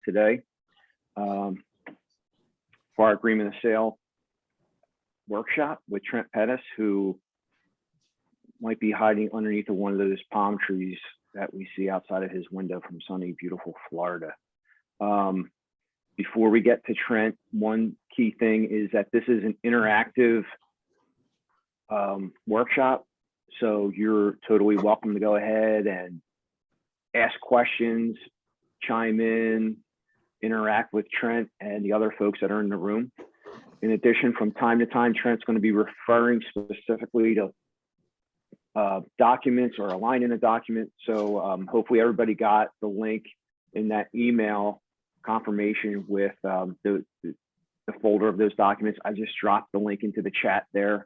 today for our agreement of sale workshop with Trent Pettus, who might be hiding underneath of one of those palm trees that we see outside of his window from sunny, beautiful Florida. Before we get to Trent, one key thing is that this is an interactive workshop. So you're totally welcome to go ahead and ask questions, chime in, interact with Trent and the other folks that are in the room. In addition, from time to time, Trent's going to be referring specifically to documents or a line in a document. So hopefully everybody got the link in that email confirmation with the folder of those documents. I just dropped the link into the chat there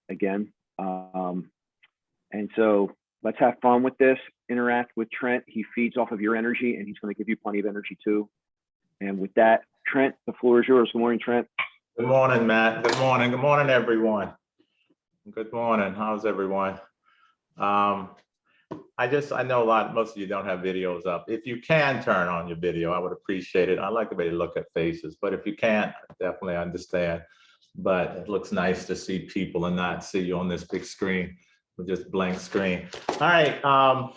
again. And so let's have fun with this, interact with Trent. He feeds off of your energy and he's going to give you plenty of energy too. And with that, Trent, the floor is yours. Good morning, Trent. Good morning, Matt. Good morning. Good morning, everyone. Good morning. How's everyone? I know most of you don't have videos up. If you can turn on your video, I would appreciate it. I like the way to look at faces, but if you can't, I definitely understand. But it looks nice to see people and not see you on this big screen with just blank screen. All right. All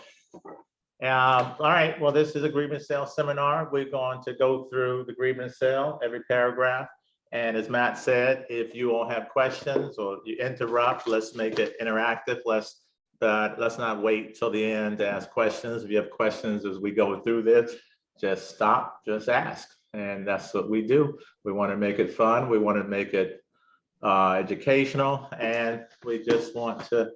right. Well, this is agreement sale seminar. We're going to go through the agreement sale, every paragraph. And as Matt said, if you all have questions or you interrupt, let's make it interactive. Let's not wait till the end to ask questions. If you have questions as we go through this, just stop, just ask. And that's what we do. We want to make it fun. We want to make it educational. And we just want to,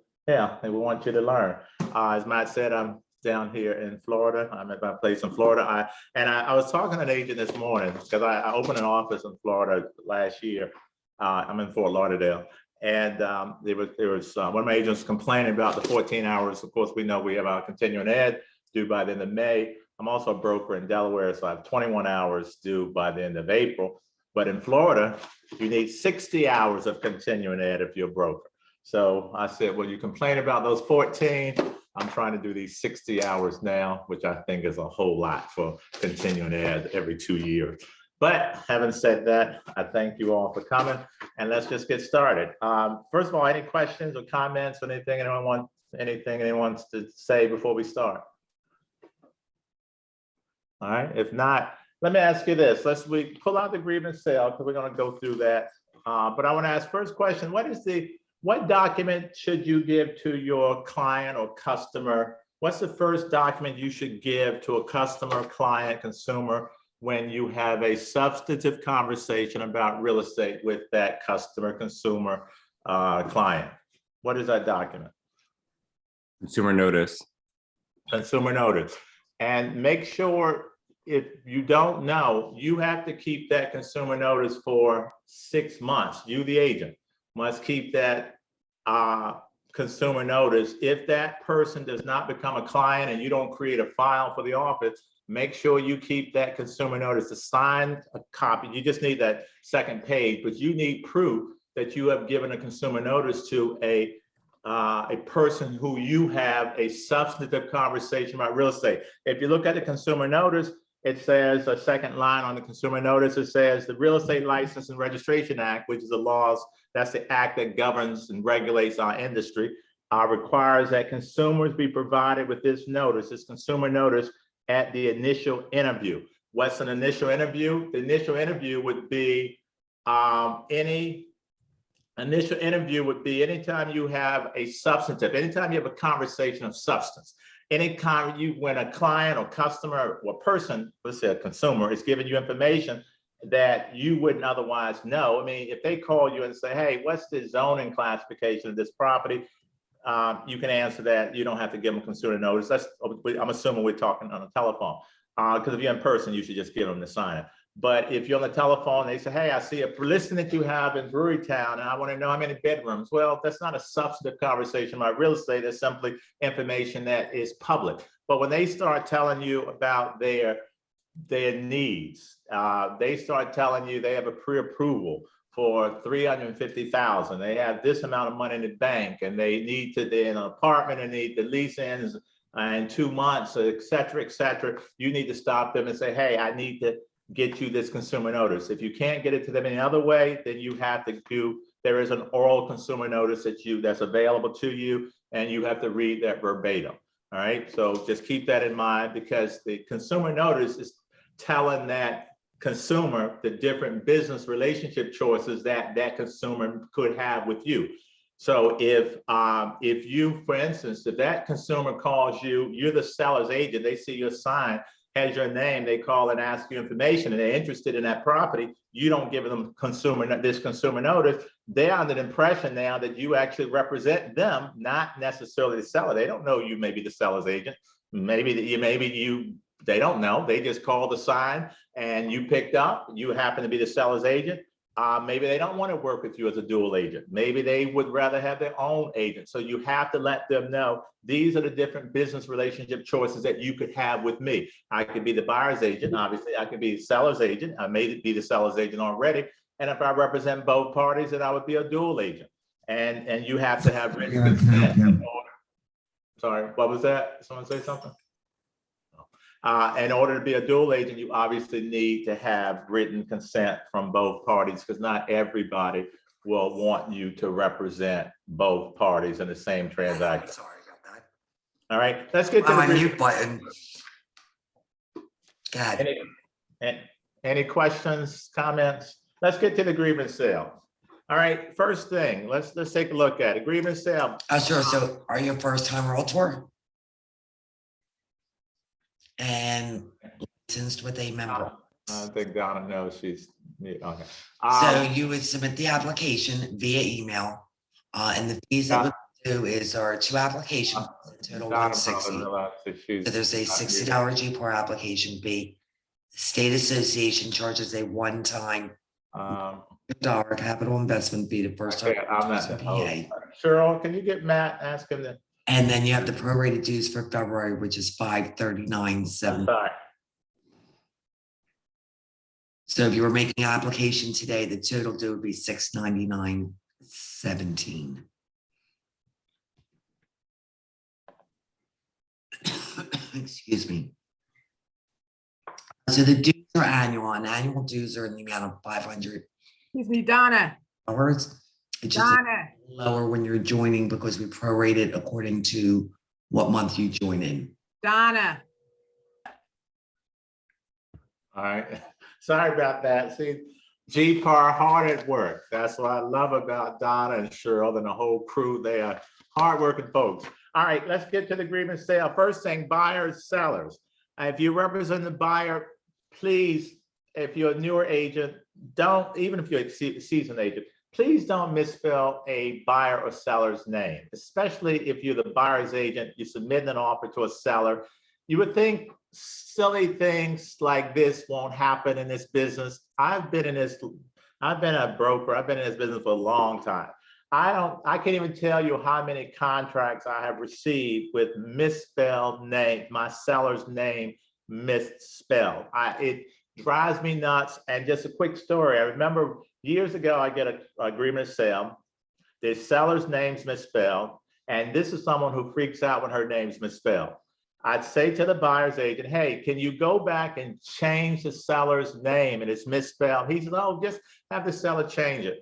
we want you to learn. As Matt said, I'm down here in Florida. I'm at my place in Florida. I was talking to an agent this morning because I opened an office in Florida last year. I'm in Fort Lauderdale. And there was one of my agents complaining about the 14 hours. Of course, we know we have our continuing ed due by the end of May. I'm also a broker in Delaware, so I have 21 hours due by the end of April. But in Florida, you need 60 hours of continuing ed if you're a broker. So I said, well, you complain about those 14. I'm trying to do these 60 hours now, which I think is a whole lot for continuing ed every 2 years. But having said that, I thank you all for coming, and let's just get started. First of all, any questions or comments or anything anyone wants to say before we start? All right, if not, let me ask you this. We pull out the agreement sale because we're going to go through that. But I want to ask first question, what document should you give to your client or customer? What's the first document you should give to a customer, client, consumer when you have a substantive conversation about real estate with that customer, consumer, client? What is that document? Consumer notice. Consumer notice. And make sure, if you don't know, you have to keep that consumer notice for 6 months. You, the agent, must keep that consumer notice. If that person does not become a client and you don't create a file for the office, make sure you keep that consumer notice, to sign a copy. You just need that second page, but you need proof that you have given a consumer notice to a person who you have a substantive conversation about real estate. If you look at the consumer notice, it says, a second line on the consumer notice, it says the Real Estate License and Registration Act, which is the laws, that's the act that governs and regulates our industry, requires that consumers be provided with this notice, this consumer notice, at the initial interview. What's an initial interview? The initial interview would be anytime you have a substantive, anytime you have a conversation of substance. Anytime when a client or customer or person, let's say a consumer, is giving you information that you wouldn't otherwise know. I mean, if they call you and say, hey, what's the zoning classification of this property? You can answer that. You don't have to give them consumer notice. I'm assuming we're talking on the telephone. Because if you're in person, you should just give them the sign. But if you're on the telephone, they say, hey, I see a listing that you have in Brewerytown, and I want to know how many bedrooms. Well, that's not a substantive conversation about real estate. It's simply information that is public. But when they start telling you about their needs, they start telling you they have a pre-approval for $350,000. They have this amount of money in the bank, and they need to, they're in an apartment and need the lease ends in 2 months, et cetera, you need to stop them and say, hey, I need to get you this consumer notice. If you can't get it to them any other way, then you have to do, there is an oral consumer notice that's available to you, and you have to read that verbatim. All right, so just keep that in mind, because the consumer notice is telling that consumer the different business relationship choices that that consumer could have with you. So if you, for instance, if that consumer calls you, you're the seller's agent, they see your sign has your name, they call and ask you information, and they're interested in that property, you don't give them this consumer notice, they're under the impression now that you actually represent them, not necessarily the seller. They don't know you may be the seller's agent. They don't know. They just called the sign and you picked up, you happen to be the seller's agent. Maybe they don't want to work with you as a dual agent. Maybe they would rather have their own agent. So you have to let them know these are the different business relationship choices that you could have with me. I could be the buyer's agent. Obviously, I could be the seller's agent. I may be the seller's agent already. And if I represent both parties, then I would be a dual agent. And you have to have written consent in order. Sorry, what was that? Someone say something? In order to be a dual agent, you obviously need to have written consent from both parties, because not everybody will want you to represent both parties in the same transaction. Sorry about that. All right, let's get to My the mute button. Go ahead. any questions, comments? Let's get to the grievance sale. All right, first thing, let's take a look at it. Grievance sale. Oh, sure. So are you a first-time realtor? And licensed with a member? I think Donna knows she's, okay. So you would submit the application via email, and the fees that we do is our 2 applications, total Donna 160. probably realized that she's So there's a $60 GPAR application fee. State association charges a one-time dollar capital investment fee to first time. I'm not, Cheryl, can you get Matt, ask him to. And then you have the prorated dues for February, which is $539.70. Sorry. So if you were making an application today, the total due would be $699.17. Excuse me. So the dues are annual, and annual dues are in the amount of $500. Excuse me, Donna. It's just Donna. lower when you're joining because we prorate it according to what month you join in. Donna. All right, sorry about that. See, GPAR hard at work. That's what I love about Donna and Cheryl and the whole crew. They are hardworking folks. All right, let's get to the grievance sale. First thing, buyers, sellers. If you represent the buyer, please, if you're a newer agent, don't, even if you're a seasoned agent, please don't misspell a buyer or seller's name, especially if you're the buyer's agent, you submit an offer to a seller. You would think silly things like this won't happen in this business. I've been a broker. I've been in this business for a long time. I can't even tell you how many contracts I have received with misspelled name, my seller's name misspelled. It drives me nuts. And just a quick story. I remember years ago, I get an agreement sale. The seller's name's misspelled. And this is someone who freaks out when her name's misspelled. I'd say to the buyer's agent, hey, can you go back and change the seller's name and it's misspelled? He says, oh, just have the seller change it.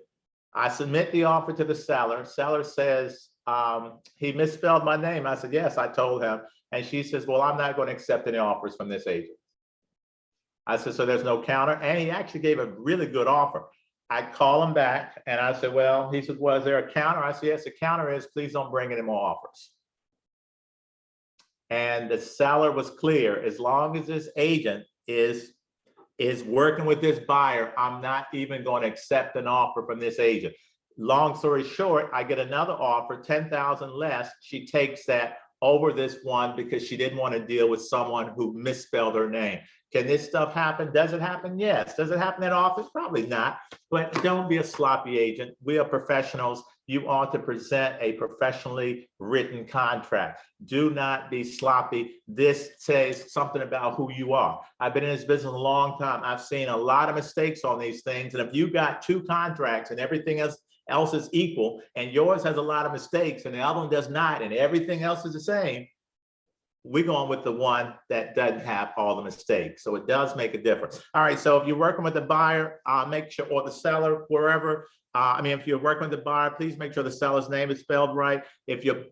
I submit the offer to the seller. Seller says, he misspelled my name. I said, yes, I told him. And she says, well, I'm not going to accept any offers from this agent. I said, so there's no counter? And he actually gave a really good offer. I call him back and I said, well, he said, well, is there a counter? I said, yes, the counter is, please don't bring any more offers. And the seller was clear, as long as this agent is working with this buyer, I'm not even going to accept an offer from this agent. Long story short, I get another offer, 10,000 less. She takes that over this one because she didn't want to deal with someone who misspelled her name. Can this stuff happen? Does it happen? Yes. Does it happen in office? Probably not. But don't be a sloppy agent. We are professionals. You ought to present a professionally written contract. Do not be sloppy. This says something about who you are. I've been in this business a long time. I've seen a lot of mistakes on these things. And if you got 2 contracts and everything else is equal, and yours has a lot of mistakes and the other one does not, and everything else is the same, we're going with the one that doesn't have all the mistakes. So it does make a difference. All right, so if you're working with the buyer, make sure, or the seller, wherever, if you're working with the buyer, please make sure the seller's name is spelled right. If you're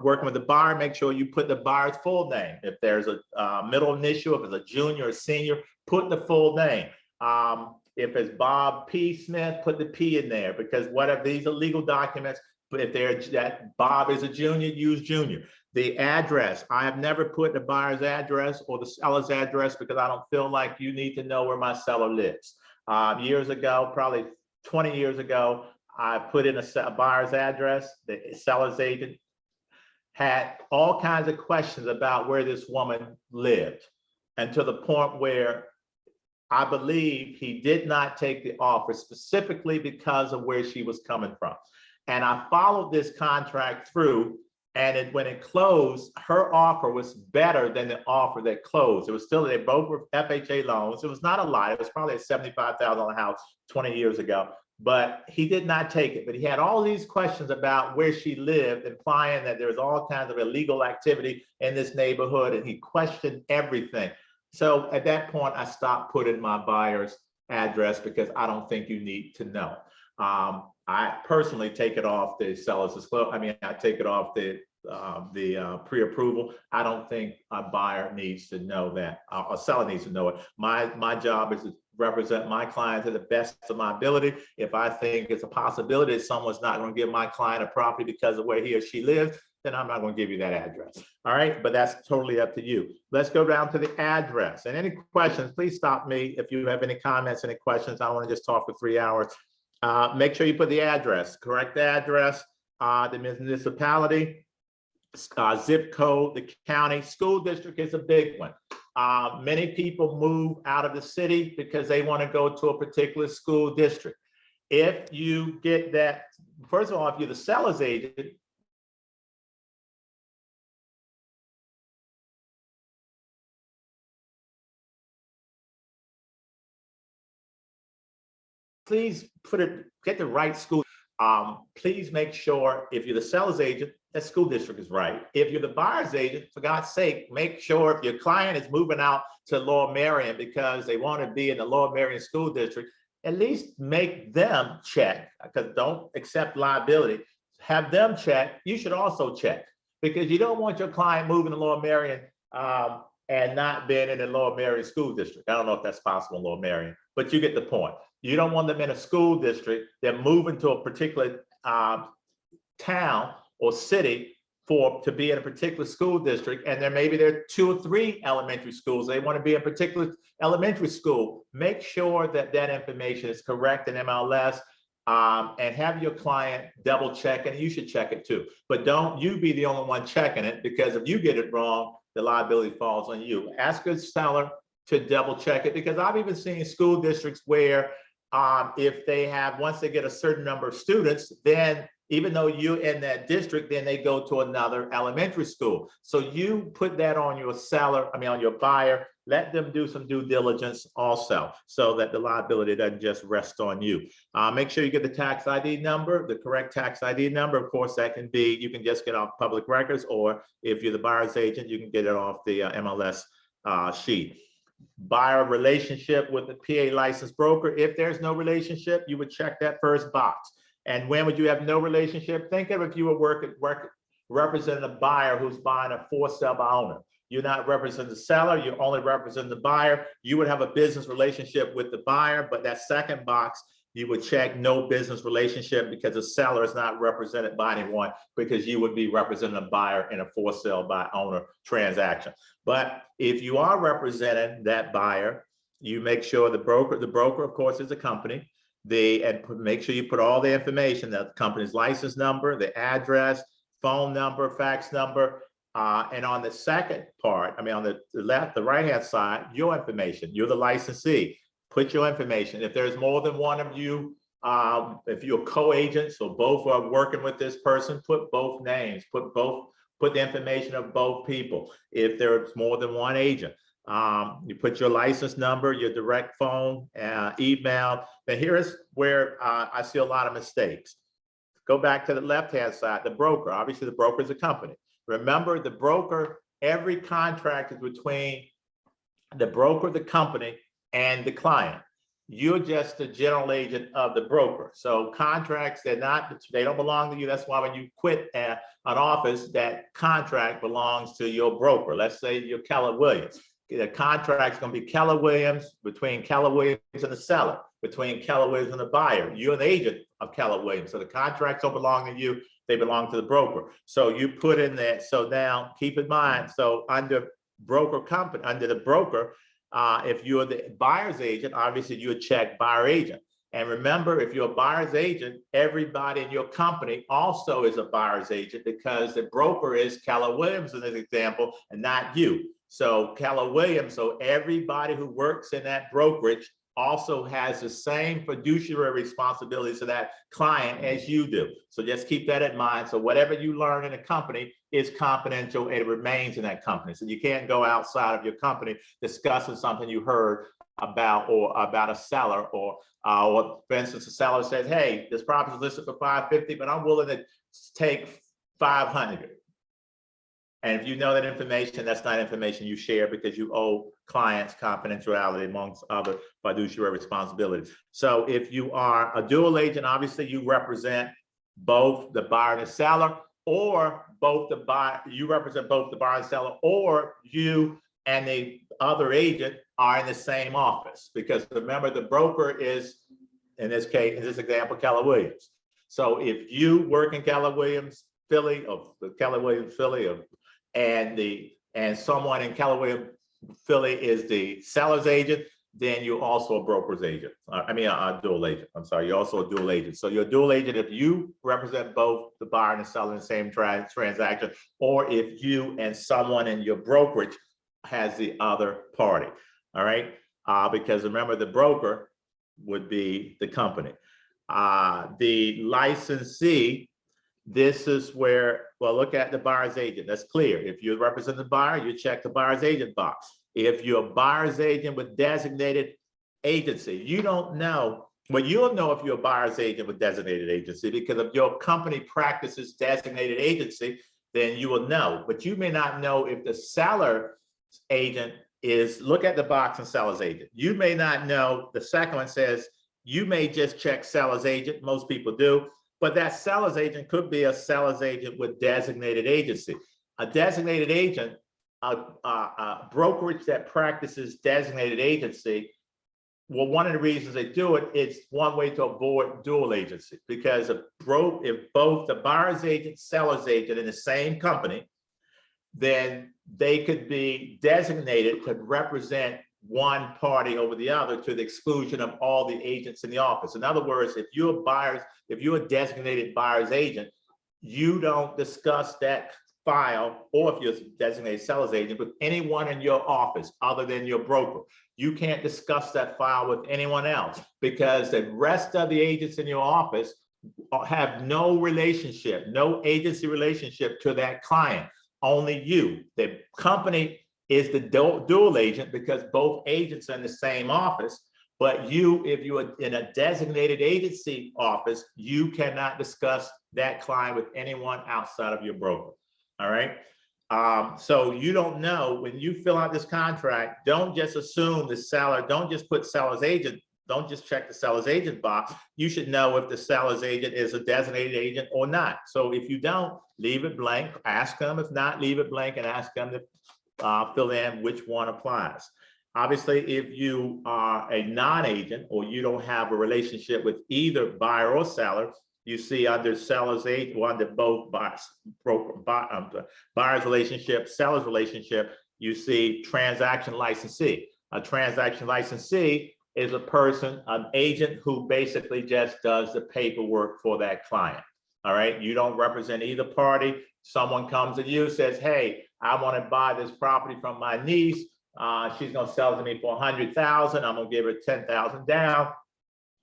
working with the buyer, make sure you put the buyer's full name. If there's a middle initial, if it's a junior or senior, put the full name. If it's Bob P. Smith, put the P in there, because whatever, these are legal documents. But if that Bob is a junior, use junior. The address, I have never put the buyer's address or the seller's address because I don't feel like you need to know where my seller lives. Years ago, probably 20 years ago, I put in a buyer's address. The seller's agent had all kinds of questions about where this woman lived, and to the point where I believe he did not take the offer specifically because of where she was coming from. And I followed this contract through, and when it closed, her offer was better than the offer that closed. It was still, they both were FHA loans. It was not a lot. It was probably a $75,000 house 20 years ago, but he did not take it. But he had all these questions about where she lived, implying that there's all kinds of illegal activity in this neighborhood, and he questioned everything. So at that point, I stopped putting my buyer's address because I don't think you need to know. I personally take it off the seller's disclose. I take it off the pre-approval. I don't think a buyer needs to know that. A seller needs to know it. My job is to represent my client to the best of my ability. If I think it's a possibility that someone's not going to give my client a property because of where he or she lives, then I'm not going to give you that address. All right, but that's totally up to you. Let's go down to the address. And any questions, please stop me if you have any comments, any questions. I want to just talk for 3 hours. Make sure you put the address, correct address, the municipality, zip code, the county. School district is a big one. Many people move out of the city because they want to go to a particular school district. If you get that, first of all, if you're the seller's agent, please get the right school. Please make sure if you're the seller's agent, that school district is right. If you're the buyer's agent, for God's sake, make sure if your client is moving out to Lower Merion because they want to be in the Lower Merion school district, at least make them check, because don't accept liability. Have them check. You should also check, because you don't want your client moving to Lower Merion and not being in the Lower Merion school district. I don't know if that's possible in Lower Merion, but you get the point. You don't want them in a school district. They're moving to a particular town or city to be in a particular school district, and maybe there are 2 or 3 elementary schools. They want to be in a particular elementary school. Make sure that that information is correct in MLS, and have your client double check, and you should check it too. But don't you be the only one checking it, because if you get it wrong, the liability falls on you. Ask a seller to double check it, because I've even seen school districts where if they have, once they get a certain number of students, then even though you're in that district, then they go to another elementary school. So you put that on your seller, on your buyer. Let them do some due diligence also, so that the liability doesn't just rest on you. Make sure you get the tax ID number, the correct tax ID number. Of course, that can be, you can just get off public records, or if you're the buyer's agent, you can get it off the MLS sheet. Buyer relationship with the PA licensed broker. If there's no relationship, you would check that first box. And when would you have no relationship? Think of if you were representing a buyer who's buying a for sale by owner. You're not representing the seller, you only represent the buyer. You would have a business relationship with the buyer, but that second box, you would check no business relationship, because the seller is not represented by anyone, because you would be representing a buyer in a for sale by owner transaction. But if you are representing that buyer, you make sure the broker of course is a company, and make sure you put all the information, that the company's license number, the address, phone number, fax number, and on the second part, on the right-hand side, your information. You're the licensee. Put your information. If there's more than one of you, if you're co-agents or both are working with this person, put both names. Put the information of both people. If there's more than one agent, you put your license number, your direct phone, email. Now here's where I see a lot of mistakes. Go back to the left-hand side, the broker. Obviously, the broker is a company. Remember, the broker every contract is between the broker, the company, and the client. You're just the general agent of the broker. So contracts, they don't belong to you. That's why when you quit an office, that contract belongs to your broker. Let's say you're Keller Williams. The contract's going to be Keller Williams, between Keller Williams and the seller, between Keller Williams and the buyer. You're an agent of Keller Williams. So the contracts don't belong to you. They belong to the broker. So you put in that. So now keep in mind, so under broker company, under the broker, if you're the buyer's agent, obviously you would check buyer agent. And remember, if you're a buyer's agent, everybody in your company also is a buyer's agent, because the broker is Keller Williams in this example, and not you. So Keller Williams, so everybody who works in that brokerage also has the same fiduciary responsibilities to that client as you do. So just keep that in mind. So whatever you learn in a company is confidential and it remains in that company. So you can't go outside of your company discussing something you heard about, or about a seller, or for instance, a seller says, hey, this property is listed for $550, but I'm willing to take $500. And if you know that information, that's not information you share, because you owe clients confidentiality amongst other fiduciary responsibilities. So if you are a dual agent, obviously you represent both the buyer and the seller, or both the buyer, you represent both the buyer and seller, or you and the other agent are in the same office. Because remember, the broker is, in this case, in this example, Keller Williams. So if you work in Keller Williams, Philly, or the Keller Williams, Philly, and someone in Keller Williams, Philly is the seller's agent, then you're also a broker's agent. A dual agent. I'm sorry, you're also a dual agent. So you're a dual agent if you represent both the buyer and the seller in the same transaction, or if you and someone in your brokerage has the other party. All right, because remember, the broker would be the company. The licensee, this is where, well, look at the buyer's agent. That's clear. If you represent the buyer, you check the buyer's agent box. If you're a buyer's agent with designated agency, you don't know. Well, you'll know if you're a buyer's agent with designated agency, because if your company practices designated agency, then you will know. But you may not know if the seller agent is, look at the box and seller's agent. You may not know. The second one says you may just check seller's agent. Most people do. But that seller's agent could be a seller's agent with designated agency. A designated agent, a brokerage that practices designated agency, well, one of the reasons they do it, it's one way to avoid dual agency, because if both the buyer's agent, seller's agent in the same company, then they could be designated to represent one party over the other, to the exclusion of all the agents in the office. In other words, if you're a designated buyer's agent, you don't discuss that file, or if you're a designated seller's agent, with anyone in your office other than your broker. You can't discuss that file with anyone else, because the rest of the agents in your office have no relationship, no agency relationship to that client. Only you. The company is the dual agent, because both agents are in the same office. But you, if you are in a designated agency office, you cannot discuss that client with anyone outside of your broker. All right. So you don't know, when you fill out this contract, don't just assume the seller, don't just put seller's agent, don't just check the seller's agent box. You should know if the seller's agent is a designated agent or not. So if you don't, leave it blank, ask them. If not, leave it blank and ask them to fill in which one applies. Obviously, if you are a non-agent, or you don't have a relationship with either buyer or seller, you see under seller's agent, or under both buyer's relationship, seller's relationship, you see transaction licensee. A transaction licensee is a person, an agent who basically just does the paperwork for that client. All right, you don't represent either party. Someone comes to you, says, hey, I want to buy this property from my niece. She's going to sell it to me for $100,000. I'm going to give her $10,000 down.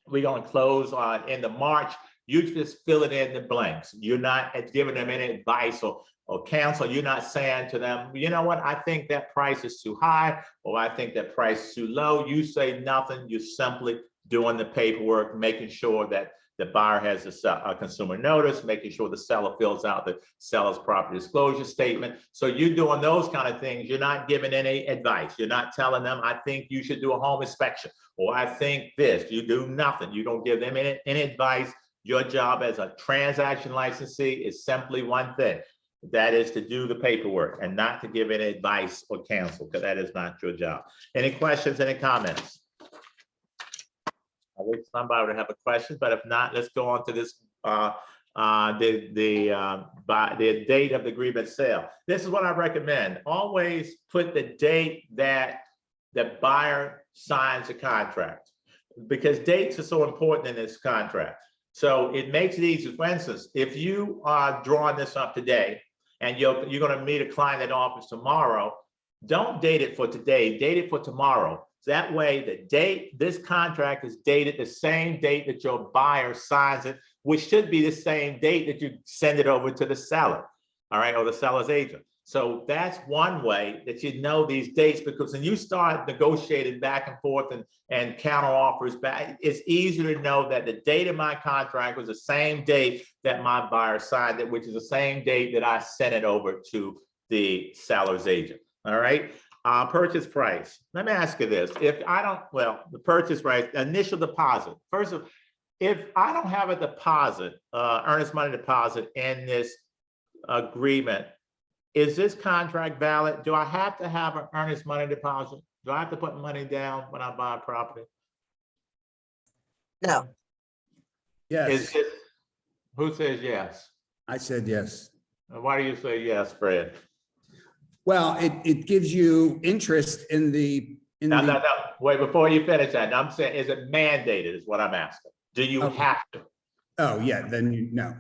We're going to close on end of March. You just fill it in the blanks. You're not giving them any advice or counsel. You're not saying to them, you know what, I think that price is too high, or I think that price is too low. You say nothing. You're simply doing the paperwork, making sure that the buyer has a consumer notice, making sure the seller fills out the seller's property disclosure statement. So you're doing those kind of things. You're not giving any advice. You're not telling them, I think you should do a home inspection, or I think this. You do nothing. You don't give them any advice. Your job as a transaction licensee is simply one thing. That is to do the paperwork and not to give any advice or counsel, because that is not your job. Any questions, any comments? I wish somebody would have a question, but if not, let's go on to this, the date of the agreement sale. This is what I recommend. Always put the date that the buyer signs a contract, because dates are so important in this contract. So it makes it easy. For instance, if you are drawing this up today and you're going to meet a client at office tomorrow, don't date it for today, date it for tomorrow. So that way, the date, this contract is dated the same date that your buyer signs it, which should be the same date that you send it over to the seller, all right, or the seller's agent. So that's one way that you know these dates, because when you start negotiating back and forth and counter offers back, it's easier to know that the date of my contract was the same date that my buyer signed it, which is the same date that I sent it over to the seller's agent, all right? Purchase price. Let me ask you this. If I don't, well, the purchase price, initial deposit. First of all, if I don't have a deposit, earnest money deposit in this agreement, is this contract valid? Do I have to have an earnest money deposit? Do I have to put money down when I buy a property? No, Yes, Who says yes? I said yes. And why do you say yes, Fred? Well, it gives you interest in the, No. Wait, before you finish that, I'm saying, is it mandated is what I'm asking. Do you Oh. have to? oh, yeah, then you, no.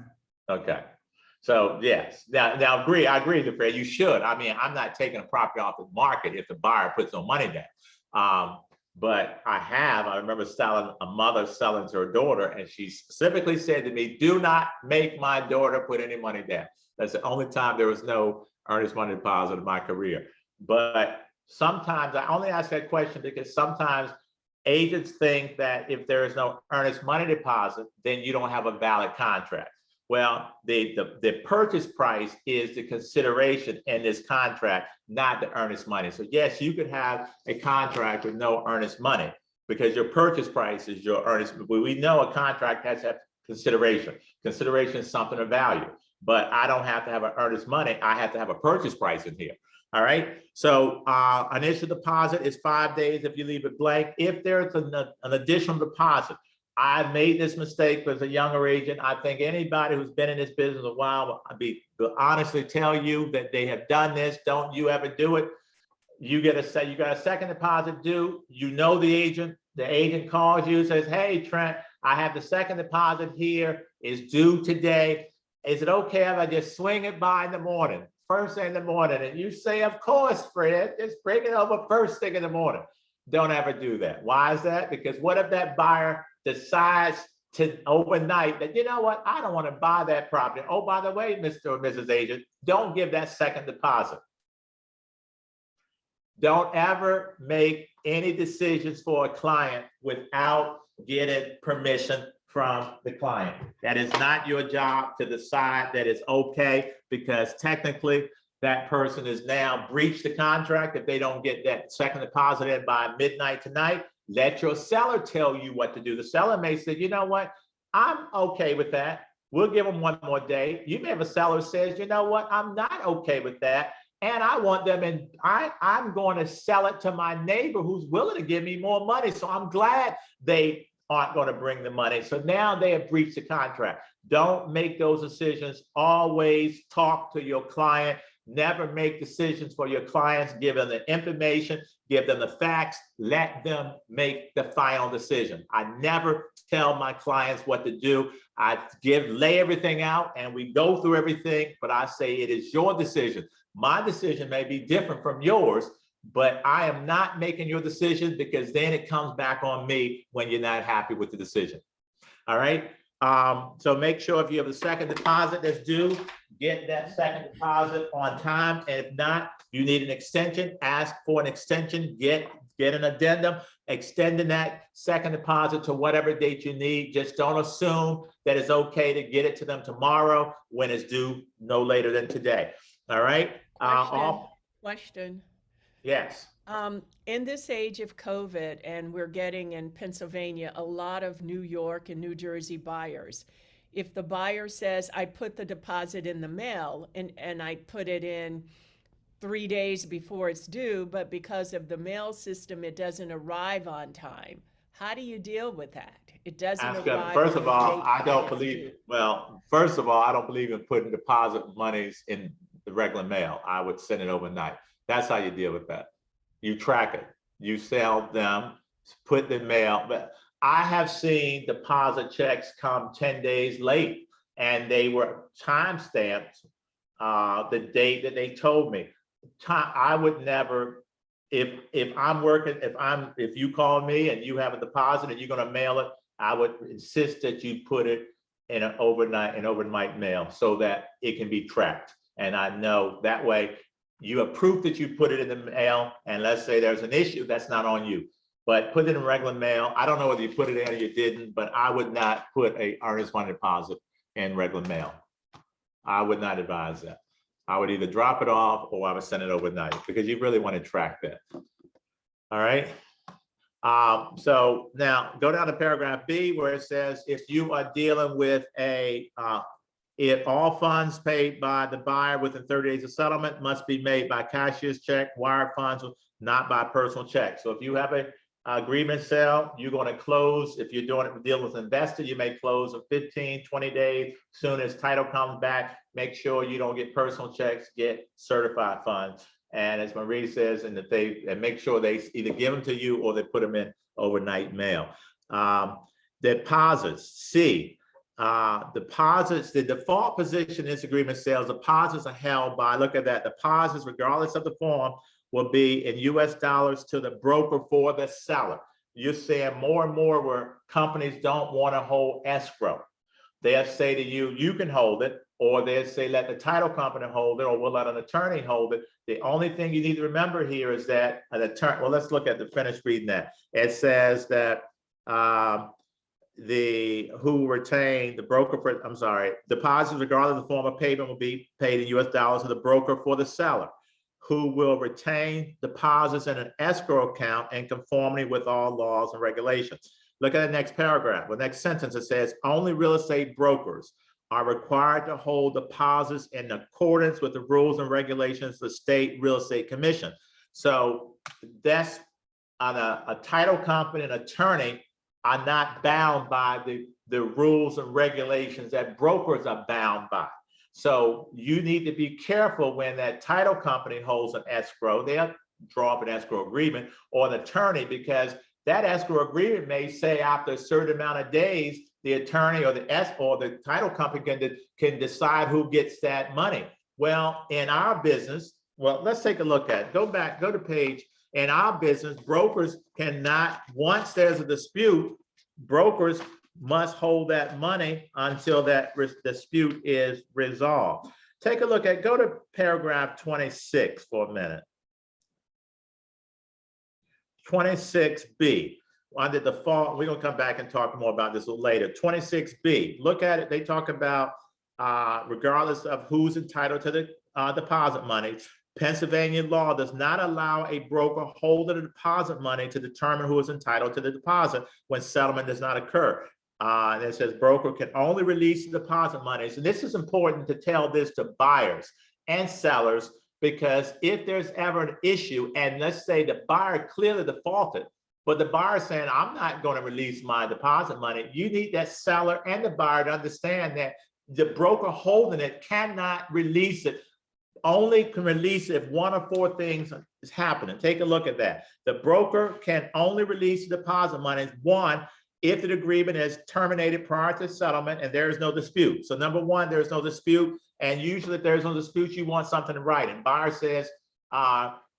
Okay. So yes, now I agree with Fred, you should. I mean, I'm not taking a property off the market if the buyer puts no money down. But I remember a mother selling to her daughter, and she specifically said to me, do not make my daughter put any money down. That's the only time there was no earnest money deposit in my career. But sometimes I only ask that question because sometimes agents think that if there is no earnest money deposit, then you don't have a valid contract. Well, the purchase price is the consideration in this contract, not the earnest money. So yes, you could have a contract with no earnest money because your purchase price is your earnest. We know a contract has to have consideration. Consideration is something of value, but I don't have to have an earnest money. I have to have a purchase price in here. All right. So initial deposit is 5 days if you leave it blank. If there's an additional deposit, I made this mistake as a younger agent. I think anybody who's been in this business a while, will honestly tell you that they have done this. Don't you ever do it. You got a second deposit due. You know the agent calls you, says, hey, Trent, I have the second deposit here. It's due today. Is it okay if I just swing it by in the morning, first thing in the morning? And you say, of course, Fred, just bring it over first thing in the morning. Don't ever do that. Why is that? Because what if that buyer decides to overnight that, you know what, I don't want to buy that property. Oh, by the way, Mr. or Mrs. Agent, don't give that second deposit. Don't ever make any decisions for a client without getting permission from the client. That is not your job to decide that it's okay, because technically that person has now breached the contract. If they don't get that second deposit in by midnight tonight, let your seller tell you what to do. The seller may say, you know what, I'm okay with that. We'll give them one more day. You may have a seller who says, you know what, I'm not okay with that. And I want them, and I'm going to sell it to my neighbor who's willing to give me more money. So I'm glad they aren't going to bring the money. So now they have breached the contract. Don't make those decisions. Always talk to your client. Never make decisions for your clients. Give them the information, give them the facts, let them make the final decision. I never tell my clients what to do. I lay everything out and we go through everything, but I say it is your decision. My decision may be different from yours, but I am not making your decision, because then it comes back on me when you're not happy with the decision. All right. So make sure if you have a second deposit that's due, get that second deposit on time. And if not, you need an extension, ask for an extension, get an addendum, extending that second deposit to whatever date you need. Just don't assume that it's okay to get it to them tomorrow when it's due no later than today. All right. Question. Yes. In this age of COVID, and we're getting in Pennsylvania a lot of New York and New Jersey buyers. If the buyer says, I put the deposit in the mail and I put it in 3 days before it's due, but because of the mail system, it doesn't arrive on time. How do you deal with that? It doesn't arrive. First of all, on the I date don't it's believe, due. well, first of all, I don't believe in putting deposit monies in the regular mail. I would send it overnight. That's how you deal with that. You track it. You sell them, put the mail. But I have seen deposit checks come 10 days late, and they were time-stamped the date that they told me. I would never, if I'm working, if you call me and you have a deposit and you're going to mail it, I would insist that you put it in an overnight mail so that it can be tracked. And I know that way you have proof that you put it in the mail, and let's say there's an issue, that's not on you. But put it in regular mail. I don't know whether you put it in or you didn't, but I would not put a earnest money deposit in regular mail. I would not advise that. I would either drop it off or I would send it overnight, because you really want to track that. All right. So now go down to paragraph B, where it says, if you are dealing with if all funds paid by the buyer within 30 days of settlement must be made by cashier's check, wire funds, not by personal check. So if you have a agreement sale, you're going to close. If you're dealing with an investor, you may close in 15, 20 days. Soon as title comes back, make sure you don't get personal checks, get certified funds. And as Marie says, and make sure they either give them to you or they put them in overnight mail. Deposits, C. Deposits, the default position in this agreement sales, deposits are held by, look at that, deposits, regardless of the form, will be in US dollars to the broker for the seller. You're seeing more and more where companies don't want to hold escrow. They'll say to you, you can hold it, or they'll say, let the title company hold it, or we'll let an attorney hold it. The only thing you need to remember here is that an attorney, well, let's look at the finish reading that. It says that who retain the broker for, I'm sorry, deposits regardless of the form of payment will be paid in US dollars to the broker for the seller, who will retain deposits in an escrow account in conformity with all laws and regulations. Look at the next paragraph, the next sentence. It says only real estate brokers are required to hold deposits in accordance with the rules and regulations of the state real estate commission. So that's on a title company, an attorney are not bound by the rules and regulations that brokers are bound by. So you need to be careful when that title company holds an escrow. They'll draw up an escrow agreement, or an attorney, because that escrow agreement may say after a certain amount of days, the attorney or the title company can decide who gets that money. Well, in our business, well, let's take a look at it. Go to page. In our business, brokers cannot, once there's a dispute, brokers must hold that money until that dispute is resolved. Take a look at, go to paragraph 26 for a minute. 26B, under default, we're gonna come back and talk more about this a little later. 26B, look at it, they talk about regardless of who's entitled to the deposit money, Pennsylvania law does not allow a broker holding the deposit money to determine who is entitled to the deposit when settlement does not occur. And it says broker can only release the deposit monies. And this is important to tell this to buyers and sellers, because if there's ever an issue, and let's say the buyer clearly defaulted, but the buyer saying, I'm not going to release my deposit money, you need that seller and the buyer to understand that the broker holding it cannot release it. Only can release if one of four things is happening. Take a look at that. The broker can only release the deposit money. One, if the agreement is terminated prior to settlement and there is no dispute. So number one, there's no dispute. And usually if there's no dispute, you want something in writing. Buyer says,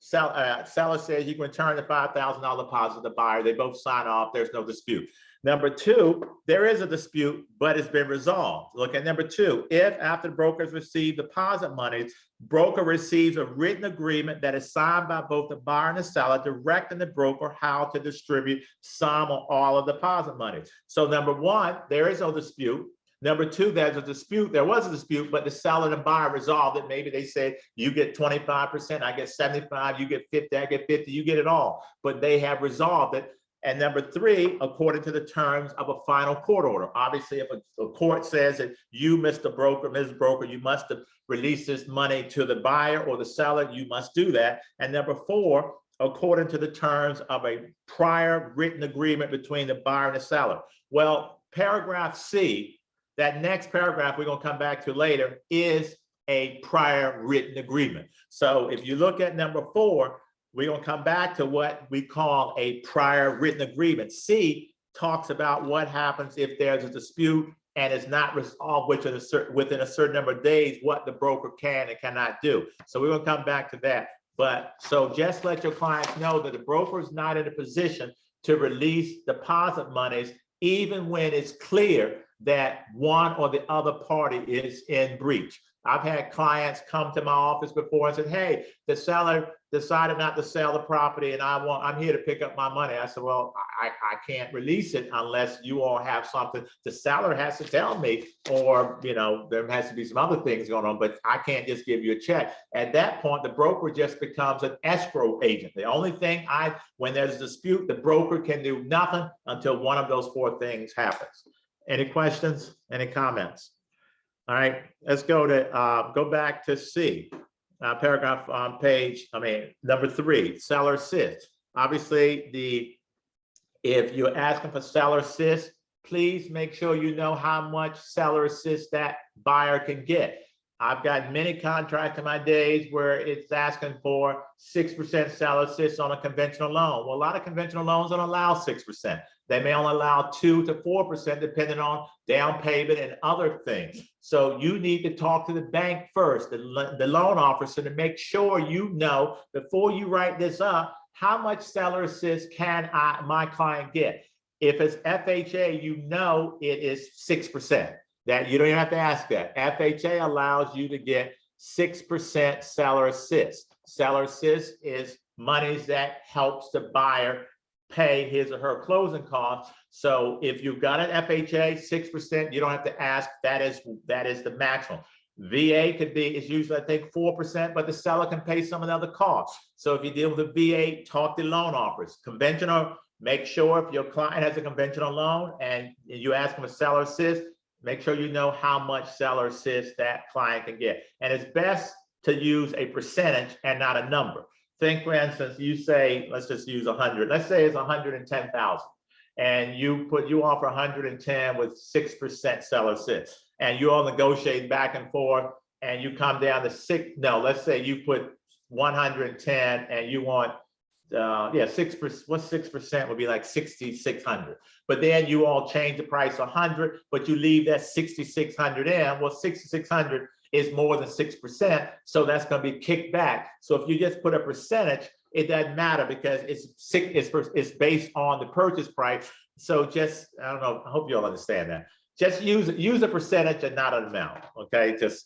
Seller says you can return the $5,000 deposit to the buyer. They both sign off. There's no dispute. Number two, there is a dispute, but it's been resolved. Look at number two. If after the brokers receive deposit monies, broker receives a written agreement that is signed by both the buyer and the seller, directing the broker how to distribute some or all of the deposit money. So number one, there is no dispute. Number two, there's a dispute. There was a dispute, but the seller and buyer resolved it. Maybe they said, you get 25%, I get 75, you get 50, I get 50, you get it all. But they have resolved it. And number three, according to the terms of a final court order. Obviously, if a court says that you, Mr. Broker, Ms. Broker, you must release this money to the buyer or the seller, you must do that. And number four, according to the terms of a prior written agreement between the buyer and the seller. Well, paragraph C, that next paragraph we're going to come back to later, is a prior written agreement. So if you look at number four, we're going to come back to what we call a prior written agreement. C talks about what happens if there's a dispute and it's not resolved within a certain number of days, what the broker can and cannot do. So we're going to come back to that. But so just let your clients know that the broker is not in a position to release deposit monies, even when it's clear that one or the other party is in breach. I've had clients come to my office before and said, hey, the seller decided not to sell the property and I'm here to pick up my money. I said, well, I can't release it unless you all have something. The seller has to tell me, or, you know, there has to be some other things going on, but I can't just give you a check. At that point, the broker just becomes an escrow agent. The only thing when there's a dispute, the broker can do nothing until one of those four things happens. Any questions? Any comments? All right, let's go back to C, paragraph on number 3, seller assist. Obviously, if you're asking for seller assist, please make sure you know how much seller assist that buyer can get. I've got many contracts in my days where it's asking for 6% seller assist on a conventional loan. Well, a lot of conventional loans don't allow 6%. They may only allow 2 to 4% depending on down payment and other things. So you need to talk to the bank first, the loan officer, to make sure you know before you write this up, how much seller assist can my client get? If it's FHA, you know it is 6%. That you don't even have to ask that. FHA allows you to get 6% seller assist. Seller assist is monies that helps the buyer pay his or her closing costs. So if you've got an FHA, 6%, you don't have to ask. That is the maximum. VA is usually, I think, 4%, but the seller can pay some of the other costs. So if you deal with a VA, talk to loan offers. Conventional, make sure if your client has a conventional loan and you ask them for seller assist, make sure you know how much seller assist that client can get. And it's best to use a percentage and not a number. Think, for instance, you say, let's just use 100. Let's say it's 110,000, and you offer 110 with 6% seller assist, and you all negotiate back and forth, and you come down to 6. No, let's say you put 110, and you want 6%. What 6% would be like 6,600. But then you all change the price 100, but you leave that 6,600 in. Well, 6,600 is more than 6%, so that's going to be kicked back. So if you just put a percentage, it doesn't matter because it's based on the purchase price. So just, I don't know, I hope you all understand that. Just use a percentage and not an amount, okay? Just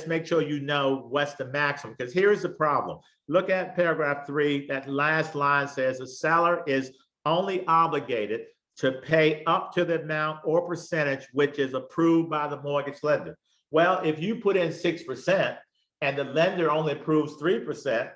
make sure you know what's the maximum, because here's the problem. Look at paragraph 3, that last line says the seller is only obligated to pay up to the amount or percentage which is approved by the mortgage lender. Well, if you put in 6% and the lender only approves 3%,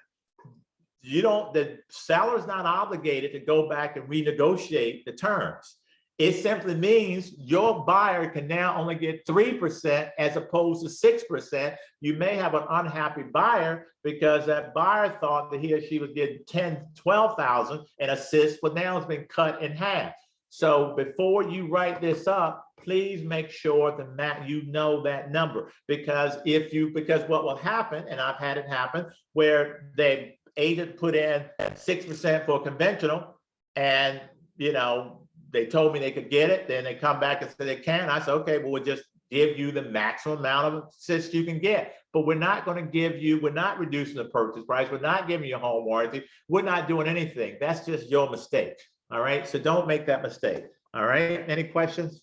the seller's not obligated to go back and renegotiate the terms. It simply means your buyer can now only get 3% as opposed to 6%. You may have an unhappy buyer because that buyer thought that he or she was getting 10, 12,000 in assist, but now it's been cut in half. So before you write this up, please make sure that you know that number, because what will happen, and I've had it happen, where the agent put in 6% for conventional, and they told me they could get it. Then they come back and say they can. I said, okay, well, we'll just give you the maximum amount of assist you can get. But we're not going to give you, we're not reducing the purchase price. We're not giving you a home warranty. We're not doing anything. That's just your mistake. All right. So don't make that mistake. All right. Any questions?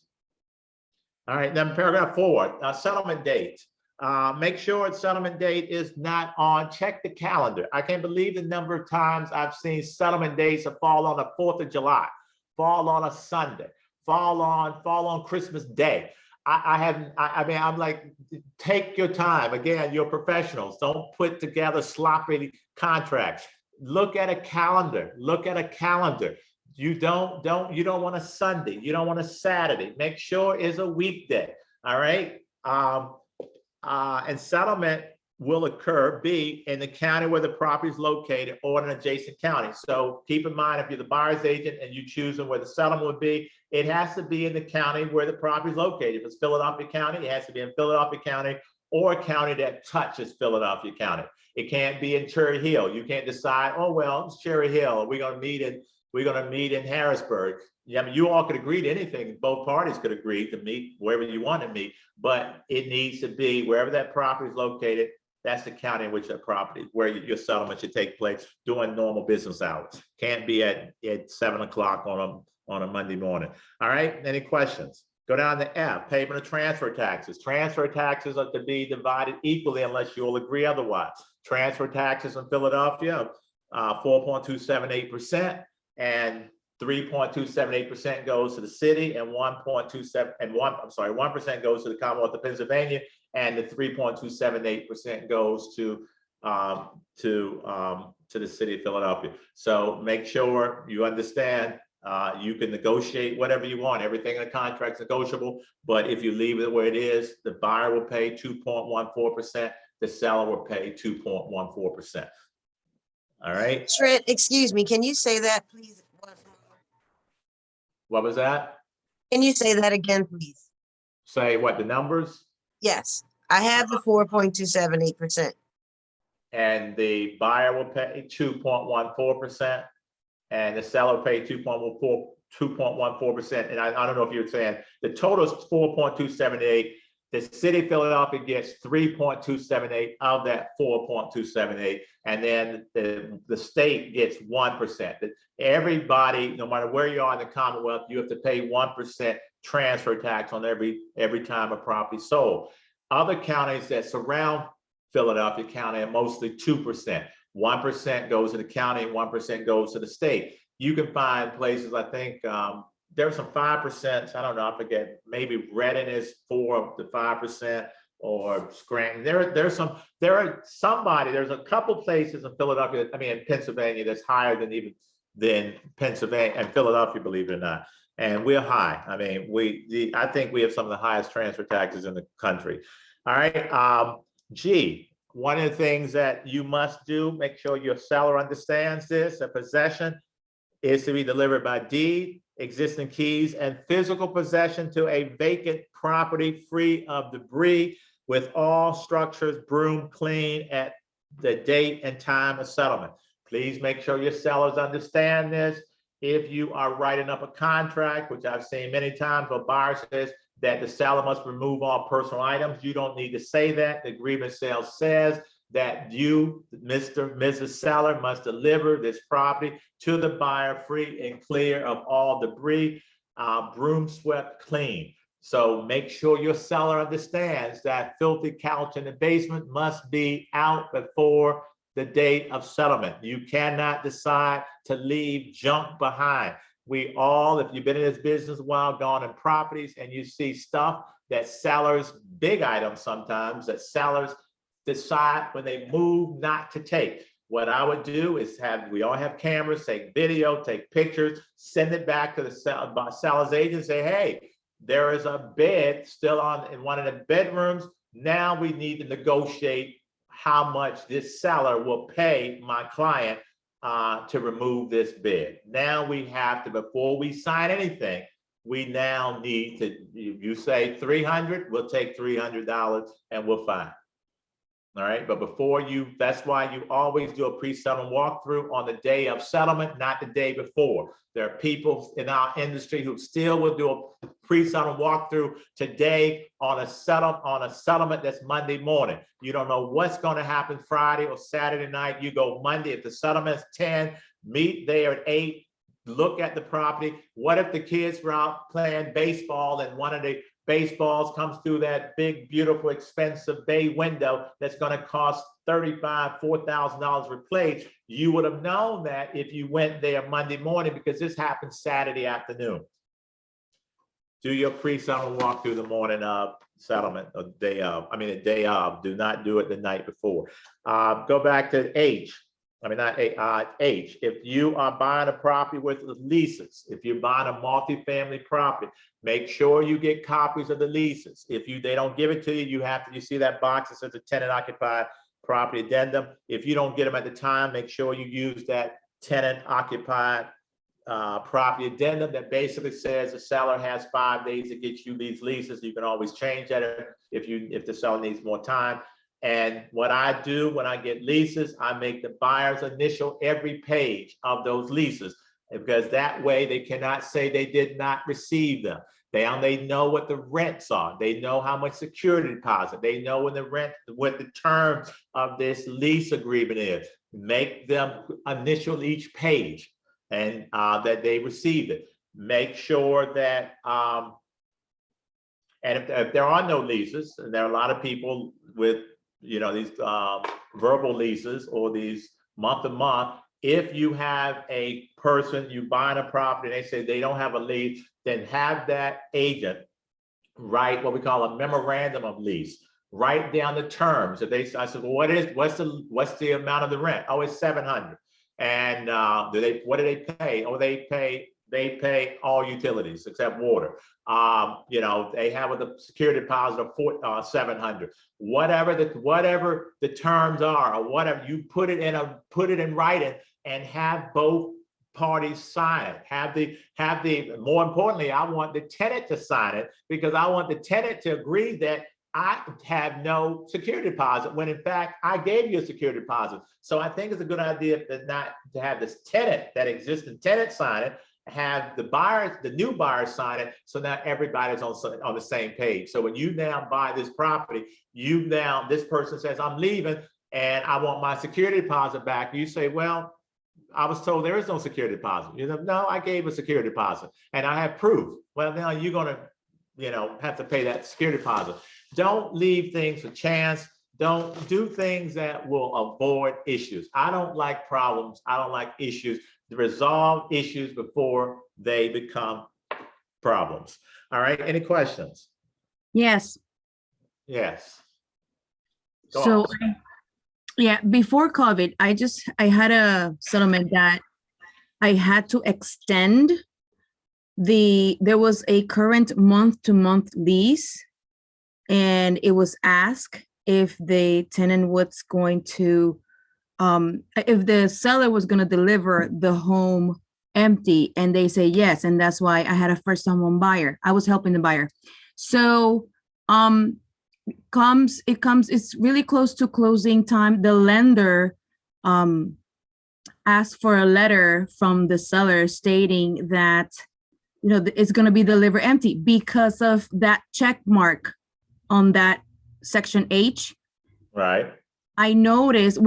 All right. Then paragraph 4, settlement date. Make sure its settlement date is not on. Check the calendar. I can't believe the number of times I've seen settlement dates that fall on the 4th of July, fall on a Sunday, fall on Christmas Day. I mean, I'm like, take your time. Again, you're professionals. Don't put together sloppy contracts. Look at a calendar. Look at a calendar. You don't want a Sunday. You don't want a Saturday. Make sure it's a weekday. All right. And settlement will occur, B, in the county where the property is located or in an adjacent county. So keep in mind, if you're the buyer's agent and you choose where the settlement would be, it has to be in the county where the property is located. If it's Philadelphia County, it has to be in Philadelphia County or a county that touches Philadelphia County. It can't be in Cherry Hill. You can't decide, oh, well, it's Cherry Hill. We're going to meet in Harrisburg. Yeah, I mean, you all could agree to anything. Both parties could agree to meet wherever you want to meet, but it needs to be wherever that property is located. That's the county in which that property, where your settlement should take place during normal business hours. Can't be at 7 o'clock on a Monday morning. All right. Any questions? Go down to F, payment of transfer taxes. Transfer taxes are to be divided equally unless you all agree otherwise. Transfer taxes in Philadelphia, 4.278%, and 3.278% goes to the city, and 1% goes to the Commonwealth of Pennsylvania, and the 3.278% goes to the city of Philadelphia. So make sure you understand. You can negotiate whatever you want. Everything in the contract is negotiable, but if you leave it where it is, the buyer will pay 2.14%. The seller will pay 2.14%. All right. Trent, excuse me, can you say that, please? What was that? Can you say that again, please? Say what, the numbers? Yes, I have the 4.278%. And the buyer will pay 2.14%, and the seller will pay 2.14%. And I don't know if you're saying the total is 4.278. The city of Philadelphia gets 3.278 of that 4.278, and then the state gets 1%. Everybody, no matter where you are in the Commonwealth, you have to pay 1% transfer tax on every time a property sold. Other counties that surround Philadelphia County are mostly 2%. 1% goes to the county, and 1% goes to the state. You can find places, I think, there's some 5%. I don't know. I forget. Maybe Reading is 4 to 5%, or Scranton. There's a couple places in Philadelphia. I mean, in Pennsylvania, that's higher than Pennsylvania and Philadelphia, believe it or not. And we're high. I mean, I think we have some of the highest transfer taxes in the country. All right. G. One of the things that you must do, make sure your seller understands this. A possession is to be delivered by deed, existing keys, and physical possession to a vacant property free of debris, with all structures broom clean at the date and time of settlement. Please make sure your sellers understand this. If you are writing up a contract, which I've seen many times, where buyer says that the seller must remove all personal items, you don't need to say that. The agreement says that you, Mrs. Seller, must deliver this property to the buyer free and clear of all debris, broom swept clean. So make sure your seller understands that filthy couch in the basement must be out before the date of settlement. You cannot decide to leave junk behind. We all, if you've been in this business a while, gone in properties, and you see stuff that sellers, big items sometimes, that sellers decide when they move not to take. What I would do is we all have cameras, take video, take pictures, send it back to the seller's agent, say, hey, there is a bed still in one of the bedrooms. Now we need to negotiate how much this seller will pay my client to remove this bed. Now we have to, before we sign anything, we now need to, you say 300, we'll take $300 and we'll fine. All right, but that's why you always do a pre-settlement walkthrough on the day of settlement, not the day before. There are people in our industry who still will do a pre-settlement walkthrough today on a settlement that's Monday morning. You don't know what's going to happen Friday or Saturday night. You go Monday. If the settlement's 10, meet there at 8. Look at the property. What if the kids were out playing baseball and one of the baseballs comes through that big, beautiful, expensive bay window that's going to cost $3,500, $4,000 replaced? You would have known that if you went there Monday morning, because this happened Saturday afternoon. Do your pre-settlement walkthrough the morning of settlement, or day of. I mean, the day of. Do not do it the night before. Go back to H. I mean, not H. If you are buying a property with leases, if you're buying a multifamily property, make sure you get copies of the leases. If they don't give it to you, you see that box that says a tenant occupied property addendum. If you don't get them at the time, make sure you use that tenant occupied property addendum that basically says the seller has 5 days to get you these leases. You can always change that if the seller needs more time. And what I do when I get leases, I make the buyer's initial every page of those leases, because that way they cannot say they did not receive them. They know what the rents are. They know how much security deposit. They know when what the terms of this lease agreement is. Make them initial each page and that they received it. Make sure that, and if there are no leases, and there are a lot of people with these verbal leases or these month-to-month, if you have a person, you buying a property, and they say they don't have a lease, then have that agent write what we call a memorandum of lease. Write down the terms. I said, well, what's the amount of the rent? Oh, it's $700. And what do they pay? Oh, they pay all utilities except water. They have with a security deposit of $700. Whatever the terms are, or whatever, you put it in writing and have both parties sign it. More importantly, I want the tenant to sign it, because I want the tenant to agree that I have no security deposit, when in fact I gave you a security deposit. So I think it's a good idea not to have this tenant, that existing tenant, sign it, have the new buyer sign it, so now everybody's on the same page. So when you now buy this property, this person says, I'm leaving and I want my security deposit back. You say, well, I was told there is no security deposit. No, I gave a security deposit and I have proof. Well, now you're gonna, have to pay that security deposit. Don't leave things for chance. Don't do things that will avoid issues. I don't like problems. I don't like issues. Resolve issues before they become problems. All right, any questions? Yes. Yes. So, before COVID, I had a settlement that I had to extend there was a current month-to-month lease, and it was asked if the tenant was going to, if the seller was going to deliver the home empty, and they say yes, and that's why I had a first-time home buyer. I was helping the buyer. So it's really close to closing time. The lender asked for a letter from the seller stating that it's going to be delivered empty because of that check mark on that section H. Right. We noticed,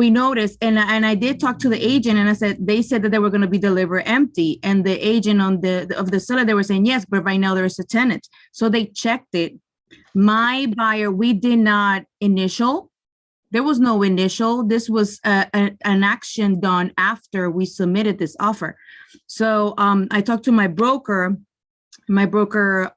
and I did talk to the agent, and they said that they were going to be delivered empty, and the agent of the seller, they were saying yes, but right now there is a tenant. So they checked it. My buyer, we did not initial. There was no initial. This was an action done after we submitted this offer. So I talked to my broker. My broker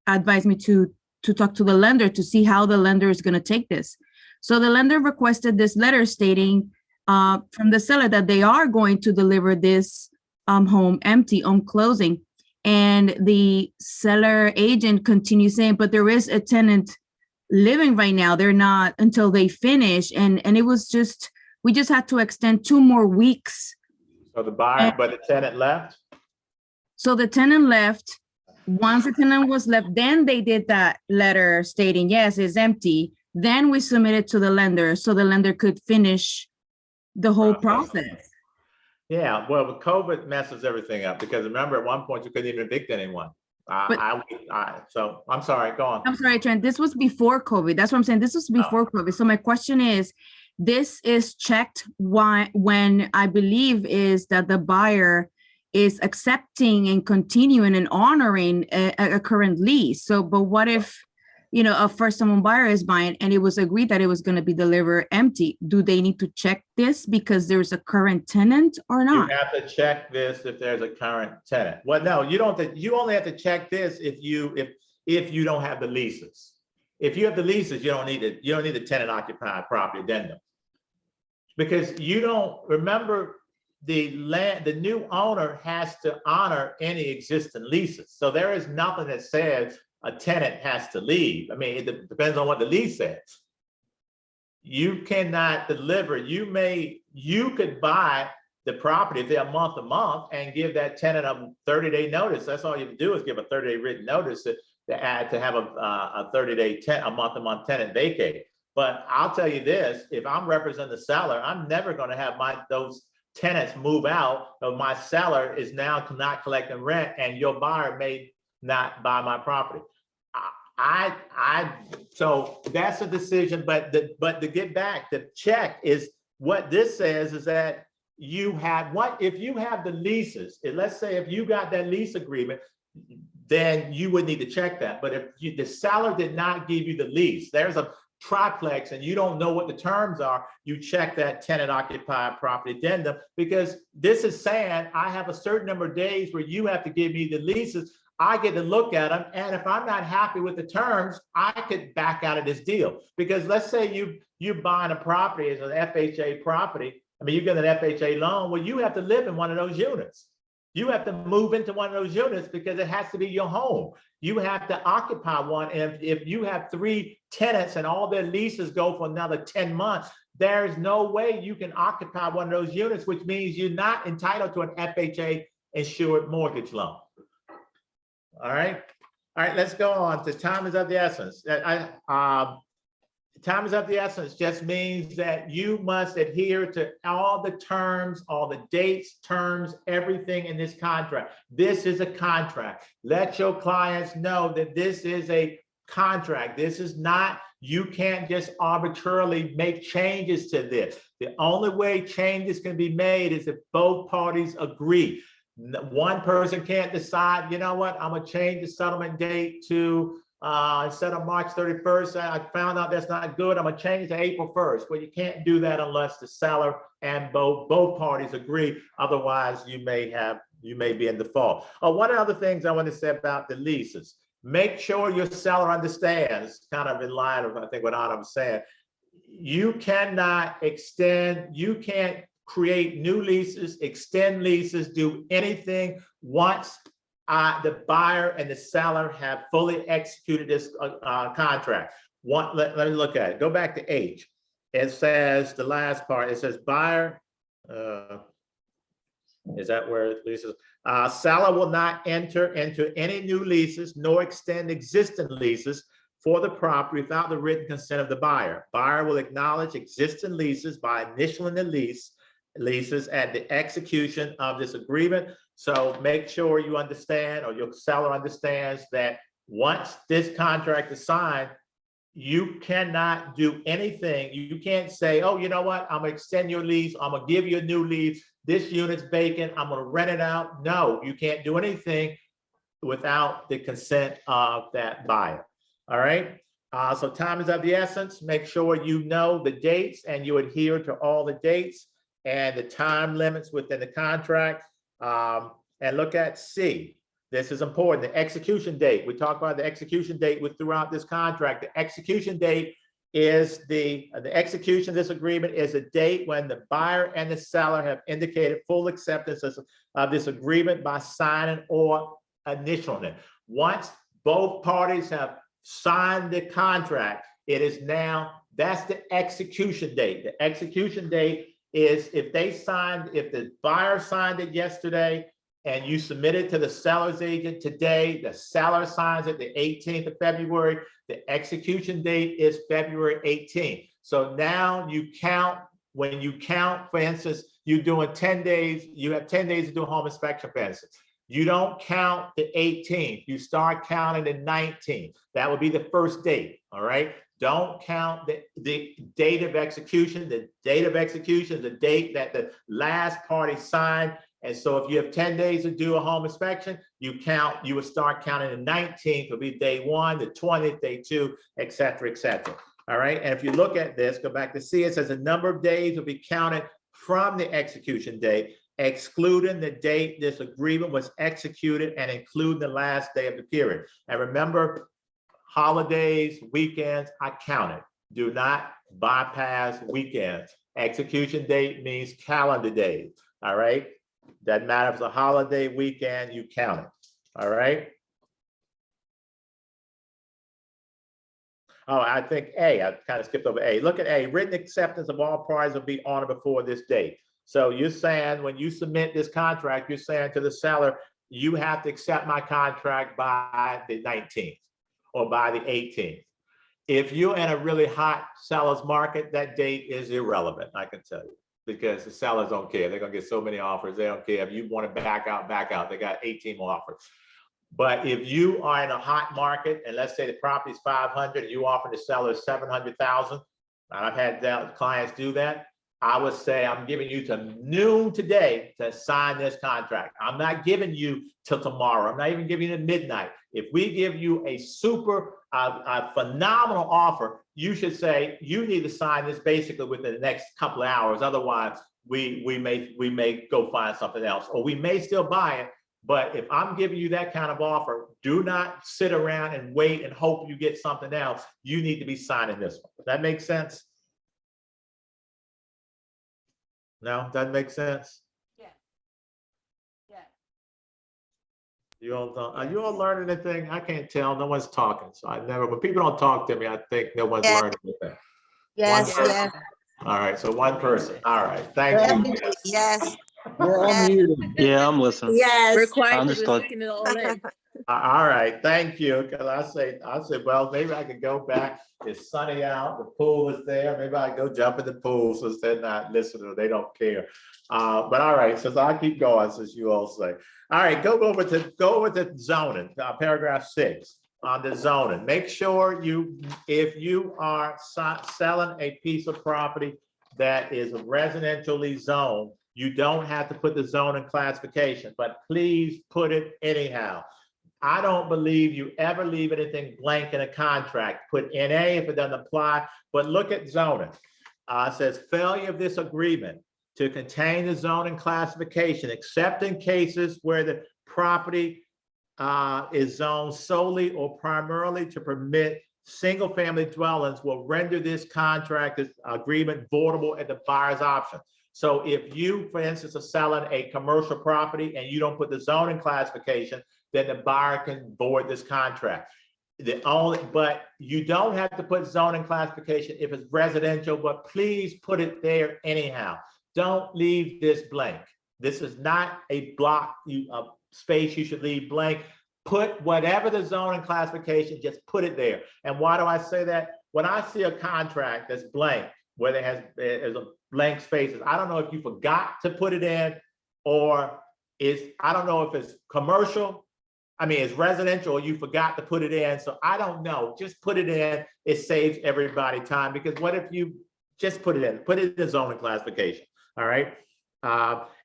advised me to talk to the lender to see how the lender is going to take this. So the lender requested this letter stating from the seller that they are going to deliver this home empty on closing. And the seller agent continues saying, but there is a tenant living right now. They're not until they finish. And it was we just had to extend 2 more weeks. So the buyer, but the tenant left? So the tenant left. Once the tenant was left, then they did that letter stating, yes, it's empty. Then we submitted to the lender so the lender could finish the whole process. Yeah, well, COVID messes everything up, because remember, at one point you couldn't even evict anyone. So I'm sorry, go on. I'm sorry, Trent, this was before COVID. That's what I'm saying. This was before COVID. So my question is, this is checked when I believe is that the buyer is accepting and continuing and honoring a current lease. So, but what if, a first-time buyer is buying and it was agreed that it was going to be delivered empty? Do they need to check this because there's a current tenant or not? You have to check this if there's a current tenant. Well, no, you don't. You only have to check this if you don't have the leases. If you have the leases, you don't need it. You don't need the tenant occupied property addendum, because you don't remember the new owner has to honor any existing leases. So there is nothing that says a tenant has to leave. I mean, it depends on what the lease says. You cannot deliver. You could buy the property if they're month to month and give that tenant a 30-day notice. That's all you have to do is give a 30-day written notice to have a 30-day a month-to-month tenant vacate. But I'll tell you this: if I'm representing the seller, I'm never going to have those tenants move out. Of my seller is now not collecting rent, and your buyer may not buy my property. So that's a decision. But to get back, the check is what this says is that if you have the leases, and let's say if you got that lease agreement, then you would need to check that. But if the seller did not give you the lease, there's a triplex and you don't know what the terms are, you check that tenant occupied property addendum, because this is saying I have a certain number of days where you have to give me the leases. I get to look at them, and if I'm not happy with the terms, I could back out of this deal. Because let's say you're buying a property as an FHA property. I mean, you get an FHA loan. Well, you have to live in one of those units. You have to move into one of those units because it has to be your home. You have to occupy one. And if you have 3 tenants and all their leases go for another 10 months, there's no way you can occupy one of those units, which means you're not entitled to an FHA insured mortgage loan. All right, let's go on to time is of the essence. Time is of the essence just means that you must adhere to all the terms, all the dates, terms, everything in this contract. This is a contract. Let your clients know that this is a contract. This is not, you can't just arbitrarily make changes to this. The only way changes can be made is if both parties agree. One person can't decide, you know what, I'm gonna change the settlement date to instead of March 31st, I found out that's not good, I'm gonna change it to April 1st. Well, you can't do that unless the seller and both parties agree. Otherwise, you may be in default. One of the other things I want to say about the leases: make sure your seller understands, kind of in line of I think what Adam was saying. You cannot extend, you can't create new leases, extend leases, do anything once the buyer and the seller have fully executed this contract. Let me look at it. Go back to H. It says, the last part, it says buyer, is that where it leases? Seller will not enter into any new leases nor extend existing leases for the property without the written consent of the buyer. Buyer will acknowledge existing leases by initialing the leases at the execution of this agreement. So make sure you understand, or your seller understands, that once this contract is signed, you cannot do anything. You can't say, oh, you know what, I'm gonna extend your lease, I'm gonna give you a new lease, this unit's vacant, I'm gonna rent it out. No, you can't do anything without the consent of that buyer. All right, so time is of the essence. Make sure you know the dates and you adhere to all the dates and the time limits within the contract. And look at C. This is important. The execution date. We talked about the execution date throughout this contract. The execution date is the execution of this agreement is a date when the buyer and the seller have indicated full acceptance of this agreement by signing or initialing it. Once both parties have signed the contract, it is now, that's the execution date. The execution date is if the buyer signed it yesterday and you submit it to the seller's agent today, the seller signs it the 18th of February, the execution date is February 18th. So now you count, when you count, for instance, you're doing 10 days, you have 10 days to do a home inspection, for instance. You don't count the 18th. You start counting the 19th. That would be the first date, all right? Don't count the date of execution. The date of execution is the date that the last party signed. And so if you have 10 days to do a home inspection, you would start counting the 19th will be day 1, the 20th, day 2, et cetera, et cetera. All right. And if you look at this, go back to see, it says a number of days will be counted from the execution date, excluding the date this agreement was executed and including the last day of the period. And remember, holidays, weekends, I counted. Do not bypass weekends. Execution date means calendar days. All right. Doesn't matter if it's a holiday, weekend, you count it. All right. Oh, I think A, I kind of skipped over A. Look at A, written acceptance of all parties will be on or before this date. So you're saying when you submit this contract, you're saying to the seller, you have to accept my contract by the 19th or by the 18th. If you're in a really hot seller's market, that date is irrelevant, I can tell you, because the sellers don't care. They're gonna get so many offers. They don't care. If you want to back out, back out. They got 18 more offers. But if you are in a hot market, and let's say the property is 500, and you offer the seller 700,000, and I've had clients do that, I would say I'm giving you to noon today to sign this contract. I'm not giving you till tomorrow. I'm not even giving you to midnight. If we give you a super, phenomenal offer, you should say you need to sign this basically within the next couple of hours. Otherwise, we may go find something else, or we may still buy it. But if I'm giving you that kind of offer, do not sit around and wait and hope you get something else. You need to be signing this one. Does that make sense? No, doesn't make sense? Yeah. Yeah. You all don't, are you all learning anything? I can't tell. No one's talking. So I never, when people don't talk to me, I think no one's Yeah. learning anything. Yes, One person. yes. All right, so one person. All right, thank you. Yes, We're all muted. Yeah, I'm listening. yes. Understood. All right, thank you. Because I said, well, maybe I could go back. It's sunny out. The pool is there. Maybe I go jump in the pool since they're not listening. They don't care. But all right, since I keep going, since you all say. All right, go over to zoning, paragraph 6 on the zoning. Make sure if you are selling a piece of property that is residentially zoned, you don't have to put the zoning classification, but please put it anyhow. I don't believe you ever leave anything blank in a contract. Put NA if it doesn't apply, but look at zoning. It says failure of this agreement to contain the zoning classification, except in cases where the property is zoned solely or primarily to permit single-family dwellings, will render this contract, this agreement voidable at the buyer's option. So if you, for instance, are selling a commercial property and you don't put the zoning classification, then the buyer can void this contract. But you don't have to put zoning classification if it's residential, but please put it there anyhow. Don't leave this blank. This is not a block space you should leave blank. Put whatever the zoning classification, just put it there. And why do I say that? When I see a contract that's blank, where there's a blank spaces, I don't know if you forgot to put it in, or I don't know if it's commercial. I mean, it's residential, or you forgot to put it in. So I don't know. Just put it in. It saves everybody time, because what if you just put it in the zoning classification? All right.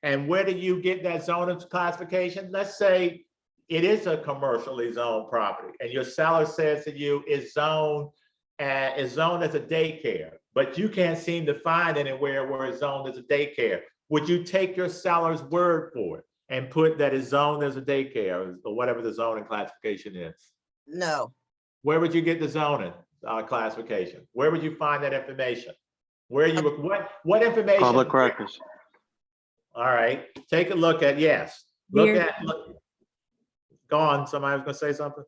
And where do you get that zoning classification? Let's say it is a commercially zoned property, and your seller says to you, is zoned as a daycare, but you can't seem to find anywhere where it's zoned as a daycare. Would you take your seller's word for it and put that it's zoned as a daycare, or whatever the zoning classification is? No. Where would you get the zoning classification? Where would you find that information? What information? Public records. All right, take a look at, yes. Go on, somebody was gonna say something?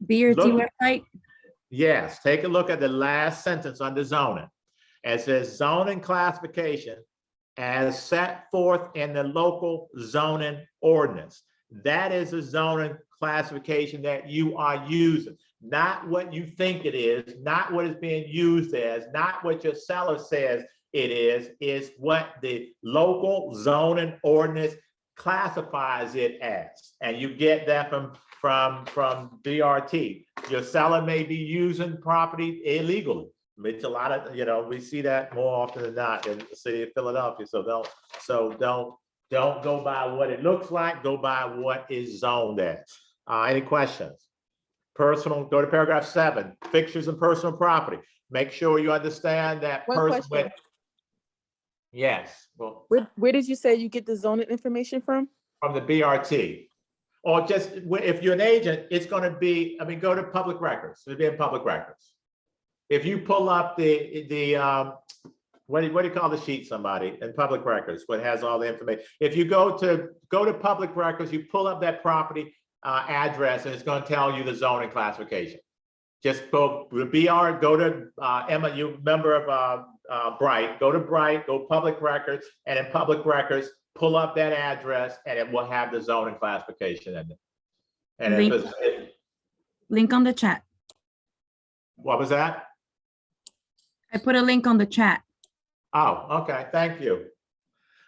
BRT website? Yes, take a look at the last sentence under zoning. It says zoning classification as set forth in the local zoning ordinance. That is a zoning classification that you are using, not what you think it is, not what it's being used as, not what your seller says it is what the local zoning ordinance classifies it as, and you get that from DRT. Your seller may be using property illegally. It's a lot of, we see that more often than not in the city of Philadelphia. So don't go by what it looks like, go by what is zoned as. Any questions? Personal, go to paragraph 7, fixtures and personal property. Make sure you understand that One person question. with. Yes, well, Where did you say you get the zoning information from? from the BRT. Or just, if you're an agent, it's gonna be, go to public records, it'll be in public records. If you pull up what do you call the sheet, somebody, in public records, what has all the information. If you go to public records, you pull up that property address, and it's gonna tell you the zoning classification. Just go to BR, go to Emma, you member of Bright, go to Bright, go public records, and in public records, pull up that address, and it will have the zoning classification in it. And Link on the chat. what was that? I put a link on the chat. Oh, okay, thank you.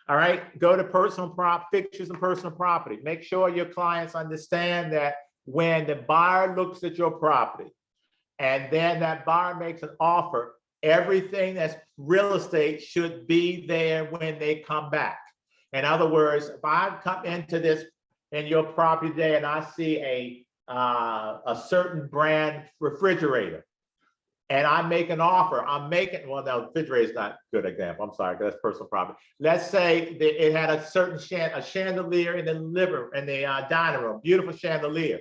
All right, go to fixtures and personal property. Make sure your clients understand that when the buyer looks at your property and then that buyer makes an offer, everything that's real estate should be there when they come back. In other words, if I come into your property today and I see a certain brand refrigerator, and I make an offer, well, no, refrigerator is not a good example. I'm sorry, because that's personal property. Let's say that it had a certain chandelier in the dining room, beautiful chandelier.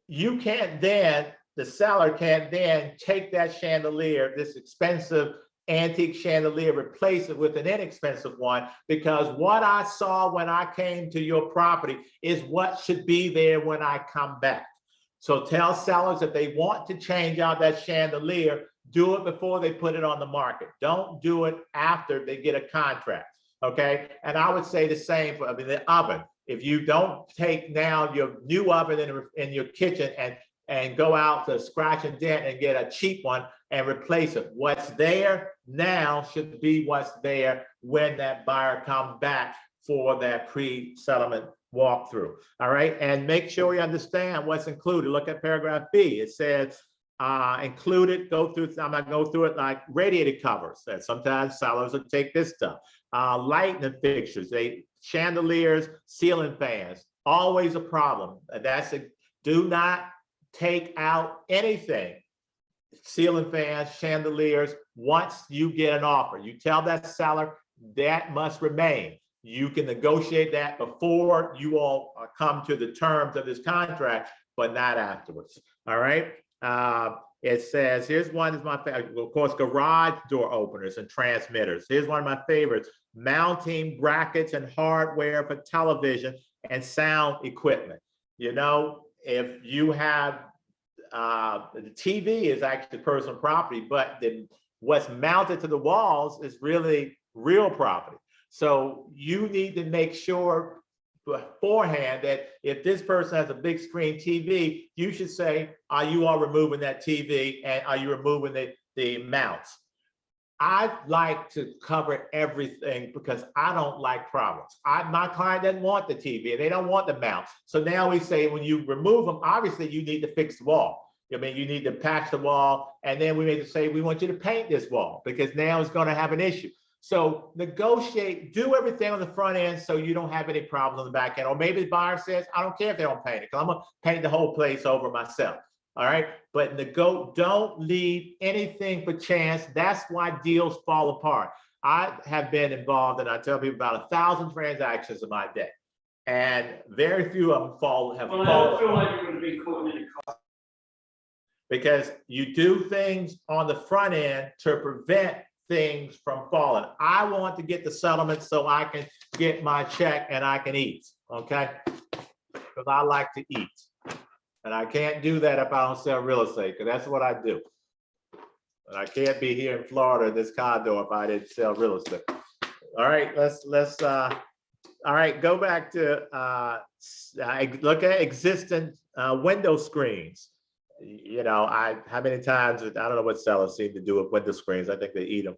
The seller can't then take that chandelier, this expensive antique chandelier, replace it with an inexpensive one, because what I saw when I came to your property is what should be there when I come back. So tell sellers if they want to change out that chandelier, do it before they put it on the market. Don't do it after they get a contract, okay? And I would say the same for the oven. If you don't take now your new oven in your kitchen and go out to scratch and dent and get a cheap one and replace it. What's there now should be what's there when that buyer comes back for that pre-settlement walkthrough. All right, and make sure you understand what's included. Look at paragraph B. It says included, I'm not going to go through it, like radiator covers. And sometimes sellers will take this stuff. Lighting fixtures, chandeliers, ceiling fans, always a problem. Do not take out anything. Ceiling fans, chandeliers, once you get an offer. You tell that seller that must remain. You can negotiate that before you all come to the terms of this contract, but not afterwards. All right. It says, here's one is my favorite, of course, garage door openers and transmitters. Here's one of my favorites, mounting brackets and hardware for television and sound equipment. If you have the TV is actually personal property, but what's mounted to the walls is really real property. So you need to make sure beforehand that if this person has a big screen TV, you should say, are you all removing that TV and are you removing the mounts? I like to cover everything because I don't like problems. My client doesn't want the TV and they don't want the mount. So now we say when you remove them, obviously you need to fix the wall. You need to patch the wall, and then we may say we want you to paint this wall because now it's going to have an issue. So negotiate, do everything on the front end so you don't have any problems on the back end. Or maybe the buyer says, I don't care if they don't paint it, because I'm going to paint the whole place over myself. All right. But don't leave anything for chance. That's why deals fall apart. I have been involved, and I tell people about 1,000 transactions in my day, and very few of them have fallen. I don't feel like you're going to be caught in any cost. Because you do things on the front end to prevent things from falling. I want to get the settlement so I can get my check and I can eat, okay? Because I like to eat. And I can't do that if I don't sell real estate, because that's what I do. And I can't be here in Florida in this condo if I didn't sell real estate. All right, all right, go back to look at existing window screens. How many times, I don't know what sellers seem to do with window screens. I think they eat them.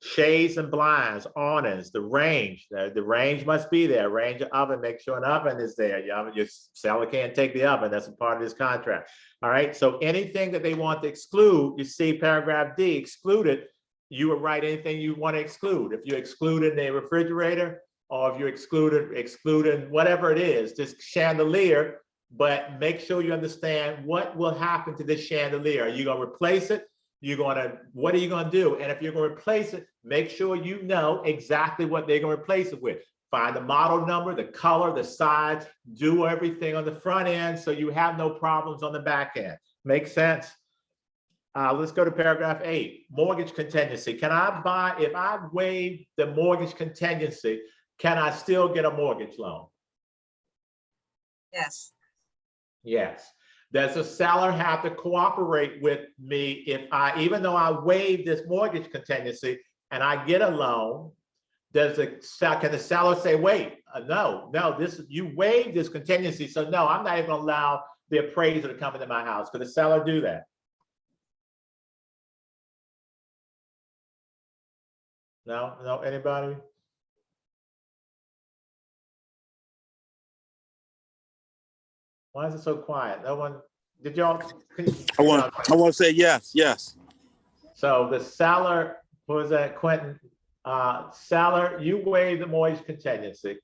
Shades and blinds, awnings, the range. The range must be there. Range of oven, make sure an oven is there. Your seller can't take the oven. That's a part of this contract. All right. So anything that they want to exclude, you see paragraph D, excluded. You would write anything you want to exclude. If you excluded the refrigerator, or if you excluded whatever it is, this chandelier, but make sure you understand what will happen to this chandelier. Are you going to replace it? What are you going to do? And if you're going to replace it, make sure you know exactly what they're going to replace it with. Find the model number, the color, the size, do everything on the front end so you have no problems on the back end. Make sense? Let's go to paragraph 8, mortgage contingency. Can I buy, if I waive the mortgage contingency, can I still get a mortgage loan? Yes. Yes. Does the seller have to cooperate with me even though I waive this mortgage contingency and I get a loan? Can the seller say, wait, no, you waived this contingency, so no, I'm not even gonna allow the appraiser to come into my house? Could the seller do that? No, anybody? Why is it so quiet? No one, did y'all? I want to say yes. So the seller, what was that, Quentin? Seller, you waive the mortgage contingency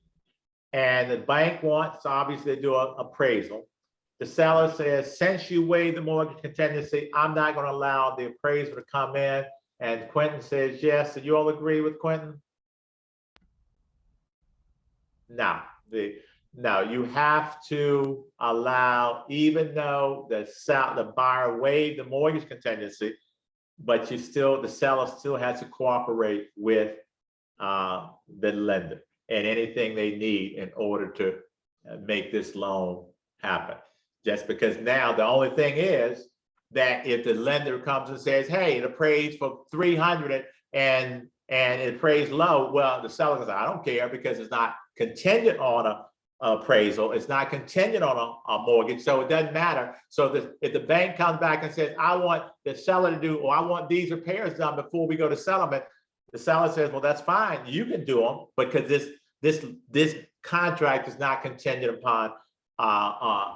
and the bank wants obviously to do an appraisal. The seller says, since you waive the mortgage contingency, I'm not going to allow the appraiser to come in. And Quentin says, yes. So you all agree with Quentin? No, you have to allow, even though the buyer waived the mortgage contingency, but the seller still has to cooperate with the lender and anything they need in order to make this loan happen. Just because now the only thing is that if the lender comes and says, hey, it appraised for 300 and it appraised low, well, the seller goes, I don't care, because it's not contingent on a appraisal, it's not contingent on a mortgage, so it doesn't matter. So if the bank comes back and says, I want the seller to do, or I want these repairs done before we go to settlement, the seller says, well, that's fine, you can do them, because this contract is not contingent upon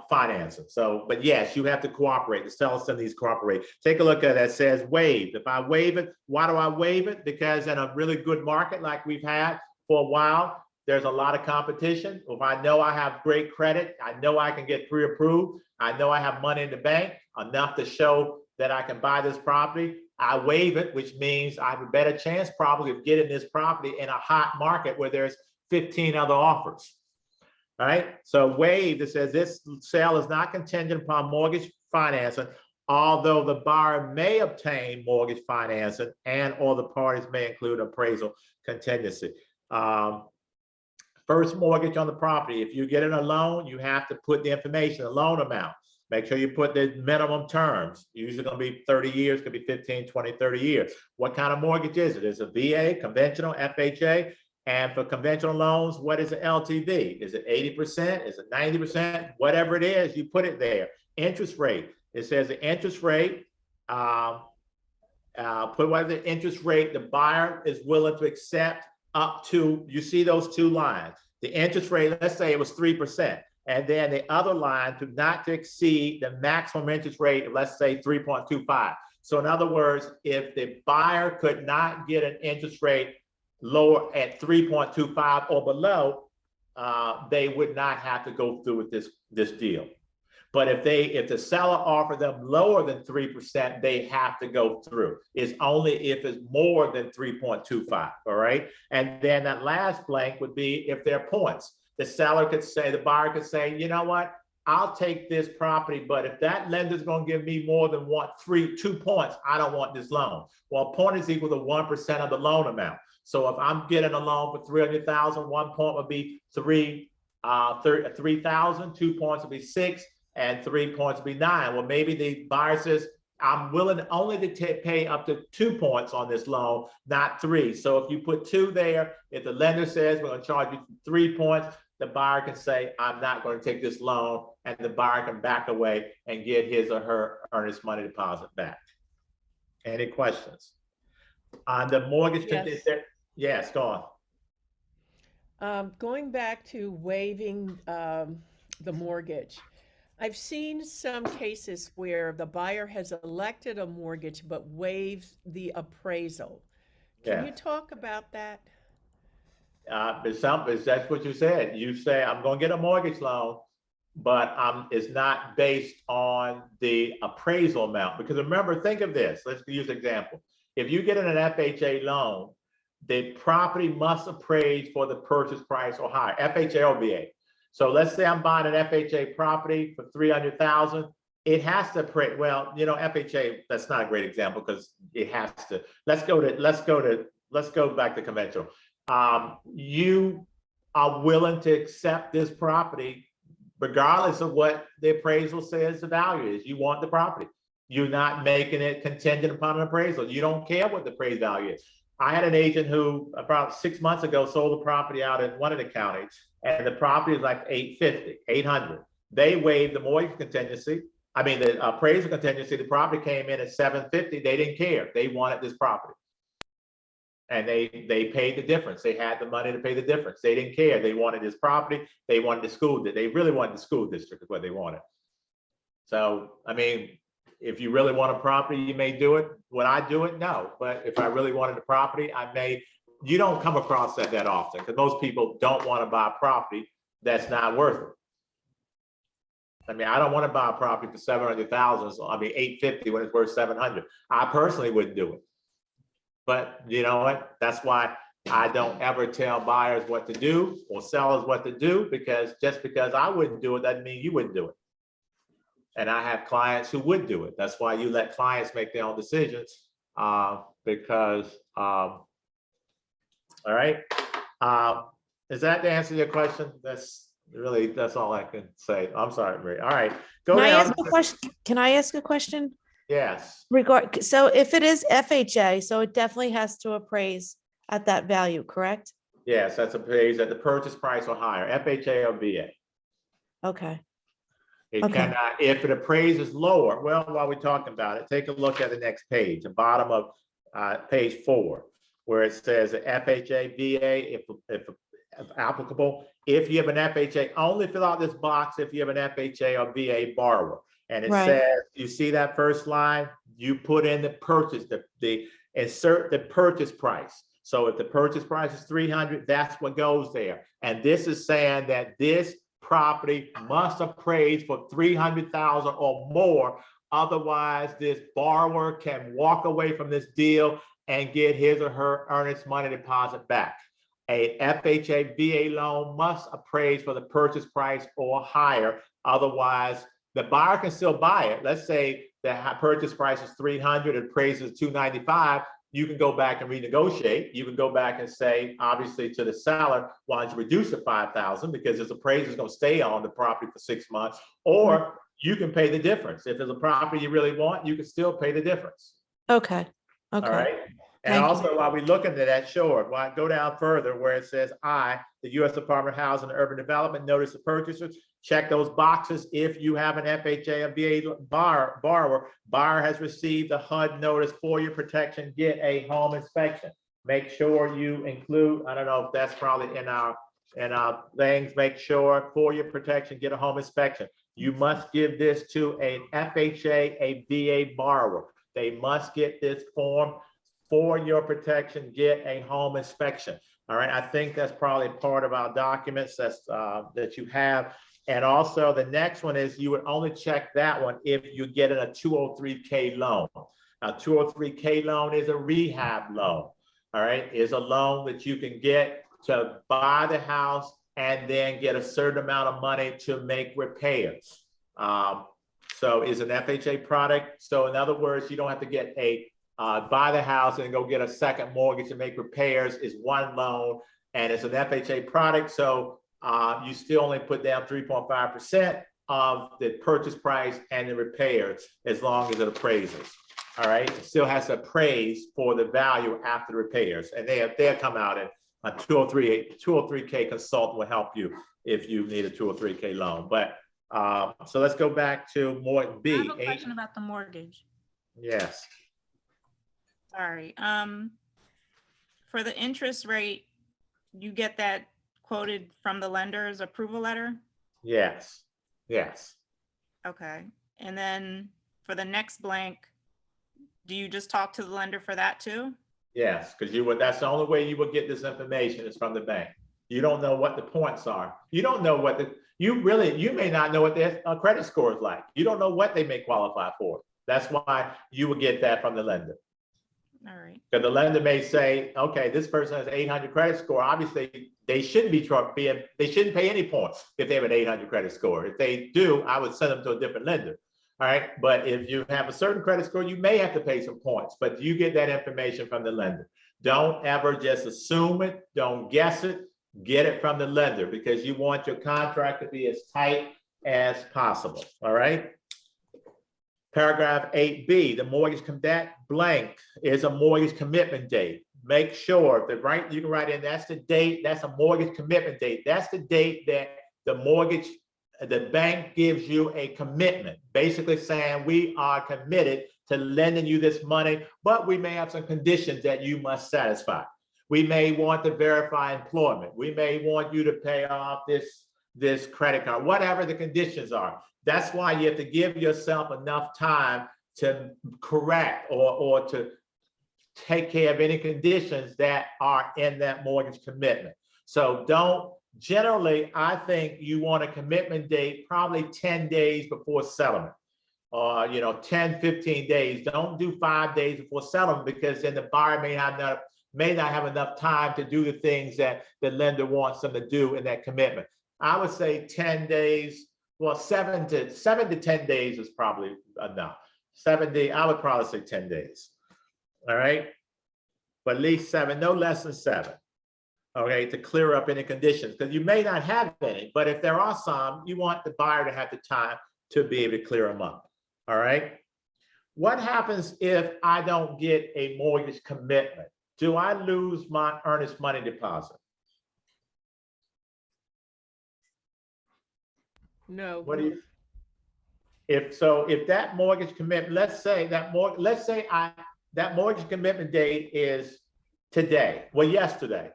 financing. So, but yes, you have to cooperate. The seller still needs to cooperate. Take a look at it. It says waive. If I waive it, why do I waive it? Because in a really good market like we've had for a while, there's a lot of competition. If I know I have great credit, I know I can get pre-approved, I know I have money in the bank, enough to show that I can buy this property, I waive it, which means I have a better chance probably of getting this property in a hot market where there's 15 other offers. All right, so waive, it says this sale is not contingent upon mortgage financing, although the buyer may obtain mortgage financing and or the parties may include appraisal contingency. First mortgage on the property. If you're getting a loan, you have to put the information, the loan amount. Make sure you put the minimum terms. Usually going to be 30 years, could be 15, 20, 30 years. What kind of mortgage is it? Is it VA, conventional, FHA? And for conventional loans, what is the LTV? Is it 80%? Is it 90%? Whatever it is, you put it there. Interest rate. It says the interest rate, put what the interest rate the buyer is willing to accept up to, you see those two lines. The interest rate, let's say it was 3%. And then the other line to not to exceed the maximum interest rate of, let's say, 3.25. So in other words, if the buyer could not get an interest rate lower at 3.25 or below, they would not have to go through with this deal. But if the seller offered them lower than 3%, they have to go through. It's only if it's more than 3.25, all right? And then that last blank would be if there are points. The seller could say, the buyer could say, you know what? I'll take this property, but if that lender's gonna give me more than 2 points, I don't want this loan. Well, a point is equal to 1% of the loan amount. So if I'm getting a loan for 300,000, 1 point would be 3,000, 2 points would be 6, and 3 points would be 9. Well, maybe the buyer says, I'm willing only to pay up to 2 points on this loan, not 3. So if you put 2 there, if the lender says we're gonna charge you 3 points, the buyer can say, I'm not going to take this loan, and the buyer can back away and get his or her earnest money deposit back. Any questions? On the mortgage, Yes. yes, go on. Going back to waiving the mortgage, I've seen some cases where the buyer has elected a mortgage but waives the appraisal. Can you Yeah. talk about that? That's what you said. You say, I'm gonna get a mortgage loan, but it's not based on the appraisal amount. Because remember, think of this. Let's use an example. If you get an FHA loan, the property must appraise for the purchase price or higher, FHA or VA. So let's say I'm buying an FHA property for 300,000. It has to appraise. Well, you know, FHA, that's not a great example because it has to. Let's go back to conventional. You are willing to accept this property regardless of what the appraisal says the value is. You want the property. You're not making it contingent upon an appraisal. You don't care what the appraised value is. I had an agent who about 6 months ago sold a property out in one of the counties, and the property is like 800. They waived the mortgage contingency. I mean, the appraisal contingency, the property came in at 750. They didn't care. They wanted this property. And they paid the difference. They had the money to pay the difference. They didn't care. They wanted this property. They wanted the school. They really wanted the school district is what they wanted. So, I mean, if you really want a property, you may do it. Would I do it? No. But if I really wanted a property, I may. You don't come across that often because most people don't want to buy a property that's not worth it. I mean, I don't want to buy a property for 700,000. So, I mean, 850 when it's worth 700. I personally wouldn't do it. But you know what? That's why I don't ever tell buyers what to do or sellers what to do, because just because I wouldn't do it doesn't mean you wouldn't do it. And I have clients who would do it. That's why you let clients make their own decisions because, all right. Is that the answer to your question? That's all I can say. I'm sorry, Marie. All right. Can I ask a question? Can I ask a question? Yes. So if it is FHA, so it definitely has to appraise at that value, correct? Yes, that's appraised at the purchase price or higher, FHA or VA. Okay. It cannot, if it appraises lower, well, while we're talking about it, take a look at the next page, the bottom of page 4, where it says FHA, VA, if applicable. If you have an FHA, only fill out this box if you have an FHA or VA borrower. And it says, you see that first line, you put in the purchase, insert the purchase price. So if the purchase price is 300, that's what goes there. And this is saying that this property must appraise for 300,000 or more. Otherwise, this borrower can walk away from this deal and get his or her earnest money deposit back. A FHA VA loan must appraise for the purchase price or higher. Otherwise, the buyer can still buy it. Let's say the purchase price is 300, it appraises 295. You can go back and renegotiate. You can go back and say, obviously, to the seller, why don't you reduce it 5,000 because this appraiser is going to stay on the property for 6 months, or you can pay the difference. If there's a property you really want, you can still pay the difference. Okay. All right. And also, while we're looking at that, sure, well, go down further where it says the U.S. Department of Housing and Urban Development notice the purchasers. Check those boxes. If you have an FHA or VA borrower, buyer has received a HUD notice for your protection, get a home inspection. Make sure you include, I don't know if that's probably in our things, make sure for your protection, get a home inspection. You must give this to an FHA, a VA borrower. They must get this form for your protection, get a home inspection. All right, I think that's probably part of our documents that you have. And also the next one is you would only check that one if you're getting a 203K loan. A 203K loan is a rehab loan. All right, is a loan that you can get to buy the house and then get a certain amount of money to make repairs. So it's an FHA product. So in other words, you don't have to get buy the house and go get a second mortgage and make repairs. Is one loan, and it's an FHA product. So you still only put down 3.5% of the purchase price and the repairs as long as it appraises. All right, it still has to appraise for the value after the repairs, and they'll come out and a 203K consultant will help you if you need a 203K loan. But so let's go back to more B. I have a question about the mortgage. Yes. Sorry. For the interest rate, you get that quoted from the lender's approval letter? Yes, yes. Okay. And then for the next blank, do you just talk to the lender for that too? Yes, because that's the only way you would get this information is from the bank. You don't know what the points are. You don't know what you may not know what their credit score is like. You don't know what they may qualify for. That's why you would get that from the lender. All right. Because the lender may say, okay, this person has 800 credit score. Obviously, they shouldn't they shouldn't pay any points if they have an 800 credit score. If they do, I would send them to a different lender. All right. But if you have a certain credit score, you may have to pay some points, but you get that information from the lender. Don't ever just assume it. Don't guess it. Get it from the lender because you want your contract to be as tight as possible. All right. Paragraph 8B, the mortgage that blank is a mortgage commitment date. Make sure that you can write in that's the date, that's a mortgage commitment date. That's the date that the bank gives you a commitment, basically saying we are committed to lending you this money, but we may have some conditions that you must satisfy. We may want to verify employment. We may want you to pay off this credit card, whatever the conditions are. That's why you have to give yourself enough time to correct or to take care of any conditions that are in that mortgage commitment. So generally, I think you want a commitment date probably 10 days before settlement. 10, 15 days. Don't do 5 days before settlement because then the buyer may not have enough time to do the things that the lender wants them to do in that commitment. I would say 10 days. Well, 7 to 10 days is probably enough. 7 days, I would probably say 10 days. All right. But at least 7, no less than 7. Okay, to clear up any conditions, because you may not have any, but if there are some, you want the buyer to have the time to be able to clear them up. All right. What happens if I don't get a mortgage commitment? Do I lose my earnest money deposit? No. What do you? If that mortgage commitment, that mortgage commitment date is today, yesterday,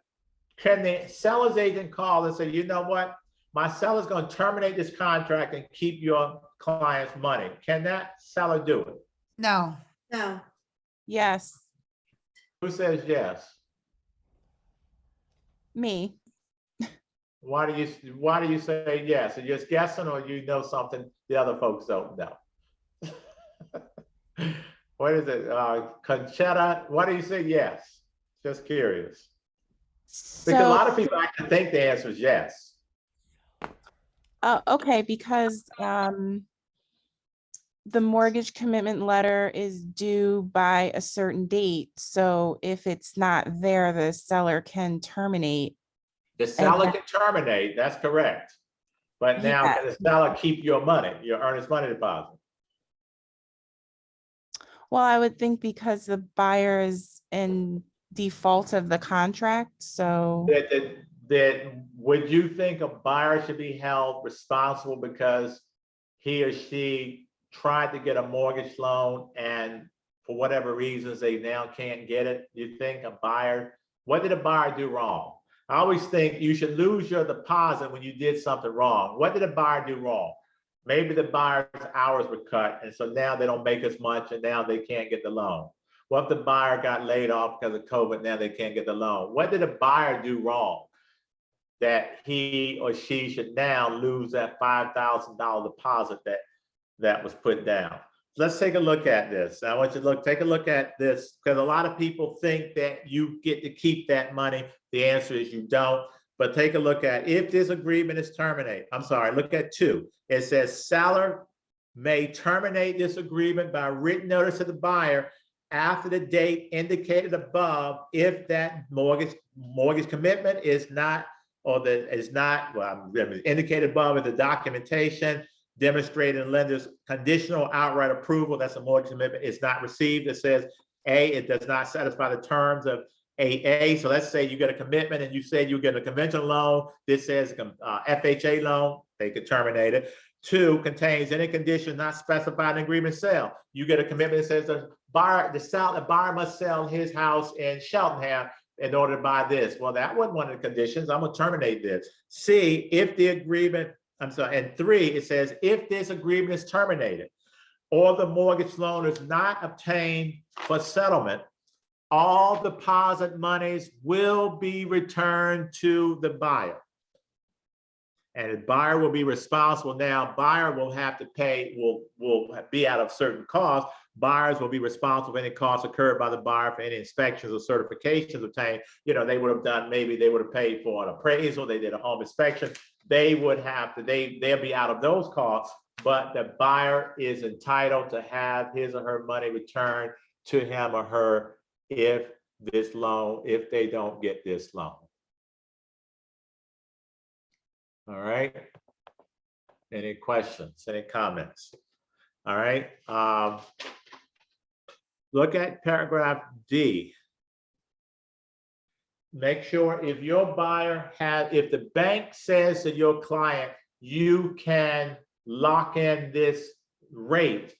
can the seller's agent call and say, you know what, my seller's going to terminate this contract and keep your client's money? Can that seller do it? No. No. Yes. Who says yes? Me. Why do you say yes? Are you just guessing, or you know something the other folks don't know? What is it? Conchetta, why do you say yes? Just curious. Because a lot of people actually think the answer is yes. Okay, because the mortgage commitment letter is due by a certain date. So if it's not there, the seller can terminate. The seller can terminate, that's correct. But now can the seller keep your money, your earnest money deposit? Well, I would think because the buyer is in default of the contract, so. Would you think a buyer should be held responsible because he or she tried to get a mortgage loan and for whatever reasons they now can't get it? You think what did a buyer do wrong? I always think you should lose your deposit when you did something wrong. What did a buyer do wrong? Maybe the buyer's hours were cut, and so now they don't make as much, and now they can't get the loan. What if the buyer got laid off because of COVID, now they can't get the loan? What did a buyer do wrong that he or she should now lose that $5,000 deposit that was put down? Let's take a look at this. I want you to take a look at this, because a lot of people think that you get to keep that money. The answer is you don't. But take a look at if this agreement is terminated. I'm sorry, look at 2. It says seller may terminate this agreement by written notice to the buyer after the date indicated above if that mortgage commitment is not, indicated above in the documentation demonstrating lender's conditional outright approval. That's a mortgage commitment. Is not received. It says A, it does not satisfy the terms of AA. So let's say you get a commitment and you say you get a conventional loan. This says FHA loan, they could terminate it. 2, contains any condition not specified in agreement sale. You get a commitment that says the buyer must sell his house in Cheltenham in order to buy this. Well, that wasn't one of the conditions. I'm gonna terminate this. C, if the agreement, I'm sorry, and 3, it says, if this agreement is terminated or the mortgage loan is not obtained for settlement, all deposit monies will be returned to the buyer. And the buyer will be responsible. Now, buyer will have to pay, will be out of certain costs. Buyers will be responsible for any costs incurred by the buyer for any inspections or certifications obtained. You know, they would have done, maybe they would have paid for an appraisal, they did a home inspection. They would have to, they'll be out of those costs, but the buyer is entitled to have his or her money returned to him or her if they don't get this loan. All right. Any questions, any comments? All right. Look at paragraph D. Make sure if your buyer if the bank says to your client, you can lock in this rate,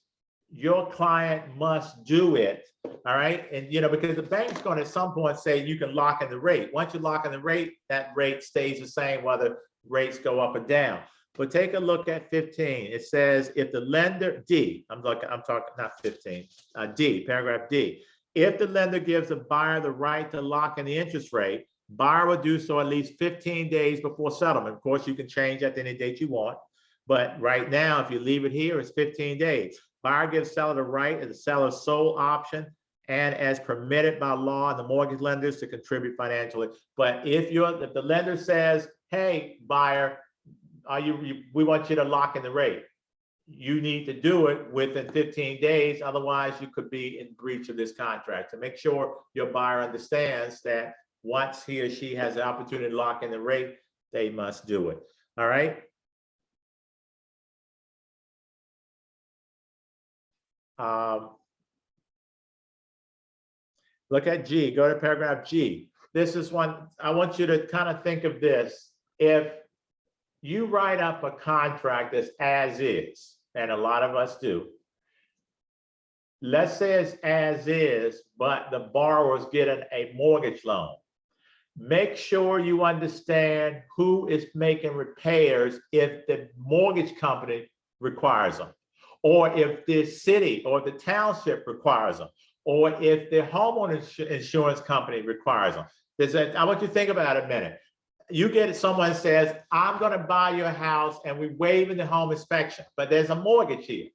your client must do it. All right. And, you know, because the bank's going to at some point say you can lock in the rate. Once you lock in the rate, that rate stays the same whether rates go up or down. But take a look at 15. It says if the lender, D, I'm talking not 15, D, paragraph D. If the lender gives the buyer the right to lock in the interest rate, buyer will do so at least 15 days before settlement. Of course, you can change that to any date you want. But right now, if you leave it here, it's 15 days. Buyer gives seller the right as the seller's sole option and as permitted by law and the mortgage lenders to contribute financially. But if the lender says, hey, buyer, we want you to lock in the rate, you need to do it within 15 days. Otherwise, you could be in breach of this contract. So make sure your buyer understands that once he or she has the opportunity to lock in the rate, they must do it. All right. Look at G, go to paragraph G. This is one, I want you to kind of think of this. If you write up a contract that's as is, and a lot of us do, let's say it's as is, but the borrower's getting a mortgage loan. Make sure you understand who is making repairs if the mortgage company requires them, or if the city or the township requires them, or if the homeowner insurance company requires them. I want you to think about it a minute. You get someone says, I'm going to buy your house and we waive in the home inspection, but there's a mortgage here.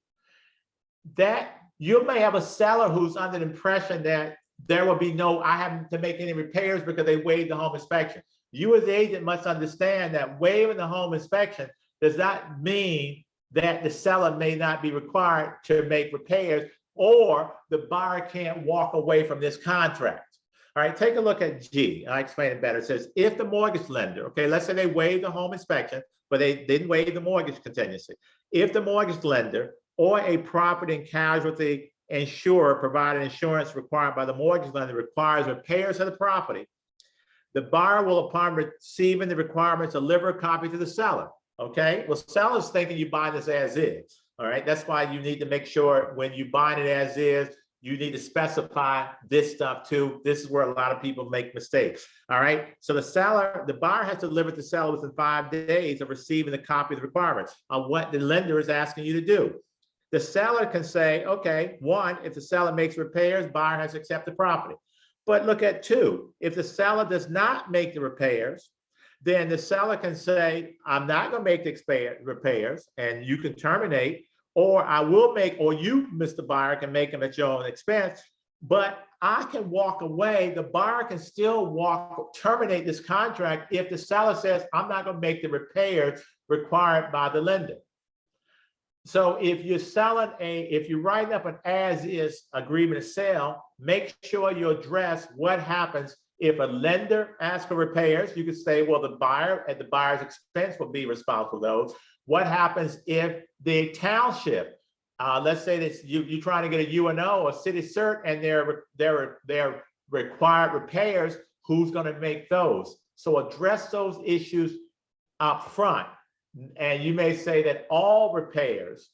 That you may have a seller who's under the impression that there will be I haven't to make any repairs because they waived the home inspection. You as the agent must understand that waiving the home inspection does not mean that the seller may not be required to make repairs or the buyer can't walk away from this contract. All right, take a look at G. I explain it better. It says, if the mortgage lender, okay, let's say they waived the home inspection, but they didn't waive the mortgage contingency. If the mortgage lender or a property and casualty insurer provided insurance required by the mortgage lender requires repairs of the property, the buyer will, upon receiving the requirements, deliver a copy to the seller. Okay, well, seller's thinking you buy this as is. All right, that's why you need to make sure when you buy it as is, you need to specify this stuff too. This is where a lot of people make mistakes. All right. So the buyer has to deliver to the seller within 5 days of receiving the copy of the requirements on what the lender is asking you to do. The seller can say, okay, 1, if the seller makes repairs, buyer has to accept the property. But look at 2, if the seller does not make the repairs, then the seller can say, I'm not going to make the repairs, and you can terminate. Or I will make, or you, Mr. Buyer, can make them at your own expense, but I can walk away. The buyer can still terminate this contract if the seller says, I'm not going to make the repairs required by the lender. So if you're selling if you're writing up an as-is agreement of sale, make sure you address what happens if a lender asks for repairs. You could say, well, the buyer at the buyer's expense will be responsible for those. What happens if the township, let's say that you're trying to get a UNO or city cert and they're required repairs, who's going to make those? So address those issues up front. And you may say that all repairs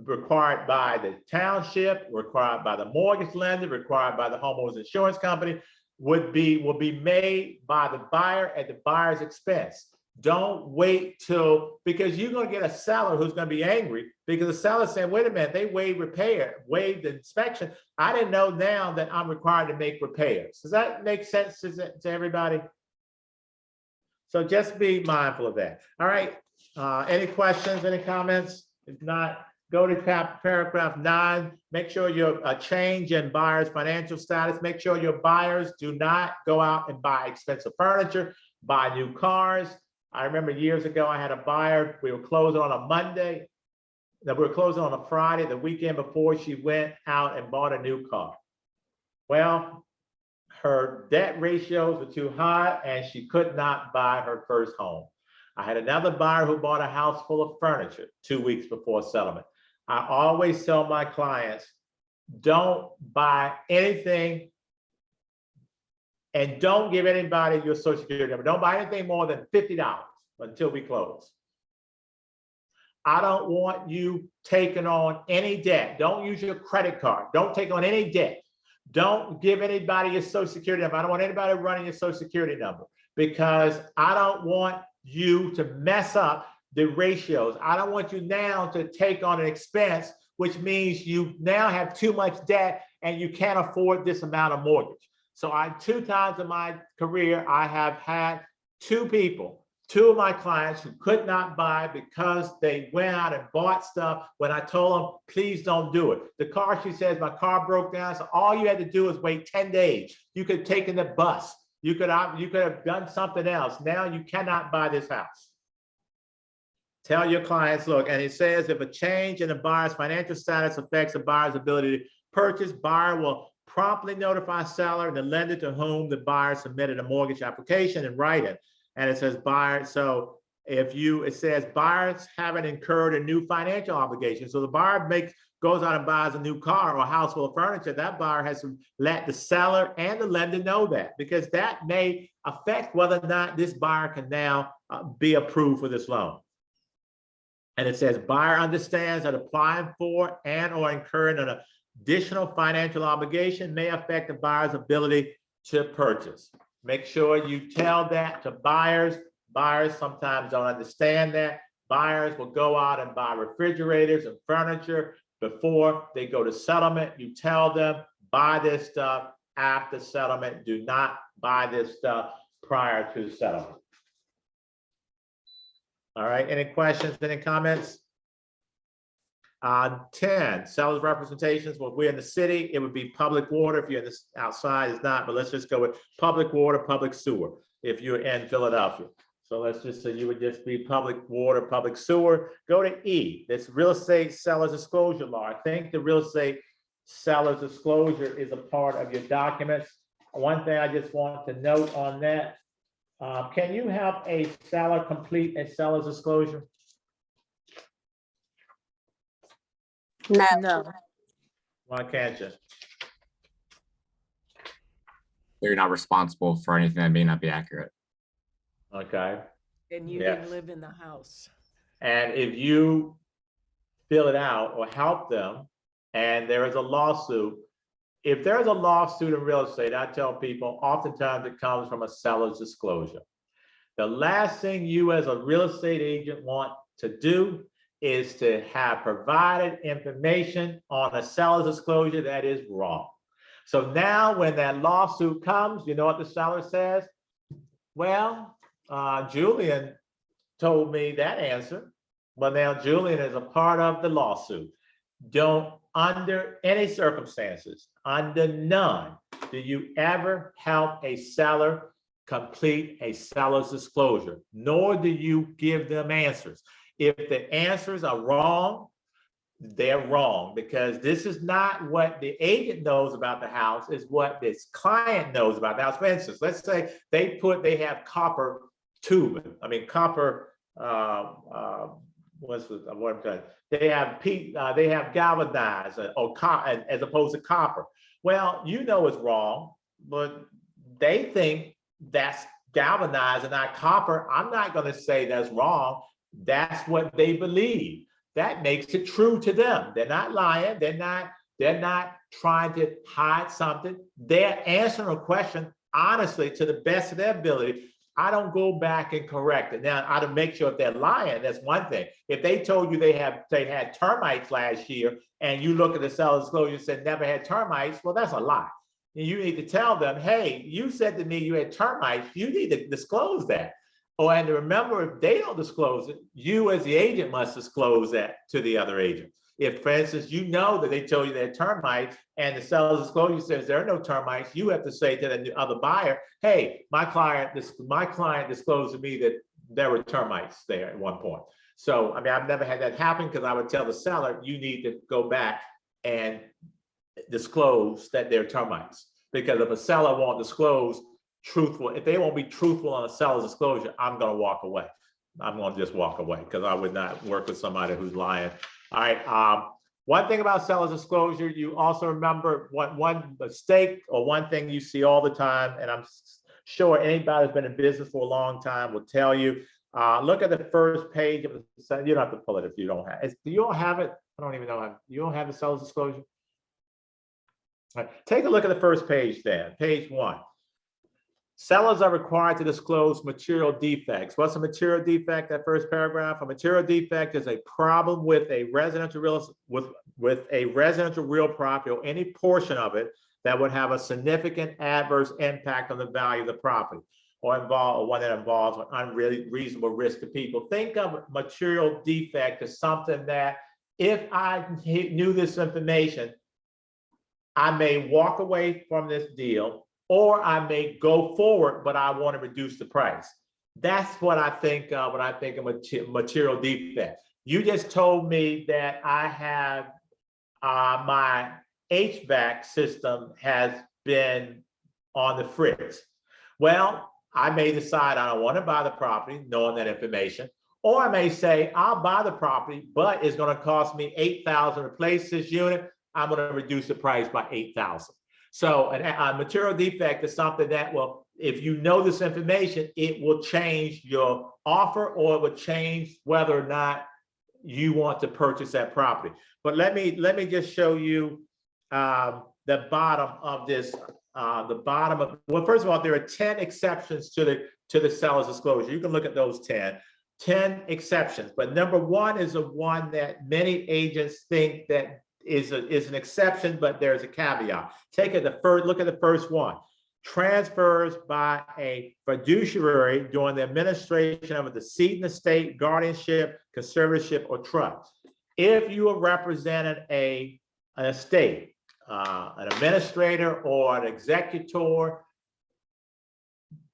required by the township, required by the mortgage lender, required by the homeowner's insurance company, will be made by the buyer at the buyer's expense. Don't wait till, because you're going to get a seller who's going to be angry because the seller's saying, wait a minute, they waived the inspection. I didn't know now that I'm required to make repairs. Does that make sense to everybody? So just be mindful of that. All right. Any questions, any comments? If not, go to paragraph 9. Make sure your change in buyer's financial status. Make sure your buyers do not go out and buy expensive furniture, buy new cars. I remember years ago, I had a buyer, we were closing on a Monday. We were closing on a Friday, the weekend before she went out and bought a new car. Well, her debt ratios were too high and she could not buy her first home. I had another buyer who bought a house full of furniture 2 weeks before settlement. I always tell my clients, don't buy anything and don't give anybody your social security number. Don't buy anything more than $50 until we close. I don't want you taking on any debt. Don't use your credit card. Don't take on any debt. Don't give anybody your social security number. I don't want anybody running your social security number because I don't want you to mess up the ratios. I don't want you now to take on an expense, which means you now have too much debt and you can't afford this amount of mortgage. So 2 times in my career, I have had 2 people, 2 of my clients who could not buy because they went out and bought stuff when I told them, please don't do it. The car, she says, my car broke down. So all you had to do was wait 10 days. You could have taken the bus. You could have done something else. Now you cannot buy this house. Tell your clients, look, and it says if a change in the buyer's financial status affects the buyer's ability to purchase, buyer will promptly notify seller and the lender to whom the buyer submitted a mortgage application in writing. And it says buyer, so it says buyers haven't incurred a new financial obligation. So the buyer goes out and buys a new car or a house full of furniture, that buyer has to let the seller and the lender know that, because that may affect whether or not this buyer can now be approved for this loan. And it says buyer understands that applying for and or incurring an additional financial obligation may affect the buyer's ability to purchase. Make sure you tell that to buyers. Buyers sometimes don't understand that. Buyers will go out and buy refrigerators and furniture before they go to settlement. You tell them, buy this stuff after settlement. Do not buy this stuff prior to settlement. All right, any questions, any comments? 10, seller's representations. Well, if we're in the city, it would be public water. If you're in this outside, it's not, but let's just go with public water, public sewer, if you're in Philadelphia. So let's just say you would just be public water, public sewer. Go to E, this real estate seller's disclosure law. I think the real estate seller's disclosure is a part of your documents. One thing I just want to note on that, can you help a seller complete a seller's disclosure? No. Why can't you? They're not responsible for anything that may not be accurate. Okay. And you Yes. didn't live in the house. And if you fill it out or help them and there is a lawsuit, if there's a lawsuit in real estate, I tell people oftentimes it comes from a seller's disclosure. The last thing you as a real estate agent want to do is to have provided information on a seller's disclosure that is wrong. So now when that lawsuit comes, you know what the seller says? Well, Julian told me that answer, but now Julian is a part of the lawsuit. Don't, under any circumstances, under none, do you ever help a seller complete a seller's disclosure, nor do you give them answers. If the answers are wrong, they're wrong, because this is not what the agent knows about the house, is what this client knows about the house. For instance, let's say they have copper tubing. I mean, copper, they have galvanized as opposed to copper. Well, you know it's wrong, but they think that's galvanized and not copper. I'm not going to say that's wrong. That's what they believe. that makes it true to them. They're not lying. They're not trying to hide something. They're answering a question honestly to the best of their ability. I don't go back and correct it. Now, I don't make sure if they're lying, that's one thing. If they told you they had termites last year and you look at the seller's disclosure and said never had termites, well, that's a lie. And you need to tell them, hey, you said to me you had termites, you need to disclose that. Oh, and remember, if they don't disclose it, you as the agent must disclose that to the other agent. If, for instance, you know that they told you they're termites and the seller's disclosure says there are no termites, you have to say to the other buyer, hey, my client disclosed to me that there were termites there at one point. So, I mean, I've never had that happen because I would tell the seller, you need to go back and disclose that they're termites. Because if a seller won't disclose truthful, if they won't be truthful on a seller's disclosure, I'm going to walk away. I'm going to just walk away because I would not work with somebody who's lying. All right. One thing about seller's disclosure, you also remember one mistake or one thing you see all the time, and I'm sure anybody who's been in business for a long time will tell you, look at the first page of the, you don't have to pull it if you don't have it. You don't have it. I don't even know. You don't have the seller's disclosure. All right. Take a look at the first page then, page 1. Sellers are required to disclose material defects. What's a material defect? That first paragraph. A material defect is a problem with a residential real property or any portion of it that would have a significant adverse impact on the value of the property or one that involves an unreasonable risk to people. Think of material defect as something that if I knew this information, I may walk away from this deal, or I may go forward, but I want to reduce the price. That's what I think of when I think of material defect. You just told me that I have my HVAC system has been on the fritz. Well, I may decide I don't want to buy the property, knowing that information, or I may say I'll buy the property, but it's going to cost me $8,000 to replace this unit. I'm going to reduce the price by $8,000. So a material defect is something that will, if you know this information, it will change your offer or it will change whether or not you want to purchase that property. But let me just show you the bottom of this. Well, first of all, there are 10 exceptions to the seller's disclosure. You can look at those 10 exceptions. But number 1 is the one that many agents think that is an exception, but there's a caveat. Look at the first one. Transfers by a fiduciary during the administration of a decedent estate, guardianship, conservatorship, or trust. If you are representing an estate, an administrator or an executor,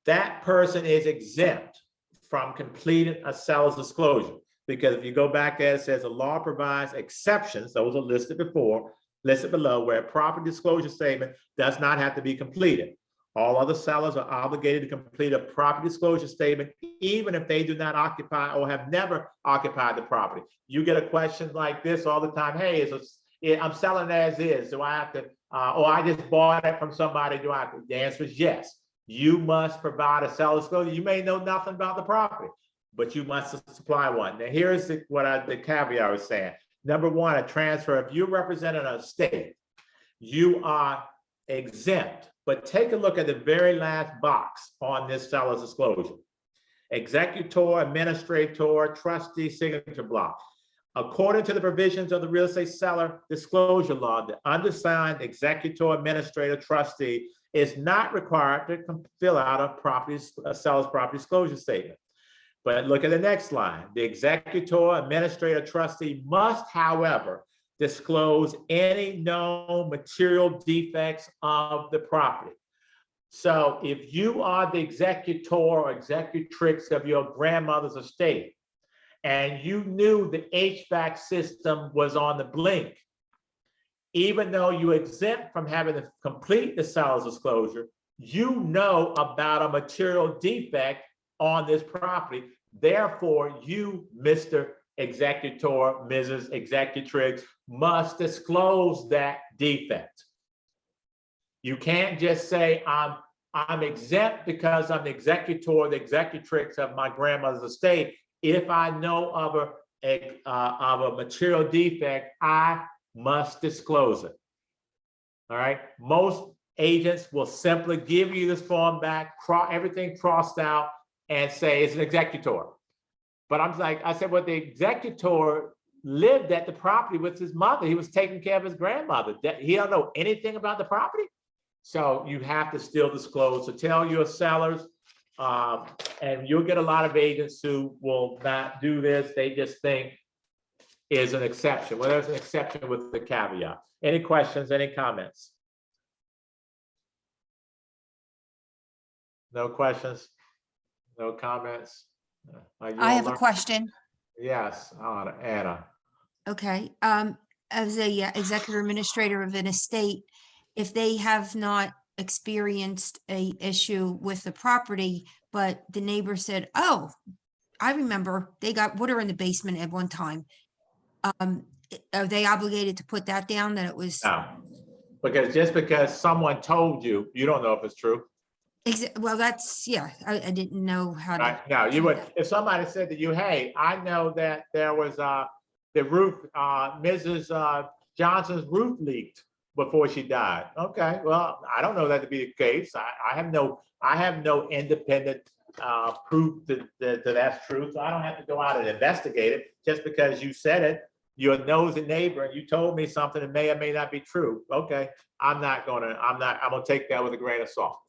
that person is exempt from completing a seller's disclosure. Because if you go back there, it says the law provides exceptions, those are listed below, where a property disclosure statement does not have to be completed. All other sellers are obligated to complete a property disclosure statement, even if they do not occupy or have never occupied the property. You get a question like this all the time. Hey, I'm selling as is. Do I have to, or I just bought it from somebody, do I have to? The answer is yes. You must provide a seller's disclosure. You may know nothing about the property, but you must supply one. Now, here's the caveat I was saying. Number 1, a transfer. If you're representing an estate, you are exempt. But take a look at the very last box on this seller's disclosure. Executor, administrator, trustee, signature block. According to the provisions of the real estate seller disclosure law, the undersigned executor, administrator, trustee is not required to fill out a seller's property disclosure statement. But look at the next line. The executor, administrator, trustee must, however, disclose any known material defects of the property. So if you are the executor or executrix of your grandmother's estate, and you knew the HVAC system was on the blink, even though you're exempt from having to complete the seller's disclosure, you know about a material defect on this property. Therefore, you, Mr. Executor, Mrs. Executrix, must disclose that defect. You can't just say, I'm exempt because I'm the executor, the executrix of my grandmother's estate. If I know of of a material defect, I must disclose it. All right. Most agents will simply give you this form back, everything crossed out, and say it's an executor. But I'm like, I said, well, the executor lived at the property with his mother. He was taking care of his grandmother. He don't know anything about the property. So you have to still disclose. So tell your sellers, and you'll get a lot of agents who will not do this. They just think is an exception. Well, there's an exception with the caveat. Any questions, any comments? No questions? No comments? I have a question. Yes, Anna. Okay, as a executive administrator of an estate, if they have not experienced a issue with the property, but the neighbor said, oh, I remember they got water in the basement at one time. Are they obligated to put that down that it was? No, because just because someone told you, you don't know if it's true. Well, that's, yeah, I didn't know how to. Right. No, you would, if somebody said to you, hey, I know that there was the roof, Mrs. Johnson's roof leaked before she died. Okay, well, I don't know that to be the case. I have no independent proof that that's true. So I don't have to go out and investigate it just because you said it. You're a nosy neighbor and you told me something that may or may not be true. Okay, I'm gonna take that with a grain of salt.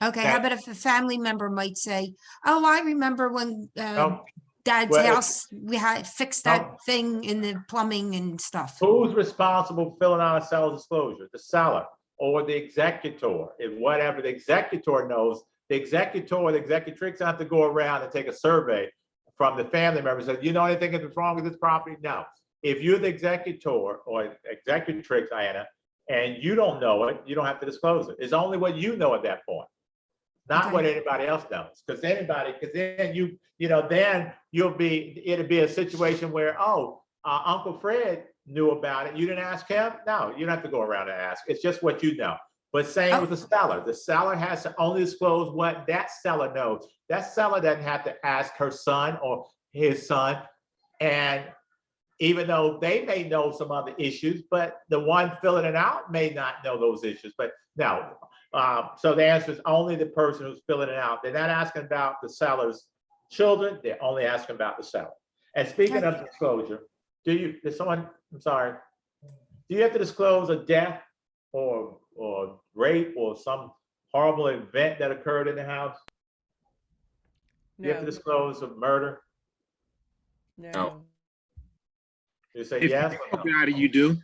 Okay, how about if a family member might say, oh, I remember when Dad's house, we had fixed that thing in the plumbing and stuff. Who's responsible for filling out a seller's disclosure? The seller or the executor? If whatever the executor knows, the executor or the executrix have to go around and take a survey from the family members. Say, you know anything that's wrong with this property? No. If you're the executor or executrix, Diana, and you don't know it, you don't have to disclose it. It's only what you know at that point. Not what anybody else knows, because then it'll be a situation where, Uncle Fred knew about it. You didn't ask him? No, you don't have to go around and ask. It's just what you know. But same with the seller. The seller has to only disclose what that seller knows. That seller doesn't have to ask her son or his son. And even though they may know some other issues, but the one filling it out may not know those issues. But no. So the answer is only the person who's filling it out. They're not asking about the seller's children. They're only asking about the seller. And speaking of disclosure, do you have to disclose a death or rape or some horrible event that occurred in the house? No. Do you have to disclose a murder? No. You say If yes? you know about it, you do.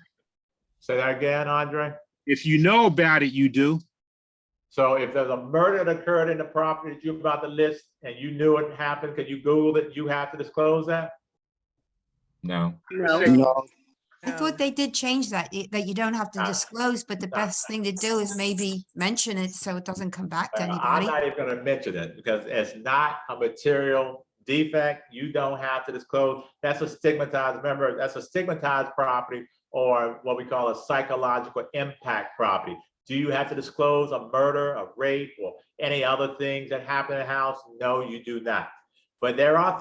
Say that again, Andre? If you know about it, you do. So if there's a murder that occurred in the property that you're about to list and you knew it happened because you Googled it, you have to disclose that? No. No. I thought they did change that you don't have to disclose, but the best thing to do is maybe mention it so it doesn't come back to I'm anybody. not even going to mention it because it's not a material defect. You don't have to disclose. That's a stigmatized, remember, that's a stigmatized property or what we call a psychological impact property. Do you have to disclose a murder, a rape, or any other things that happen in the house? No, you do not. But there are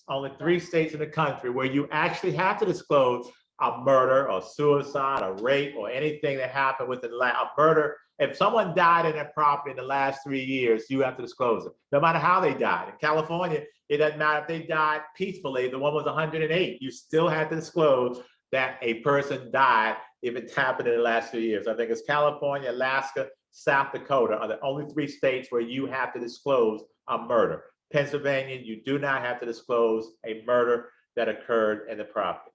only 3 states in the country where you actually have to disclose a murder or suicide or rape or anything that happened within a murder. If someone died in their property in the last 3 years, you have to disclose it, no matter how they died. In California, it doesn't matter if they died peacefully. The one was 108. You still have to disclose that a person died if it happened in the last 2 years. I think it's California, Alaska, South Dakota are the only 3 states where you have to disclose a murder. Pennsylvania, you do not have to disclose a murder that occurred in the property.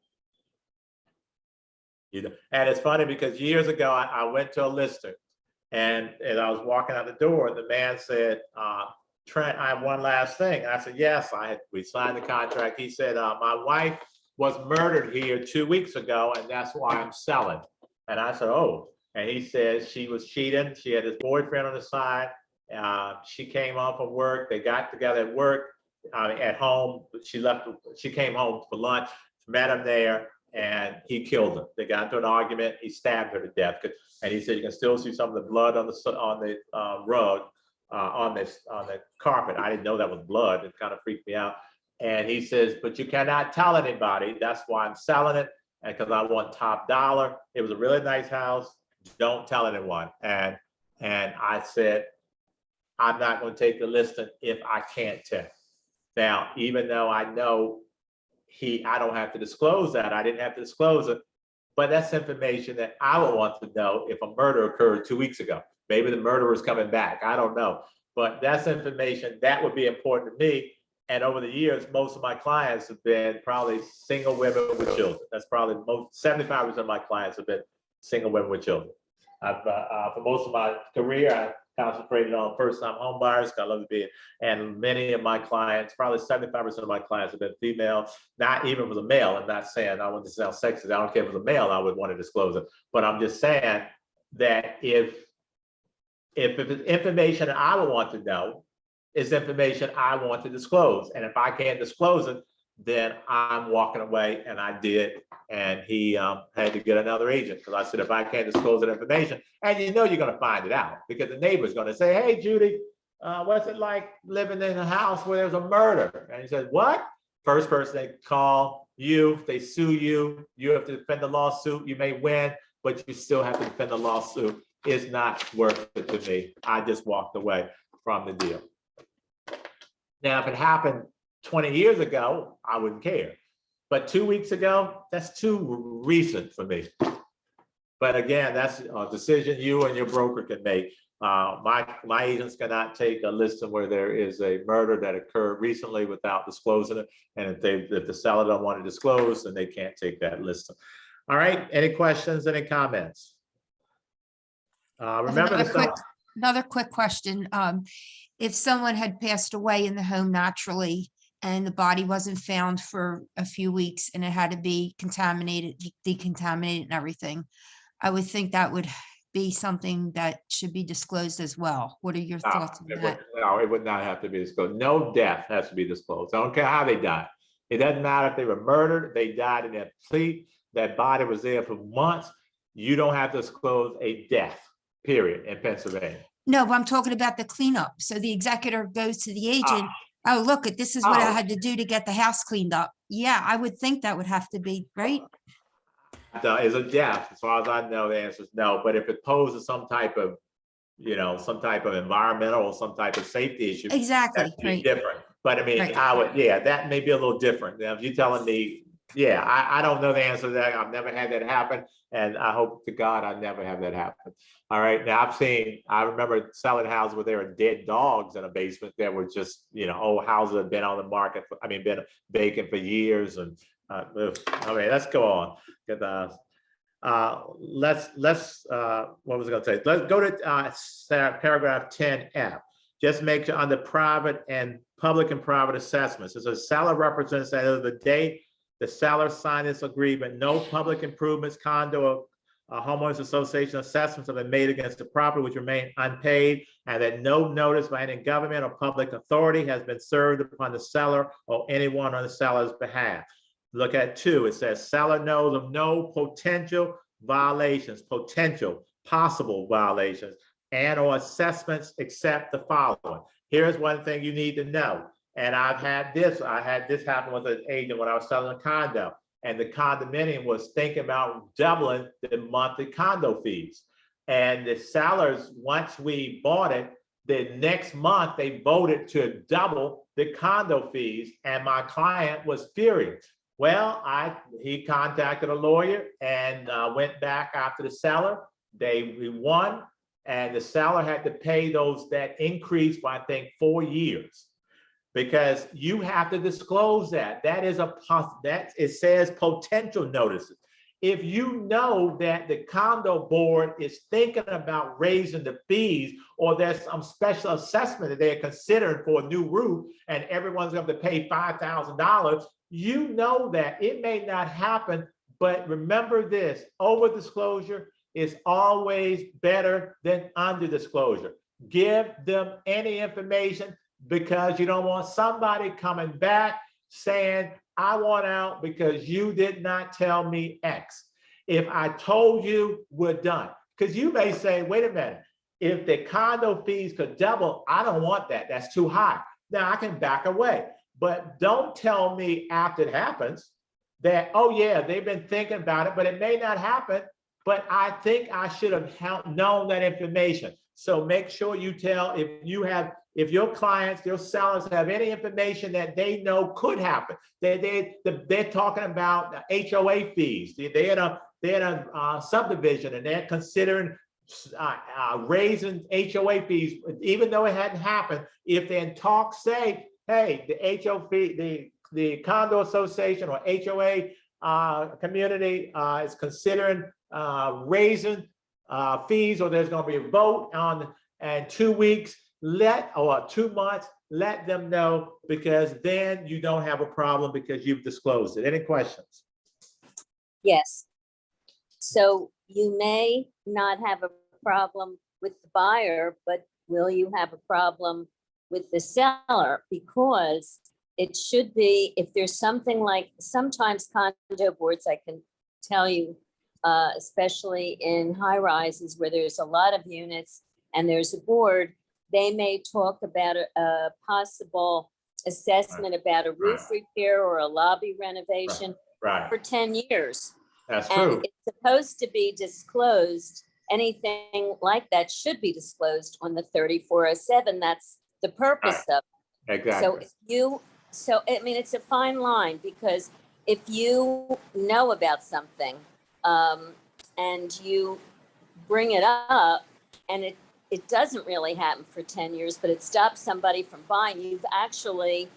And it's funny because years ago, I went to a lister and I was walking out the door and the man said, Trent, I have one last thing. And I said, yes, we signed the contract. He said, my wife was murdered here 2 weeks ago, and that's why I'm selling. And I said, oh, and he said she was cheating. She had his boyfriend on the side. She came home from work. They got together at work, at home. She came home for lunch, met him there, and he killed her. They got into an argument. He stabbed her to death. And he said, you can still see some of the blood on the rug, on the carpet. I didn't know that was blood. It kind of freaked me out. And he says, but you cannot tell anybody. That's why I'm selling it. And because I want top dollar. It was a really nice house. Don't tell anyone. And I said, I'm not going to take the listing if I can't tell. Now, even though I know I don't have to disclose that. I didn't have to disclose it. But that's information that I would want to know if a murder occurred 2 weeks ago. Maybe the murderer is coming back. I don't know. But that's information that would be important to me. And over the years, most of my clients have been probably single women with children. That's probably 75% of my clients have been single women with children. For most of my career, I concentrated on first-time home buyers. I love to be, and many of my clients, probably 75% of my clients have been female. Not even for the male. I'm not saying I want to sound sexist. I don't care if it's a male. I would want to disclose it. But I'm just saying that if it's information that I would want to know, is information I want to disclose. And if I can't disclose it, then I'm walking away, and I did. And he had to get another agent because I said, if I can't disclose that information, and you know you're going to find it out because the neighbor's going to say, hey, Judy, what's it like living in a house where there's a murder? And he said, what? First person they call you, they sue you, you have to defend the lawsuit. You may win, but you still have to defend the lawsuit. It's not worth it to me. I just walked away from the deal. Now, if it happened 20 years ago, I wouldn't care. But 2 weeks ago, that's too recent for me. But again, that's a decision you and your broker can make. My agents cannot take a listing where there is a murder that occurred recently without disclosing it. And if the seller don't want to disclose, then they can't take that listing. All right, any questions, any comments? Remember Another quick question. If someone had passed away in the home naturally and the body wasn't found for a few weeks and it had to be contaminated, decontaminated and everything, I would think that would be something that should be disclosed as well. What are your thoughts on that? No, it would not have to be disclosed. No death has to be disclosed. I don't care how they died. It doesn't matter if they were murdered, they died in their sleep, that body was there for months. You don't have to disclose a death, period, in Pennsylvania. No, but I'm talking about the cleanup. So the executor goes to the agent. Oh, look, this is what I had to do to get the house cleaned up. Yeah, I would think that would have to be, right? Is a death, as far as I know, the answer is no. But if it poses some type of, some type of environmental or some type of safety issue, exactly, that would be different. But I mean, right. that may be a little different. Now, if you're telling me, I don't know the answer to that. I've never had that happen. And I hope to God I never have that happen. All right. Now I remember selling houses where there were dead dogs in a basement that were just, old houses that have been on the market, been vacant for years. And let's go on. What was I going to say? Let's go to paragraph 10F. Just make sure under private and public and private assessments, as a seller represents that of the day the seller signed this agreement, no public improvements, condo, or homeowners association assessments have been made against the property which remain unpaid, and that no notice by any government or public authority has been served upon the seller or anyone on the seller's behalf. Look at 2. It says seller knows of no potential violations, possible violations, and or assessments except the following. Here's one thing you need to know. And I had this happen with an agent when I was selling a condo, and the condominium was thinking about doubling the monthly condo fees. And the sellers, once we bought it, the next month they voted to double the condo fees, and my client was furious. Well, he contacted a lawyer and went back after the seller. We won, and the seller had to pay that increase for, I think, 4 years. Because you have to disclose that. It says potential notices. If you know that the condo board is thinking about raising the fees, or there's some special assessment that they're considering for a new roof, and everyone's going to pay $5,000, you know that it may not happen. But remember this: over disclosure is always better than under disclosure. Give them any information, because you don't want somebody coming back saying, I want out because you did not tell me X. If I told you, we're done. Because you may say, wait a minute, if the condo fees could double, I don't want that. That's too high. Now I can back away. But don't tell me after it happens that, oh yeah, they've been thinking about it, but it may not happen. But I think I should have known that information. So make sure you tell if your clients, your sellers have any information that they know could happen. They're talking about HOA fees. They're in a subdivision and they're considering raising HOA fees, even though it hadn't happened. If they in talks say, hey, the HOA, the condo association or HOA community is considering raising fees, or there's going to be a vote on in 2 weeks, or 2 months, let them know, because then you don't have a problem because you've disclosed it. Any questions? Yes. So you may not have a problem with the buyer, but will you have a problem with the seller? Because it should be, if there's something like, sometimes condo boards, I can tell you, especially in high rises where there's a lot of units and there's a board, they may talk about a possible assessment about a roof repair or a lobby renovation for 10 years. That's and true. It's supposed to be disclosed. Anything like that should be disclosed on the 3407. That's the purpose of it. Exactly. So I mean, it's a fine line, because if you know about something and you bring it up and it doesn't really happen for 10 years, but it stops somebody from buying, you've actually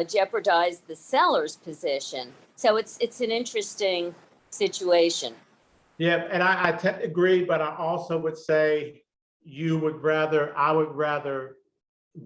jeopardized the seller's position. So it's an interesting situation. Yeah, and I tend to agree, but I also would say I would rather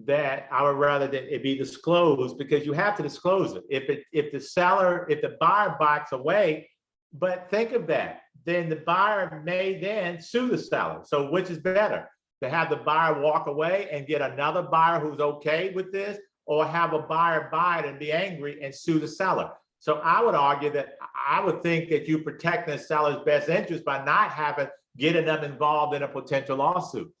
that it be disclosed, because you have to disclose it. If the buyer backs away, but think of that, then the buyer may then sue the seller. So which is better, to have the buyer walk away and get another buyer who's okay with this, or have a buyer buy it and be angry and sue the seller? So I would argue that I would think that you protect the seller's best interest by not getting them involved in a potential lawsuit.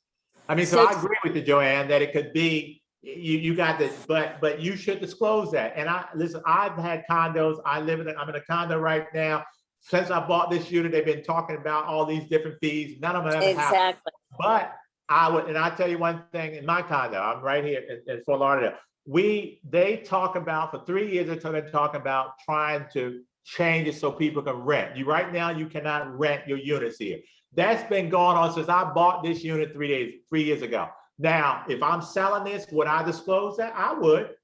I mean, so I agree with you, Joanne, that it could be, you got this, but you should disclose that. And listen, I've had condos, I'm in a condo right now. Since I bought this unit, they've been talking about all these different fees. None of them ever happened. But I'll tell you one thing, in my condo, I'm right here in Fort Lauderdale. They talk about, for 3 years, they've been talking about trying to change it so people can rent. Right now, you cannot rent your units here. That's been going on since I bought this unit 3 years ago. Now, if I'm selling this, would I disclose that? I would,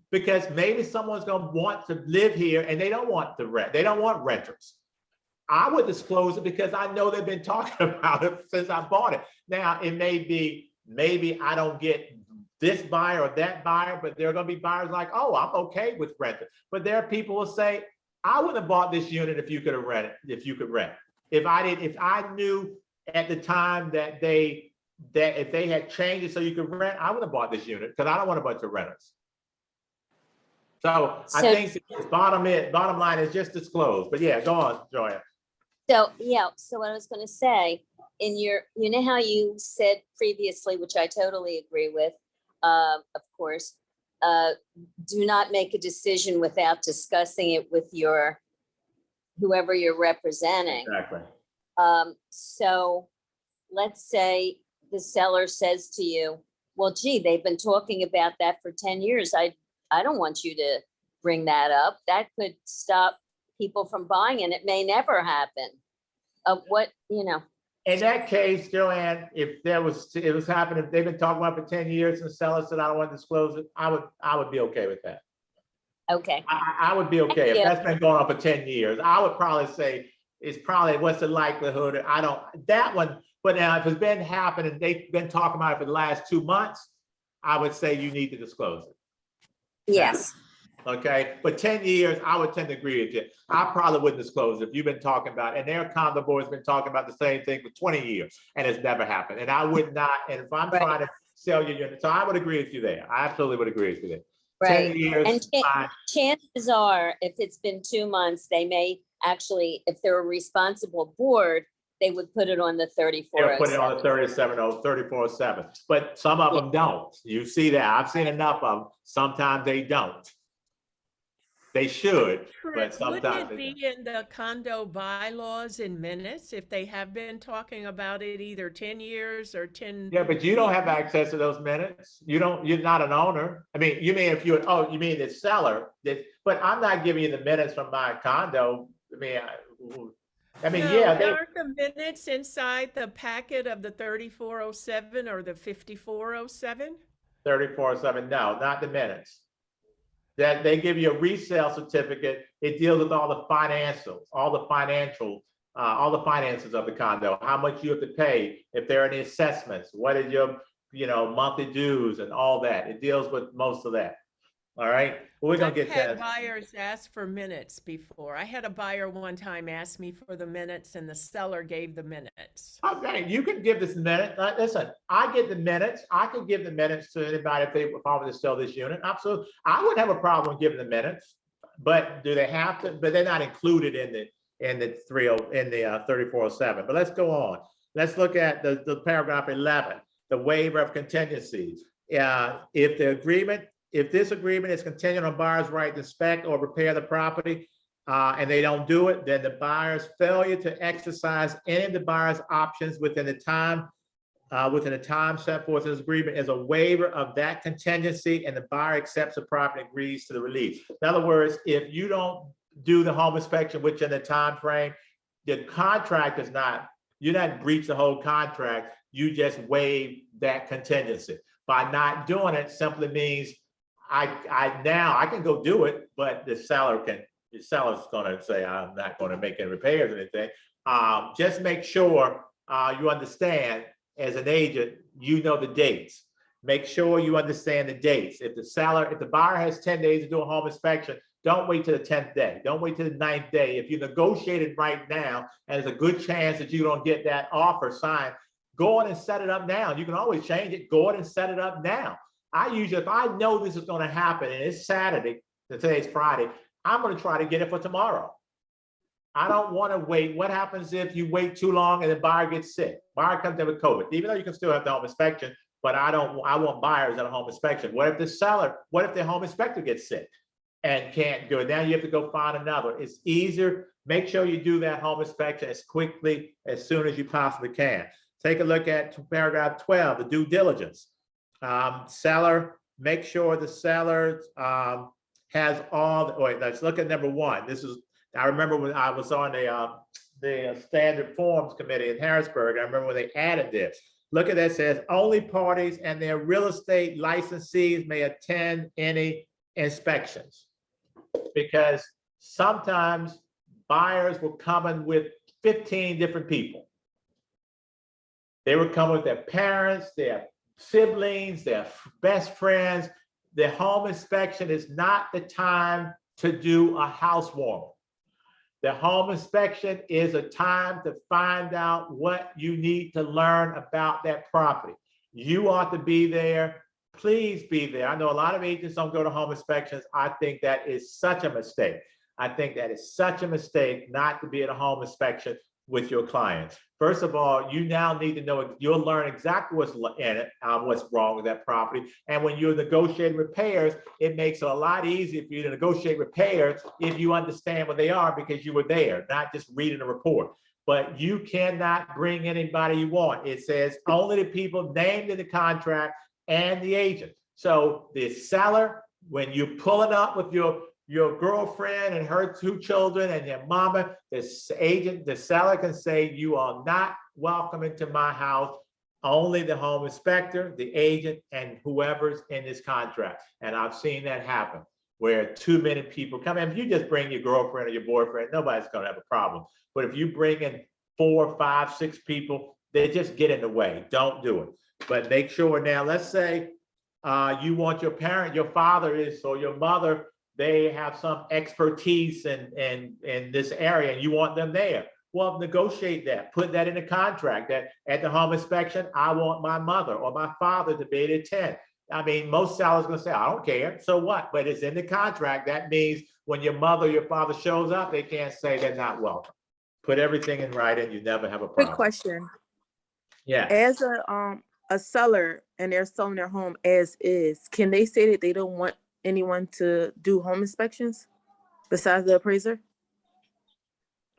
because maybe someone's going to want to live here and they don't want to rent. They don't want renters. I would disclose it because I know they've been talking about it since I bought it. Now, it may be, maybe I don't get this buyer or that buyer, but there are going to be buyers like, oh, I'm okay with renting. But there are people who say, I wouldn't have bought this unit if you could have rented, if you could rent. If I knew at the time that if they had changed it so you could rent, I would have bought this unit, because I don't want a bunch of renters. So I think the bottom line is just disclose. But yeah, go on, Joanne. So what I was going to say, you know how you said previously, which I totally agree with, of course, do not make a decision without discussing it with whoever you're representing. Exactly. So let's say the seller says to you, well, gee, they've been talking about that for 10 years. I don't want you to bring that up. That could stop people from buying, and it may never happen. In that case, Joanne, if it was happening, they've been talking about it for 10 years and the seller said, I don't want to disclose it, I would be okay with that. Okay. I would be okay. If that's been going on for 10 years, I would probably say it's probably, what's the likelihood? But now if it's been happening, they've been talking about it for the last 2 months, I would say you need to disclose it. Yes. Okay, but 10 years, I would tend to agree with you. I probably wouldn't disclose it if you've been talking about, and their condo board's been talking about the same thing for 20 years, and it's never happened. And I would not, and if I'm trying to sell your unit, so I would agree with you there. I absolutely would agree with you there. Right. 10 years, and chances are, if it's been 2 months, they may actually, if they're a responsible board, they would put it on the They'll put it on the 3407. 3407, but some of them don't. You see that? I've seen enough of them. Sometimes they don't. They should, but sometimes Wouldn't they it don't. be in the condo bylaws in minutes if they have been talking about it either 10 years or 10? Yeah, but you don't have access to those minutes. You don't, you're not an owner. I mean, you mean if you, oh, you mean the seller, but I'm not giving you the minutes from my condo. I mean, No, yeah, aren't the minutes inside the packet of the 3407 or the 5407? 3407, no, not the minutes. That they give you a resale certificate. It deals with all the financials, all the finances of the condo, how much you have to pay, if there are any assessments, what is your, monthly dues and all that. It deals with most of that. All right, well, we're gonna get I've had that. buyers ask for minutes before. I had a buyer one time ask me for the minutes and the seller gave the minutes. Okay, you can give this minute. Listen, I get the minutes. I can give the minutes to anybody if I want to sell this unit. Absolutely, I wouldn't have a problem giving the minutes. But do they have to? But they're not included in the 3407. But let's go on. Let's look at the paragraph 11, the waiver of contingencies. If this agreement is contingent on buyer's right to inspect or repair the property, and they don't do it, then the buyer's failure to exercise any of the buyer's options within the time set forth in this agreement is a waiver of that contingency, and the buyer accepts the property and agrees to the release. In other words, if you don't do the home inspection within the time frame, the contract is not, you're not breach the whole contract, you just waive that contingency. By not doing it simply means I can go do it, but the seller's gonna say, I'm not gonna make any repairs or anything. Just make sure you understand as an agent, you know the dates. Make sure you understand the dates. If the buyer has 10 days to do a home inspection, don't wait till the 10th day. Don't wait till the 9th day. If you negotiated right now, and there's a good chance that you don't get that offer signed, go on and set it up now. You can always change it. Go on and set it up now. If I know this is going to happen and it's Saturday, today's Friday, I'm going to try to get it for tomorrow. I don't want to wait. What happens if you wait too long and the buyer gets sick? Buyer comes in with COVID, even though you can still have the home inspection, but I want buyers at a home inspection. What if the home inspector gets sick and can't do it? Now you have to go find another. It's easier. Make sure you do that home inspection as quickly, as soon as you possibly can. Take a look at paragraph 12, the due diligence. Seller, make sure the seller has all, wait, let's look at number one. I remember when I was on the standard forms committee in Harrisburg, I remember when they added this. Look at that, it says only parties and their real estate licensees may attend any inspections. Because sometimes buyers were coming with 15 different people. They were coming with their parents, their siblings, their best friends. The home inspection is not the time to do a housewarming. The home inspection is a time to find out what you need to learn about that property. You ought to be there. Please be there. I know a lot of agents don't go to home inspections. I think that is such a mistake. I think that is such a mistake not to be at a home inspection with your clients. First of all, you now need to know, you'll learn exactly what's in it, what's wrong with that property. And when you're negotiating repairs, it makes it a lot easier for you to negotiate repairs if you understand what they are because you were there, not just reading a report. But you cannot bring anybody you want. It says only the people named in the contract and the agent. So the seller, when you're pulling up with your girlfriend and her 2 children and your mama, the seller can say, you are not welcome into my house. Only the home inspector, the agent, and whoever's in this contract. And I've seen that happen where too many people come in. If you just bring your girlfriend or your boyfriend, nobody's gonna have a problem. But if you bring in 4, 5, 6 people, they just get in the way. Don't do it. But make sure now, let's say you want your parent, your father or your mother, they have some expertise in this area and you want them there. Well, negotiate that, put that in the contract that at the home inspection, I want my mother or my father to be able to attend. I mean, most sellers are gonna say, I don't care, so what? But it's in the contract. That means when your mother or your father shows up, they can't say they're not welcome. put everything in writing, you never have a Quick problem. question. Yeah. As a seller and they're selling their home as is, can they say that they don't want anyone to do home inspections besides the appraiser?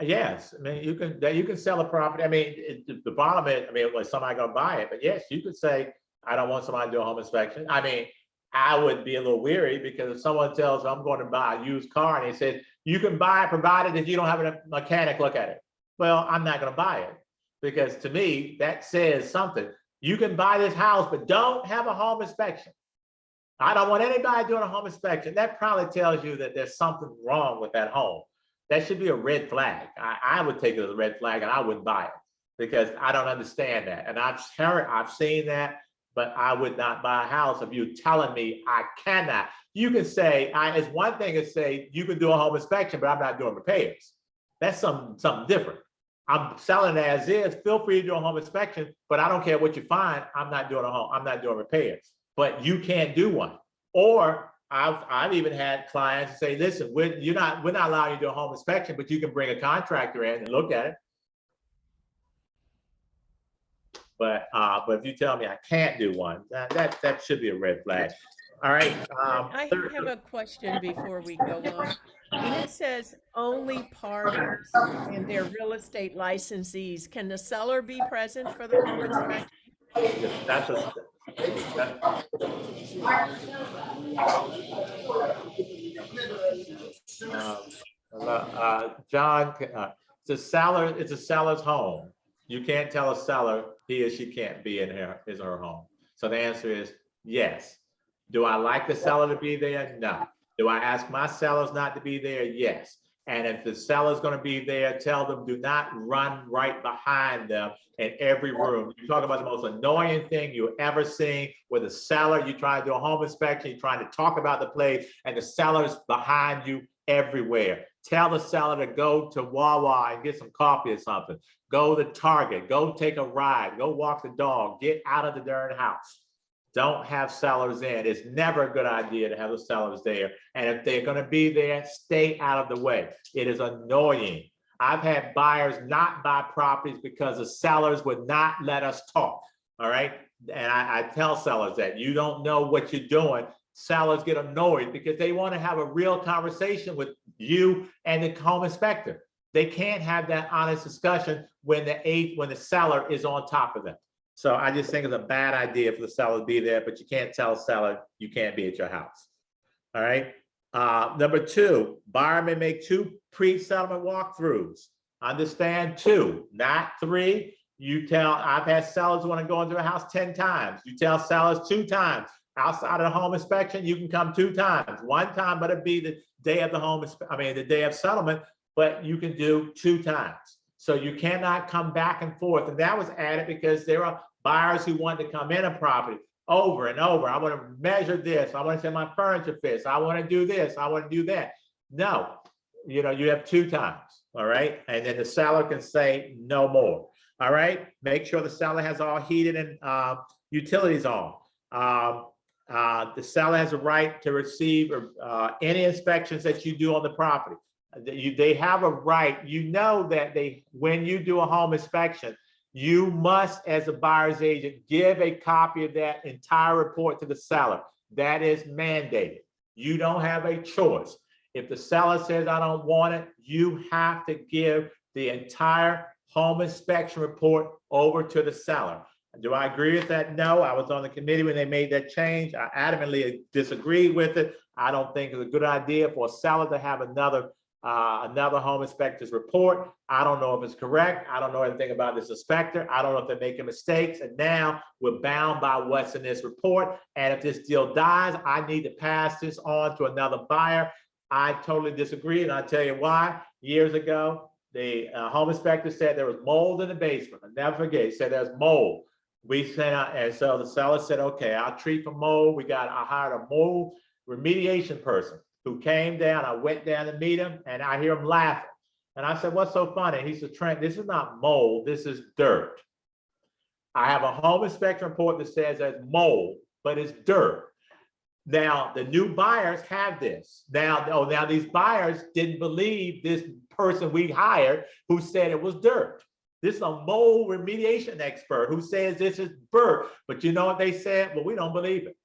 Yes, I mean, you can sell a property. I mean, the bottom is, I mean, was somebody gonna buy it? But yes, you could say, I don't want somebody to do a home inspection. I mean, I would be a little weary because if someone tells me I'm going to buy a used car and they said, you can buy it provided that you don't have a mechanic look at it. Well, I'm not gonna buy it because to me, that says something. You can buy this house, but don't have a home inspection. I don't want anybody doing a home inspection. That probably tells you that there's something wrong with that home. That should be a red flag. I would take it as a red flag and I wouldn't buy it because I don't understand that. And I've seen that, but I would not buy a house if you're telling me I cannot. You can say, it's one thing to say you can do a home inspection, but I'm not doing repairs. That's something different. I'm selling it as is. Feel free to do a home inspection, but I don't care what you find. I'm not doing repairs. But you can't do one. Or I've even had clients say, listen, we're not allowing you to do a home inspection, but you can bring a contractor in and look at it. But if you tell me I can't do one, that should be a red flag. All right. I have a question before we go on. When it says only parties and their real estate licensees, can the seller be present for the home inspection? That's John, it's a seller's home. You can't tell a seller he or she can't be in his or her home. So the answer is yes. Do I like the seller to be there? No. Do I ask my sellers not to be there? Yes. And if the seller's going to be there, tell them do not run right behind them in every room. You talk about the most annoying thing you've ever seen with a seller. You try to do a home inspection, you're trying to talk about the place, and the seller's behind you everywhere. Tell the seller to go to Wawa and get some coffee or something. Go to Target, go take a ride, go walk the dog, get out of the darn house. Don't have sellers in. It's never a good idea to have the sellers there. And if they're going to be there, stay out of the way. It is annoying. I've had buyers not buy properties because the sellers would not let us talk. All right. And I tell sellers that you don't know what you're doing. Sellers get annoyed because they want to have a real conversation with you and the home inspector. They can't have that honest discussion when the seller is on top of them. So I just think it's a bad idea for the seller to be there, but you can't tell a seller you can't be at your house. All right. Number two, buyer may make 2 pre-settlement walkthroughs. Understand 2, not 3. I've had sellers want to go into a house 10 times. You tell sellers 2 times. Outside of the home inspection, you can come 2 times. 1 time, but it'd be the day of the day of settlement, but you can do 2 times. So you cannot come back and forth. And that was added because there are buyers who want to come in a property over and over. I want to measure this. I want to say my furniture fits. I want to do this. I want to do that. No, you have 2 times. All right. And then the seller can say no more. All right. Make sure the seller has all heated and utilities on. The seller has a right to receive any inspections that you do on the property. They have a right, that when you do a home inspection, you must, as a buyer's agent, give a copy of that entire report to the seller. That is mandated. You don't have a choice. If the seller says, I don't want it, you have to give the entire home inspection report over to the seller. Do I agree with that? No, I was on the committee when they made that change. I adamantly disagreed with it. I don't think it's a good idea for a seller to have another home inspector's report. I don't know if it's correct. I don't know anything about this inspector. I don't know if they're making mistakes. And now we're bound by what's in this report. And if this deal dies, I need to pass this on to another buyer. I totally disagree. And I'll tell you why. Years ago, the home inspector said there was mold in the basement. I'll never forget. He said there's mold. We sent out, and so the seller said, okay, I'll treat for mold. I hired a mold remediation person who came down. I went down to meet him and I hear him laughing. And I said, what's so funny? He said, Trent, this is not mold, this is dirt. I have a home inspection report that says there's mold, but it's dirt. Now, the new buyers have this. Now these buyers didn't believe this person we hired who said it was dirt. This is a mold remediation expert who says this is dirt. But you know what they said? Well, we don't believe it.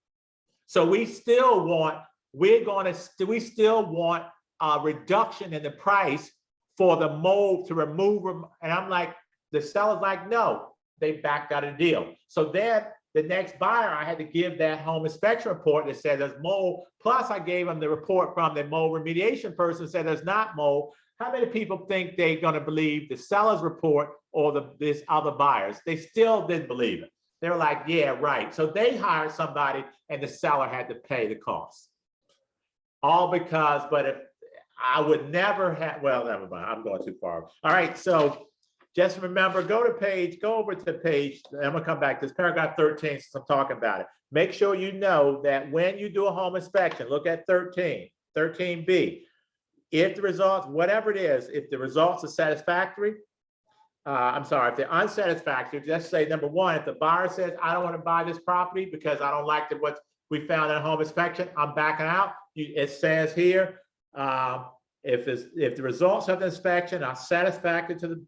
So we still want, we still want a reduction in the price for the mold to remove them. And I'm like, the seller's like, no, they backed out of the deal. So then the next buyer, I had to give that home inspection report that said there's mold. Plus I gave them the report from the mold remediation person that said there's not mold. How many people think they're going to believe the seller's report or this other buyers? They still didn't believe it. They were like, yeah, right. So they hired somebody and the seller had to pay the cost. All because, but if I would never have, well, never mind, I'm going too far. All right, so just remember, go over to page, I'm gonna come back to this paragraph 13 since I'm talking about it. Make sure you know that when you do a home inspection, look at 13B. If the results, whatever it is, if the results are satisfactory, if they're unsatisfactory, just say number one, if the buyer says, I don't want to buy this property because I don't like what we found in a home inspection, I'm backing out. It says here, if the results of the inspection are satisfactory to the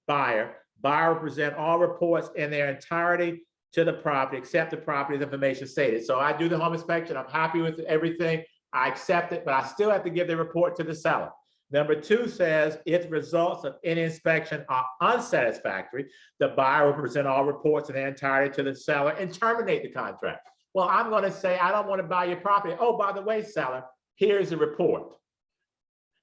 buyer will present all reports in their entirety to the property, except the property's information stated. So I do the home inspection, I'm happy with everything, I accept it, but I still have to give the report to the seller. Number two says, if the results of any inspection are unsatisfactory, the buyer will present all reports in their entirety to the seller and terminate the contract. Well, I'm going to say, I don't want to buy your property. Oh, by the way, seller, here's the report.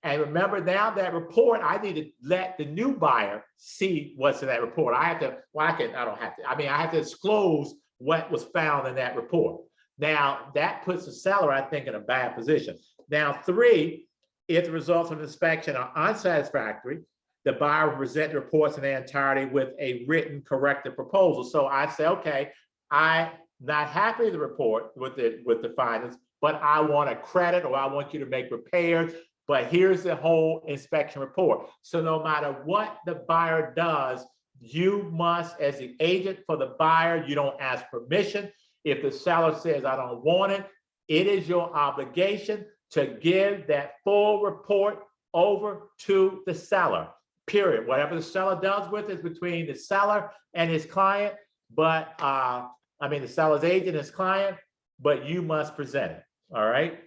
And remember now that report, I need to let the new buyer see what's in that report. I have to, well, I have to disclose what was found in that report. Now that puts the seller, I think, in a bad position. Now, three, if the results of the inspection are unsatisfactory, the buyer will present the reports in their entirety with a written corrective proposal. So I say, okay, I'm not happy with the report with the findings, but I want a credit or I want you to make repairs. But here's the whole inspection report. So no matter what the buyer does, you must, as the agent for the buyer, you don't ask permission. If the seller says, I don't want it, it is your obligation to give that full report over to the seller, period. Whatever the seller does with it is between the seller and his client, but the seller's agent and his client, but you must present it, all right?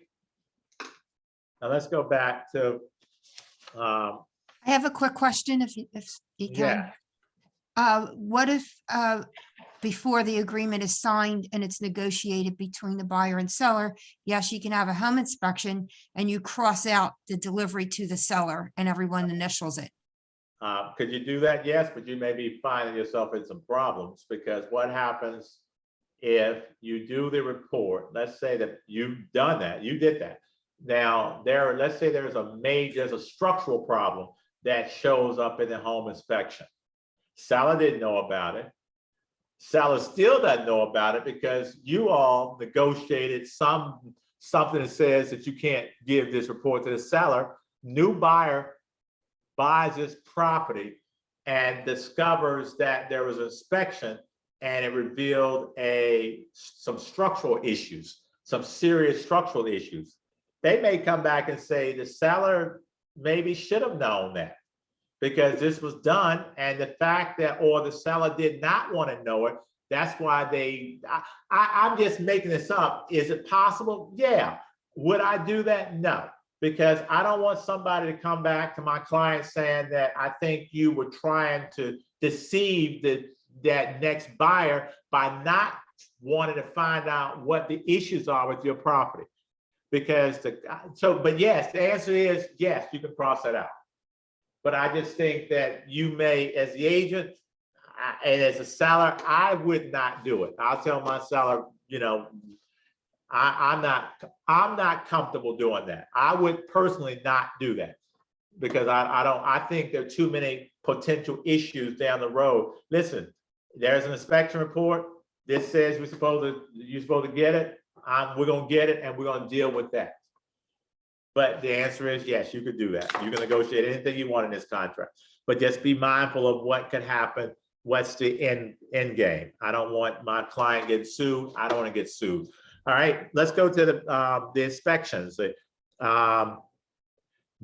Now let's go back to. I have a quick question if you can. What if before the agreement is signed and it's negotiated between the buyer and seller, yes, you can have a home inspection and you cross out the delivery to the seller and everyone initials it? Could you do that? Yes, but you may be finding yourself in some problems because what happens if you do the report, let's say that you've done that, you did that. Now, let's say there's a structural problem that shows up in the home inspection. Seller didn't know about it. Seller still doesn't know about it because you all negotiated something that says that you can't give this report to the seller. New buyer buys this property and discovers that there was an inspection and it revealed some structural issues, some serious structural issues. They may come back and say the seller maybe should have known that because this was done, and the fact that, or the seller did not want to know it, that's why I'm just making this up. Is it possible? Yeah. Would I do that? No, because I don't want somebody to come back to my client saying that I think you were trying to deceive that next buyer by not wanting to find out what the issues are with your property. Because but yes, the answer is yes, you can cross that out. But I just think that you may, as the agent and as a seller, I would not do it. I'll tell my seller, I'm not comfortable doing that. I would personally not do that because I think there are too many potential issues down the road. Listen, there's an inspection report. This says you're supposed to get it. We're going to get it and we're going to deal with that. But the answer is yes, you could do that. You can negotiate anything you want in this contract, but just be mindful of what could happen. What's the end game? I don't want my client getting sued. I don't want to get sued. All right, let's go to the inspections.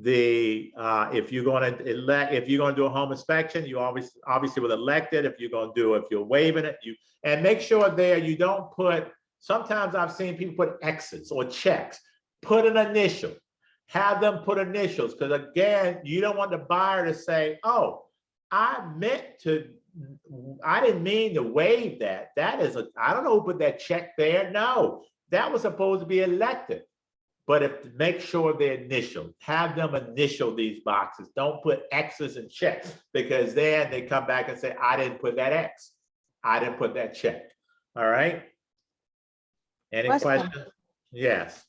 if you're going to elect, if you're going to do a home inspection, you obviously will elect it. If you're going to do, if you're waiving it, and make sure there you don't put, sometimes I've seen people put X's or checks, put an initial, have them put initials. Because again, you don't want the buyer to say, oh, I didn't mean to waive that. That is I don't know who put that check there. No, that was supposed to be elected. But make sure they're initial, have them initial these boxes. Don't put X's and checks, because then they come back and say, I didn't put that X. I didn't put that check. All right. Any questions? Yes.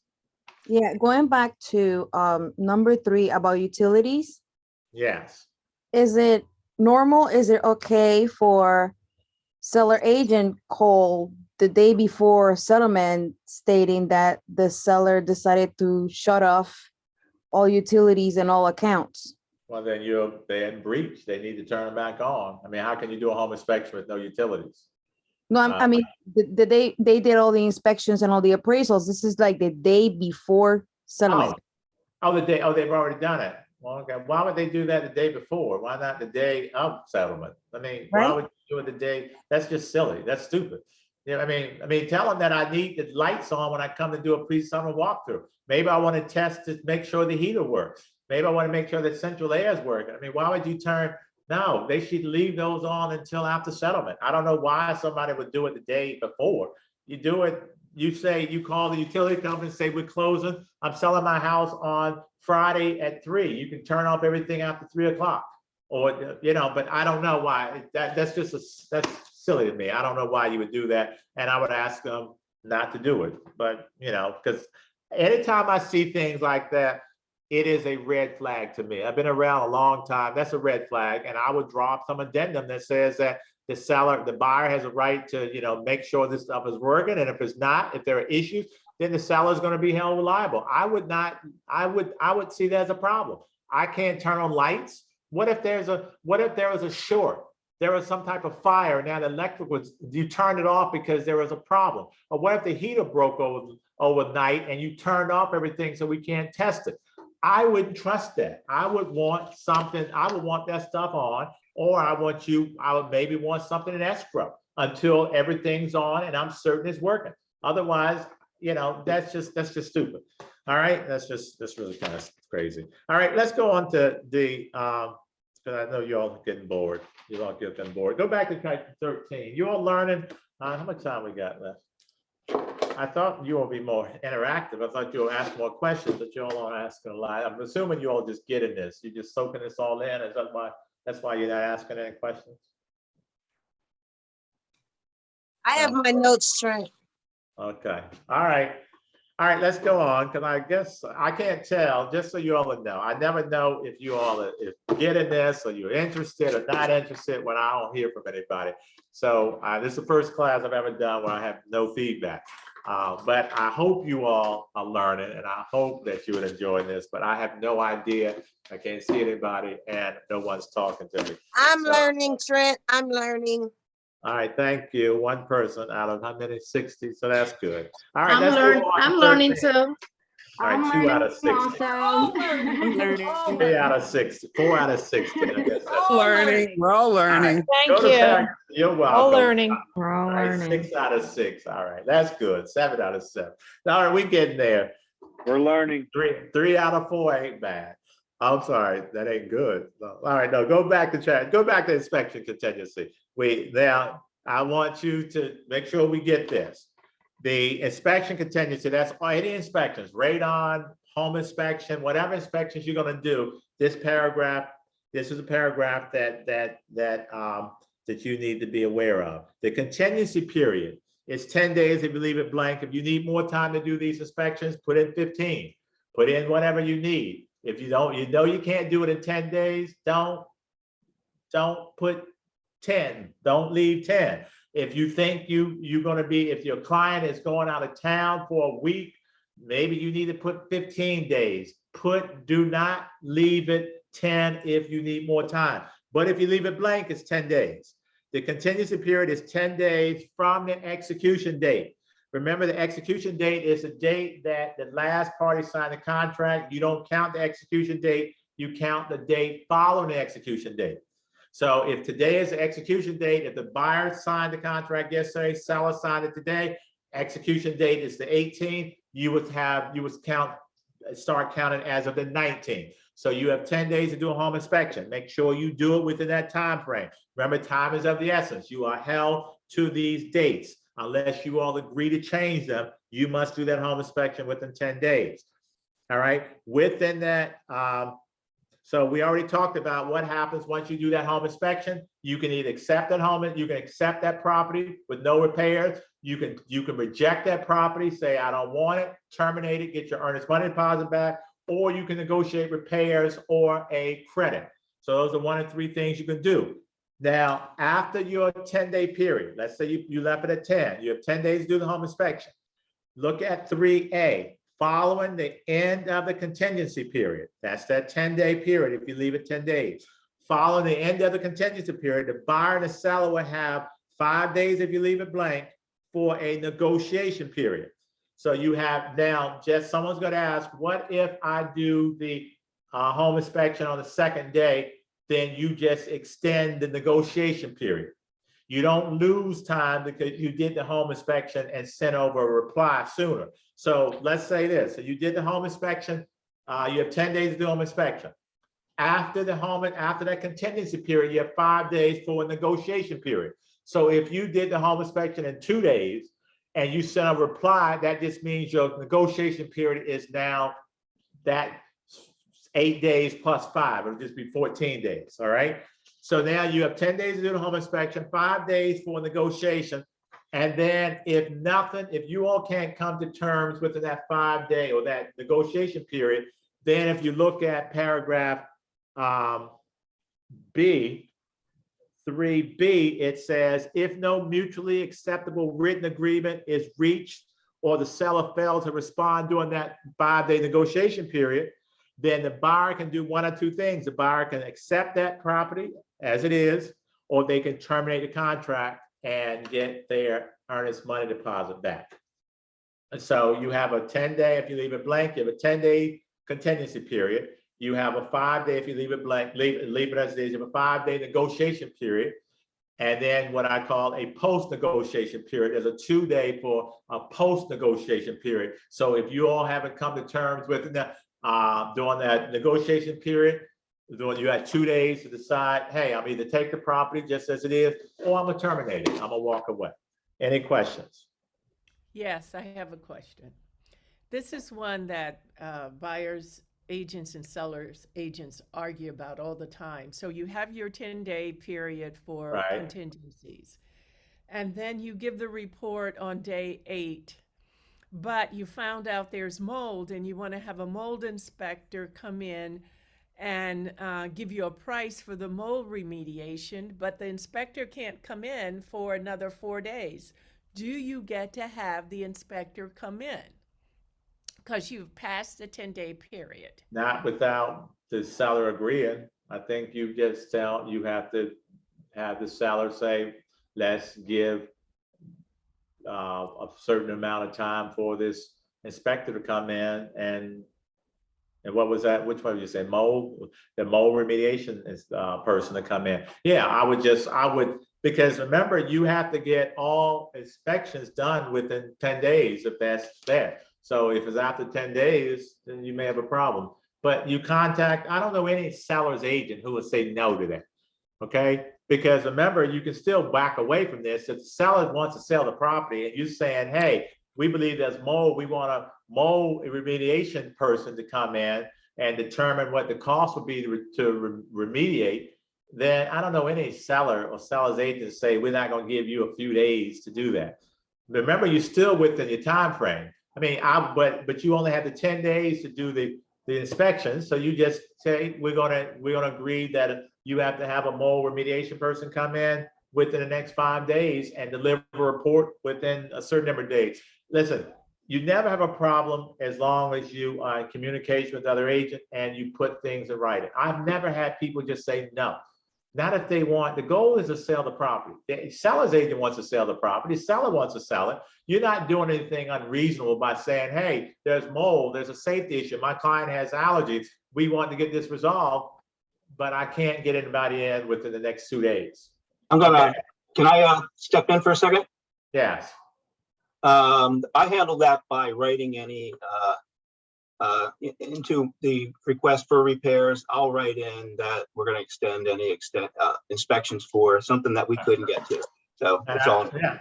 Yeah, going back to number 3 about utilities. Yes. Is it normal? Is it okay for seller agent call the day before settlement stating that the seller decided to shut off all utilities and all accounts? Well, then they're in breach. They need to turn them back on. I mean, how can you do a home inspection with no utilities? No, I mean, they did all the inspections and all the appraisals. This is like the day before settlement. They've already done it. Well, okay. Why would they do that the day before? Why not the day of settlement? I mean, why would you do it the day? That's just silly. That's stupid. You know, I mean, tell them that I need the lights on when I come to do a pre-summer walkthrough. Maybe I want to test to make sure the heater works. Maybe I want to make sure that central air is working. I mean, why would you turn? No, they should leave those on until after settlement. I don't know why somebody would do it the day before. You do it. You call the utility company and say, we're closing. I'm selling my house on Friday at 3. You can turn off everything after 3 o'clock, or, you know, but I don't know why. That's silly to me. I don't know why you would do that. And I would ask them not to do it. But, you know, because anytime I see things like that, it is a red flag to me. I've been around a long time. That's a red flag. And I would drop some addendum that says that the buyer has a right to, you know, make sure this stuff is working. And if it's not, if there are issues, then the seller is going to be held liable. I would see that as a problem. I can't turn on lights. What if there was a short? There was some type of fire. Now the electric you turned it off because there was a problem. Or what if the heater broke overnight and you turned off everything so we can't test it? I wouldn't trust that. I would want something, I would want that stuff on, or I would maybe want something in escrow until everything's on and I'm certain it's working. Otherwise, you know, that's just stupid. All right, that's really kind of crazy. All right, let's go on to the, because I know you're all getting bored. You're all getting bored. Go back to chapter 13. You all learning, how much time we got left? I thought you all be more interactive. I thought you all ask more questions, but you all aren't asking a lot. I'm assuming you all just getting this. You're just soaking this all in. Is that that's why you're not asking any questions? I have my notes, Trent. Okay. All right. All right, let's go on, because I guess I can't tell, just so you all know. I never know if you all are getting this or you're interested or not interested when I don't hear from anybody. So this is the first class I've ever done where I have no feedback. But I hope you all are learning, and I hope that you would enjoy this, but I have no idea. I can't see anybody and no one's talking to me. I'm learning, Trent. I'm learning. All right, thank you. One person out of how many? 60, so that's good. All right, I'm learning too. All right, 2 out of 60. 3 out of 60. 4 out of 60. I guess that's Learning, we're all learning. Thank you. You're welcome. All learning. We're all All right, learning. 6 out of 6. All right, that's good. 7 out of 7. All right, we getting there. We're learning. 3 out of 4 ain't bad. I'm sorry, that ain't good. No. All right, no, go back to chat. Go back to inspection contingency. Now I want you to make sure we get this. The inspection contingency, that's any inspections, radon, home inspection, whatever inspections you're going to do. This paragraph, this is a paragraph that you need to be aware of. The contingency period is 10 days if you leave it blank. If you need more time to do these inspections, put in 15. Put in whatever you need. If you don't, you know you can't do it in 10 days, don't put 10. Don't leave 10. If you think you're going to be, if your client is going out of town for a week, maybe you need to put 15 days. Do not leave it 10 if you need more time. But if you leave it blank, it's 10 days. The contingency period is 10 days from the execution date. Remember, the execution date is the date that the last party signed the contract. You don't count the execution date, you count the date following the execution date. So if today is the execution date, if the buyer signed the contract yesterday, seller signed it today, execution date is the 18th, you would start counting as of the 19th. So you have 10 days to do a home inspection. Make sure you do it within that time frame. Remember, time is of the essence. You are held to these dates. Unless you all agree to change them, you must do that home inspection within 10 days. All right, within that, so we already talked about what happens once you do that home inspection. You can either accept that home, you can accept that property with no repairs. You can reject that property, say, I don't want it, terminate it, get your earnest money deposit back, or you can negotiate repairs or a credit. So those are one of three things you can do. Now, after your 10-day period, let's say you left it at 10, you have 10 days to do the home inspection. Look at 3A, following the end of the contingency period. That's that 10-day period if you leave it 10 days. Following the end of the contingency period, the buyer and the seller will have 5 days if you leave it blank for a negotiation period. So you have now, just someone's going to ask, what if I do the home inspection on the second day? Then you just extend the negotiation period. You don't lose time because you did the home inspection and sent over a reply sooner. So let's say this, so you did the home inspection, you have 10 days to do home inspection. After that contingency period, you have 5 days for a negotiation period. So if you did the home inspection in 2 days and you sent a reply, that just means your negotiation period is now that 8 days plus 5, it'll just be 14 days, all right? So now you have 10 days to do the home inspection, 5 days for negotiation. And then if you all can't come to terms within that 5 day or that negotiation period, then if you look at paragraph B, 3B, it says, if no mutually acceptable written agreement is reached or the seller fails to respond during that 5-day negotiation period, then the buyer can do one of two things. The buyer can accept that property as it is, or they can terminate the contract and get their earnest money deposit back. And so you have a 10-day, if you leave it blank, you have a 10-day contingency period. You have a 5-day, if you leave it blank, leave it as it is, you have a 5-day negotiation period. And then what I call a post-negotiation period is a 2-day for a post-negotiation period. So if you all haven't come to terms with it, during that negotiation period, you had 2 days to decide, hey, I'm either take the property just as it is, or I'm gonna terminate it, I'm gonna walk away. Any questions? Yes, I have a question. This is one that buyers agents and sellers agents argue about all the time. So you have your 10-day period for Right. contingencies, and then you give the report on day 8, but you found out there's mold and you want to have a mold inspector come in and give you a price for the mold remediation, but the inspector can't come in for another 4 days. Do you get to have the inspector come in? Because you've passed the 10-day period. Not without the seller agreeing. I think you just you have to have the seller say, let's give a certain amount of time for this inspector to come in and what was that? Which one did you say? Mold? The mold remediation person to come in. Yeah, I would, because remember, you have to get all inspections done within 10 days if that's there. So if it's after 10 days, then you may have a problem. But you contact, I don't know any seller's agent who would say no to that, okay? Because remember, you can still back away from this. If the seller wants to sell the property and you're saying, hey, we believe there's mold, we want a mold remediation person to come in and determine what the cost would be to remediate, then I don't know any seller or seller's agent say, we're not gonna give you a few days to do that. Remember, you're still within your time frame. I mean, but you only have the 10 days to do the inspection. So you just say, we're gonna agree that you have to have a mold remediation person come in within the next 5 days and deliver a report within a certain number of days. Listen, you never have a problem as long as you are in communication with other agent and you put things in writing. I've never had people just say no. Not if they want, the goal is to sell the property. The seller's agent wants to sell the property, seller wants to sell it. You're not doing anything unreasonable by saying, hey, there's mold, there's a safety issue, my client has allergies, we want to get this resolved, but I can't get anybody in within the next 2 days. Can I step in for a second? Yes. I handle that by writing any into the request for repairs. I'll write in that we're going to extend any inspections for something that we couldn't get to. So that's all. Yeah,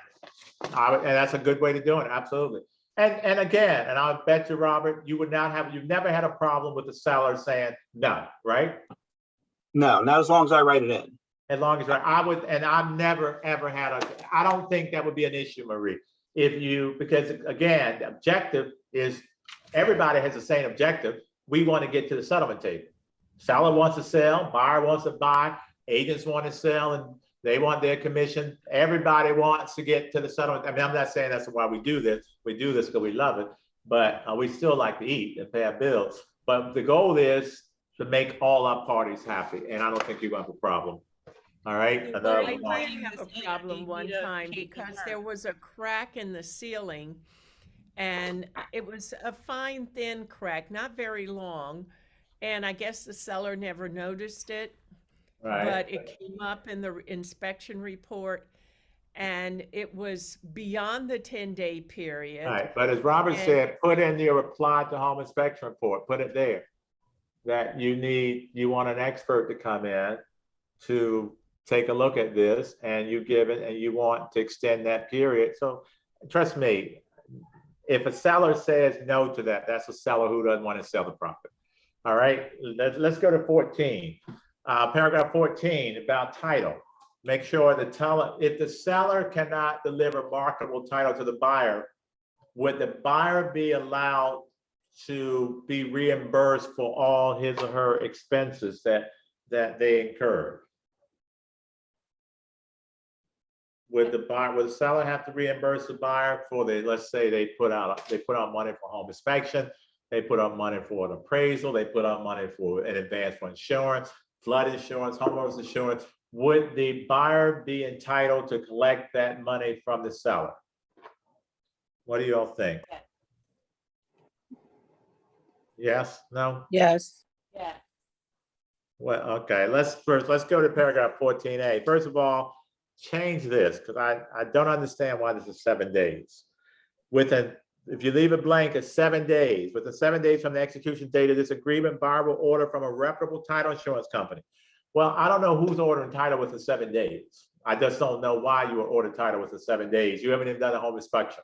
and that's a good way to do it. Absolutely. And again, and I'll bet you, Robert, you've never had a problem with the seller saying no, right? No, not as long as I write it in. As long as I've never ever had I don't think that would be an issue, Marie. Because again, the objective is everybody has the same objective. We want to get to the settlement table. Seller wants to sell, buyer wants to buy, agents want to sell, and they want their commission. Everybody wants to get to the settlement. I mean, I'm not saying that's why we do this. We do this because we love it, but we still like to eat and pay our bills. But the goal is to make all our parties happy, and I don't think you're going to have a problem. All right. I did have a problem one time because there was a crack in the ceiling, and it was a fine, thin crack, not very long. And I guess the seller never noticed it, but it came up in the inspection report, and it was beyond the 10-day period. All right. But as Robert said, put in your reply to home inspection report, put it there that you want an expert to come in to take a look at this, and you want to extend that period. So trust me, if a seller says no to that, that's a seller who doesn't want to sell the property. All right, let's go to 14. Paragraph 14 about title. Make sure if the seller cannot deliver marketable title to the buyer, would the buyer be allowed to be reimbursed for all his or her expenses that they incurred? Would the seller have to reimburse the buyer for let's say they put out money for home inspection, they put out money for an appraisal, they put out money for an advance for insurance, flood insurance, homeowners insurance. Would the buyer be entitled to collect that money from the seller? What do you all think? Yes, no? Yes. Yeah. Well, okay, let's go to paragraph 14A. First of all, change this, because I don't understand why this is 7 days. If you leave it blank, it's 7 days. Within 7 days from the execution date of this agreement, buyer will order from a reputable title insurance company. Well, I don't know who's ordering title within 7 days. I just don't know why you would order title within 7 days. You haven't even done a home inspection.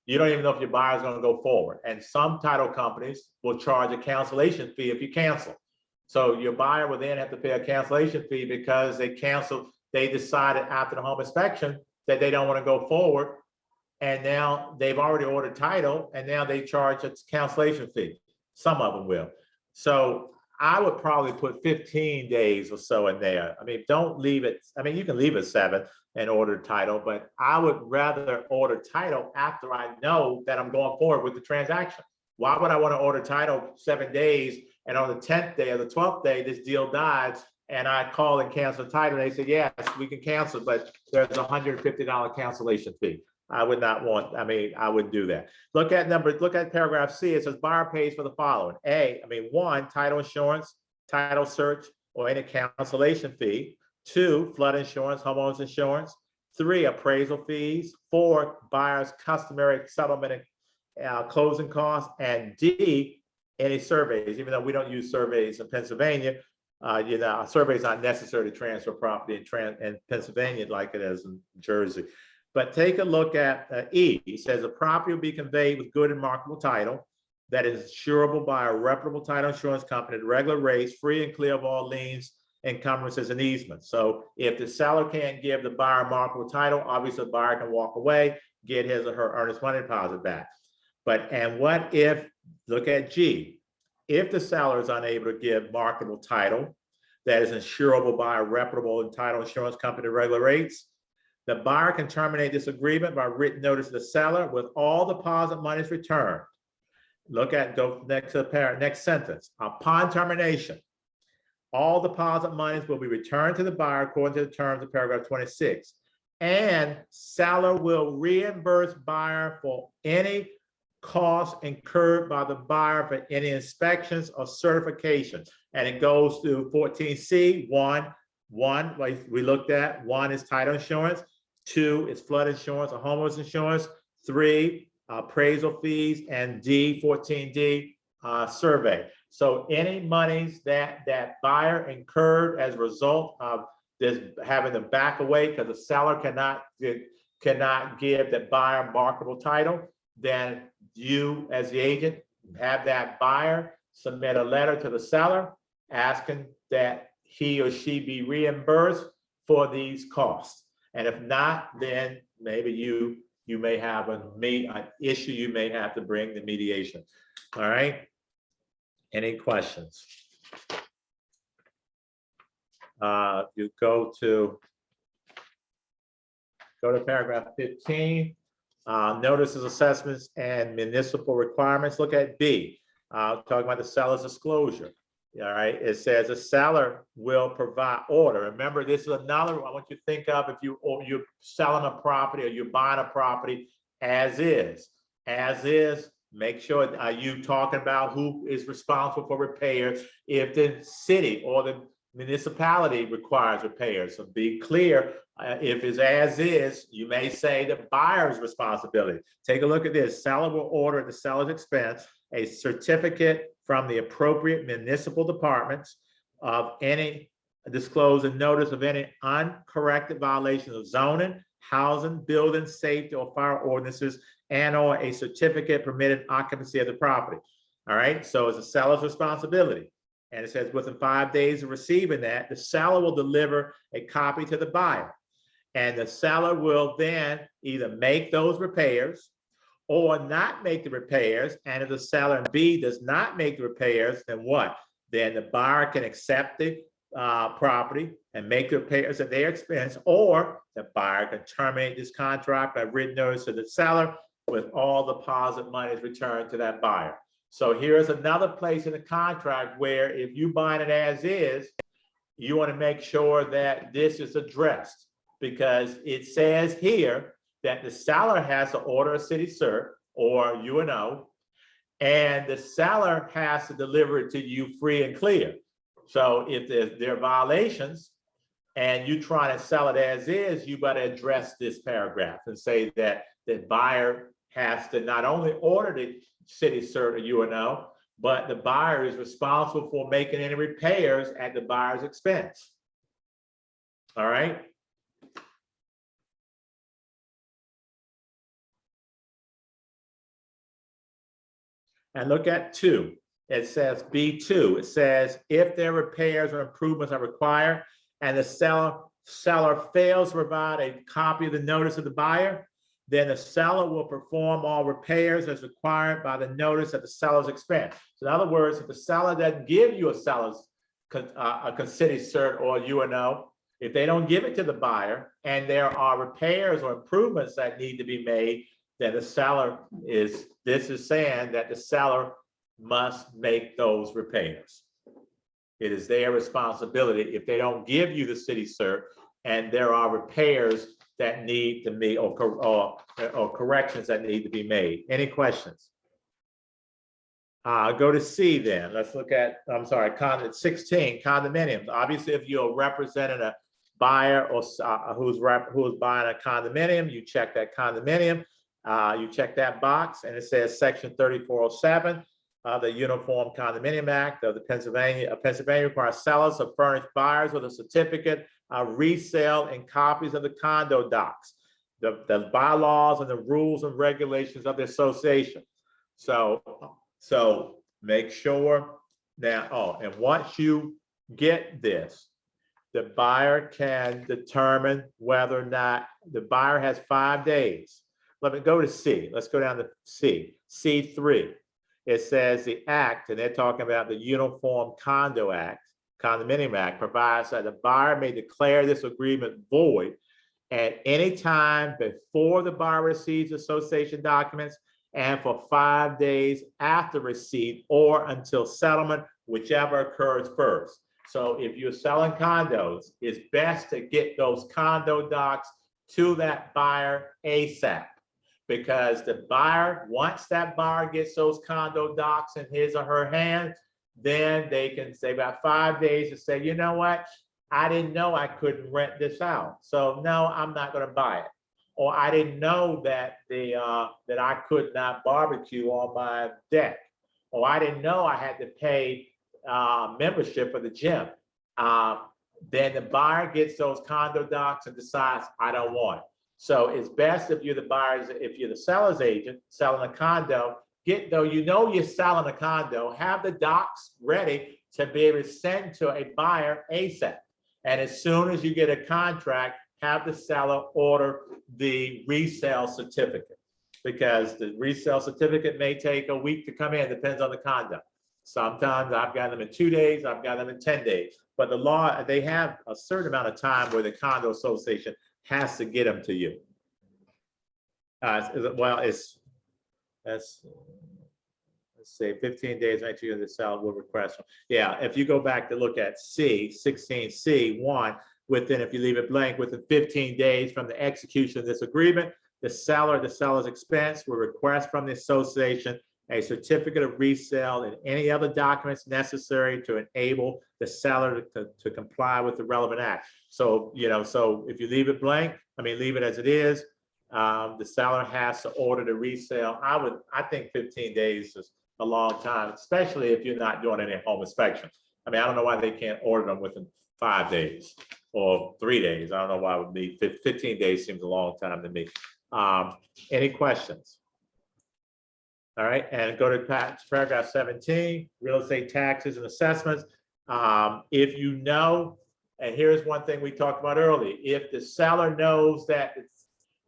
You don't even know if your buyer is going to go forward. And some title companies will charge a cancellation fee if you cancel. So your buyer will then have to pay a cancellation fee because they decided after the home inspection that they don't want to go forward. And now they've already ordered title, and now they charge a cancellation fee. Some of them will. So I would probably put 15 days or so in there. I mean, don't leave it. I mean, you can leave it 7 and order title, but I would rather order title after I know that I'm going forward with the transaction. Why would I want to order title 7 days and on the 10th day or the 12th day, this deal dies and I call and cancel title? And they say, yes, we can cancel, but there's a $150 cancellation fee. I would not want, I wouldn't do that. Look at paragraph C. It says buyer pays for the following. 1, title insurance, title search, or any cancellation fee. 2, flood insurance, homeowners insurance. 3, appraisal fees. 4, buyer's customary settlement and closing costs. And D, any surveys. Even though we don't use surveys in Pennsylvania, surveys not necessary to transfer property in Pennsylvania like it is in Jersey. But take a look at E. It says the property will be conveyed with good and marketable title that is insurable by a reputable title insurance company at regular rates, free and clear of all liens, encumbrances, and easements. So if the seller can't give the buyer marketable title, obviously the buyer can walk away, get his or her earnest money deposit back. What if, look at G, if the seller is unable to give marketable title that is insurable by a reputable and title insurance company at regular rates, the buyer can terminate this agreement by written notice to the seller with all deposit monies returned. Go next to the next sentence. Upon termination, all deposit monies will be returned to the buyer according to the terms of paragraph 26. And seller will reimburse buyer for any costs incurred by the buyer for any inspections or certification. And it goes to 14C, one, like we looked at, one is title insurance, two is flood insurance or homeowners insurance, three, appraisal fees, and D, 14D, survey. So any monies that buyer incurred as a result of this having to back away because the seller cannot give the buyer marketable title, then you as the agent have that buyer submit a letter to the seller asking that he or she be reimbursed for these costs. And if not, then maybe you may have an issue you may have to bring to mediation. All right. Any questions? You go to paragraph 15. Notices, assessments, and municipal requirements. Look at B. Talking about the seller's disclosure. All right. It says the seller will provide order. Remember, this is another. I want you to think of if you're selling a property or you're buying a property as is. As is. Make sure are you talking about who is responsible for repairs if the city or the municipality requires repairs. So be clear. If it's as is, you may say the buyer's responsibility. Take a look at this. Seller will order at the seller's expense a certificate from the appropriate municipal departments of any disclose a notice of any uncorrected violations of zoning, housing, building, safety, or fire ordinances, and or a certificate permitted occupancy of the property. All right, so it's a seller's responsibility. And it says within 5 days of receiving that, the seller will deliver a copy to the buyer. And the seller will then either make those repairs or not make the repairs. And if the seller B does not make the repairs, then what? Then the buyer can accept the property and make the repairs at their expense, or the buyer can terminate this contract by written notice to the seller with all deposit monies returned to that buyer. So here's another place in the contract where if you buy it as is, you want to make sure that this is addressed, because it says here that the seller has to order a city cert or UNO, and the seller has to deliver it to you free and clear. So if there are violations and you try to sell it as is, you better address this paragraph and say that the buyer has to not only order the city cert or UNO, but the buyer is responsible for making any repairs at the buyer's expense. All right. And look at 2. It says B2. It says if their repairs or improvements are required and the seller fails to provide a copy of the notice of the buyer, then the seller will perform all repairs as required by the notice at the seller's expense. So in other words, if the seller doesn't give you a city cert or UNO, if they don't give it to the buyer and there are repairs or improvements that need to be made, then the seller is saying that the seller must make those repairs. It is their responsibility if they don't give you the city cert and there are repairs that need to be or corrections that need to be made. Any questions? Go to C then. Let's look at, I'm sorry, 16, condominiums. Obviously, if you're representing a buyer or who's buying a condominium, you check that condominium. You check that box and it says section 3407 of the Uniform Condominium Act of the Pennsylvania requires sellers to furnish buyers with a certificate of resale and copies of the condo docs, the bylaws and the rules and regulations of the association. So make sure that, and once you get this, the buyer can determine whether or not the buyer has 5 days. Let me go to C. Let's go down to C. C3. It says the act, and they're talking about the Uniform Condo Act, Condominium Act, provides that the buyer may declare this agreement void at any time before the buyer receives association documents and for 5 days after receipt or until settlement, whichever occurs first. So if you're selling condos, it's best to get those condo docs to that buyer ASAP. Because the buyer, once that buyer gets those condo docs in his or her hand, then they can say about 5 days to say, you know what? I didn't know I couldn't rent this out. So no, I'm not gonna buy it. Or I didn't know that that I could not barbecue on my deck. Or I didn't know I had to pay membership for the gym. Then the buyer gets those condo docs and decides, I don't want it. So it's best if you're the buyer's, if you're the seller's agent selling a condo, you're selling a condo, have the docs ready to be able to send to a buyer ASAP. And as soon as you get a contract, have the seller order the resale certificate, because the resale certificate may take a week to come in, depends on the condo. Sometimes I've got them in 2 days, I've got them in 10 days. But the law, they have a certain amount of time where the condo association has to get them to you. Let's say 15 days after you the seller will request them. Yeah, if you go back to look at C, 16C1, within, if you leave it blank, within 15 days from the execution of this agreement, the seller at the seller's expense will request from the association a certificate of resale and any other documents necessary to enable the seller to comply with the relevant act. So, so if you leave it blank, leave it as it is, the seller has to order the resale. I think 15 days is a long time, especially if you're not doing any home inspection. I don't know why they can't order them within 5 days or 3 days. I don't know why it would be 15 days seems a long time to me. Any questions? All right, and go to paragraph 17, real estate taxes and assessments. If you know, and here's one thing we talked about earlier, if the seller knows that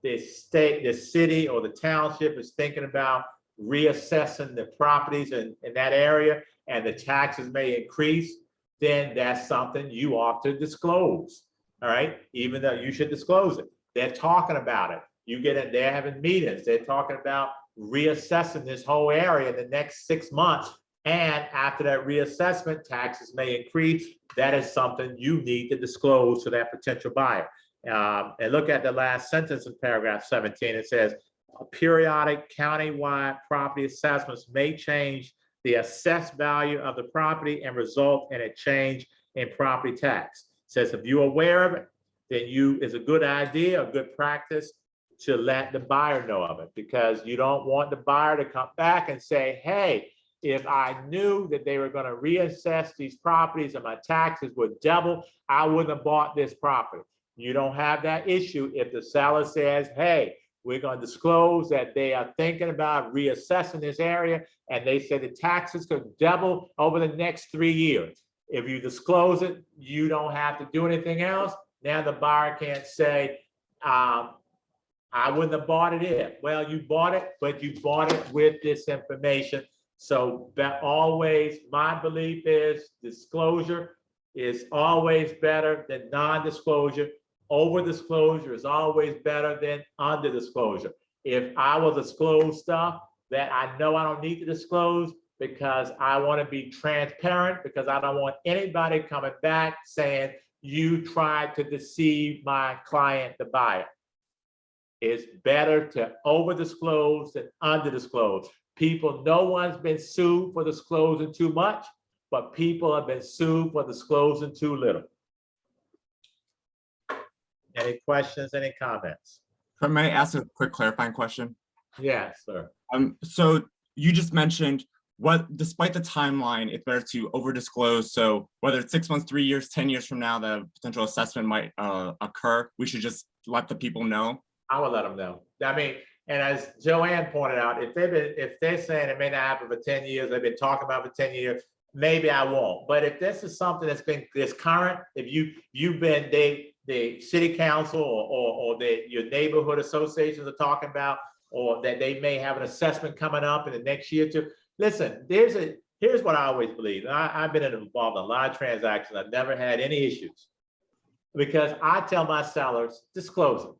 the state, the city, or the township is thinking about reassessing the properties in that area and the taxes may increase, then that's something you ought to disclose. All right, even though you should disclose it. They're talking about it. You get it, they're having meetings, they're talking about reassessing this whole area in the next 6 months. And after that reassessment, taxes may increase. That is something you need to disclose to that potential buyer. And look at the last sentence in paragraph 17. It says, periodic countywide property assessments may change the assessed value of the property and result in a change in property tax. It says, if you're aware of it, then it's a good idea, a good practice to let the buyer know of it, because you don't want the buyer to come back and say, hey, if I knew that they were going to reassess these properties and my taxes would double, I wouldn't have bought this property. You don't have that issue if the seller says, hey, we're going to disclose that they are thinking about reassessing this area, and they say the taxes could double over the next 3 years. If you disclose it, you don't have to do anything else. Now the buyer can't say, I wouldn't have bought it if. Well, you bought it, but you bought it with this information. So that always, my belief is disclosure is always better than non-disclosure. Over-disclosure is always better than under-disclosure. If I will disclose stuff that I know I don't need to disclose because I want to be transparent, because I don't want anybody coming back saying, you tried to deceive my client, the buyer. It's better to over-disclose than under-disclose. No one's been sued for disclosing too much, but people have been sued for disclosing too little. Any questions, any comments? If I may ask a quick clarifying question. Yes, sir. So you just mentioned despite the timeline, it's better to over-disclose. So whether it's 6 months, 3 years, 10 years from now, the potential assessment might occur, we should just let the people know. I will let them know. And as Joanne pointed out, if they're saying it may not happen for 10 years, they've been talking about it for 10 years, maybe I won't. But if this is something that's current, if you've been the city council or your neighborhood associations are talking about, or that they may have an assessment coming up in the next year or two. Listen, here's what I always believe. I've been involved in a lot of transactions. I've never had any issues, because I tell my sellers, disclose it.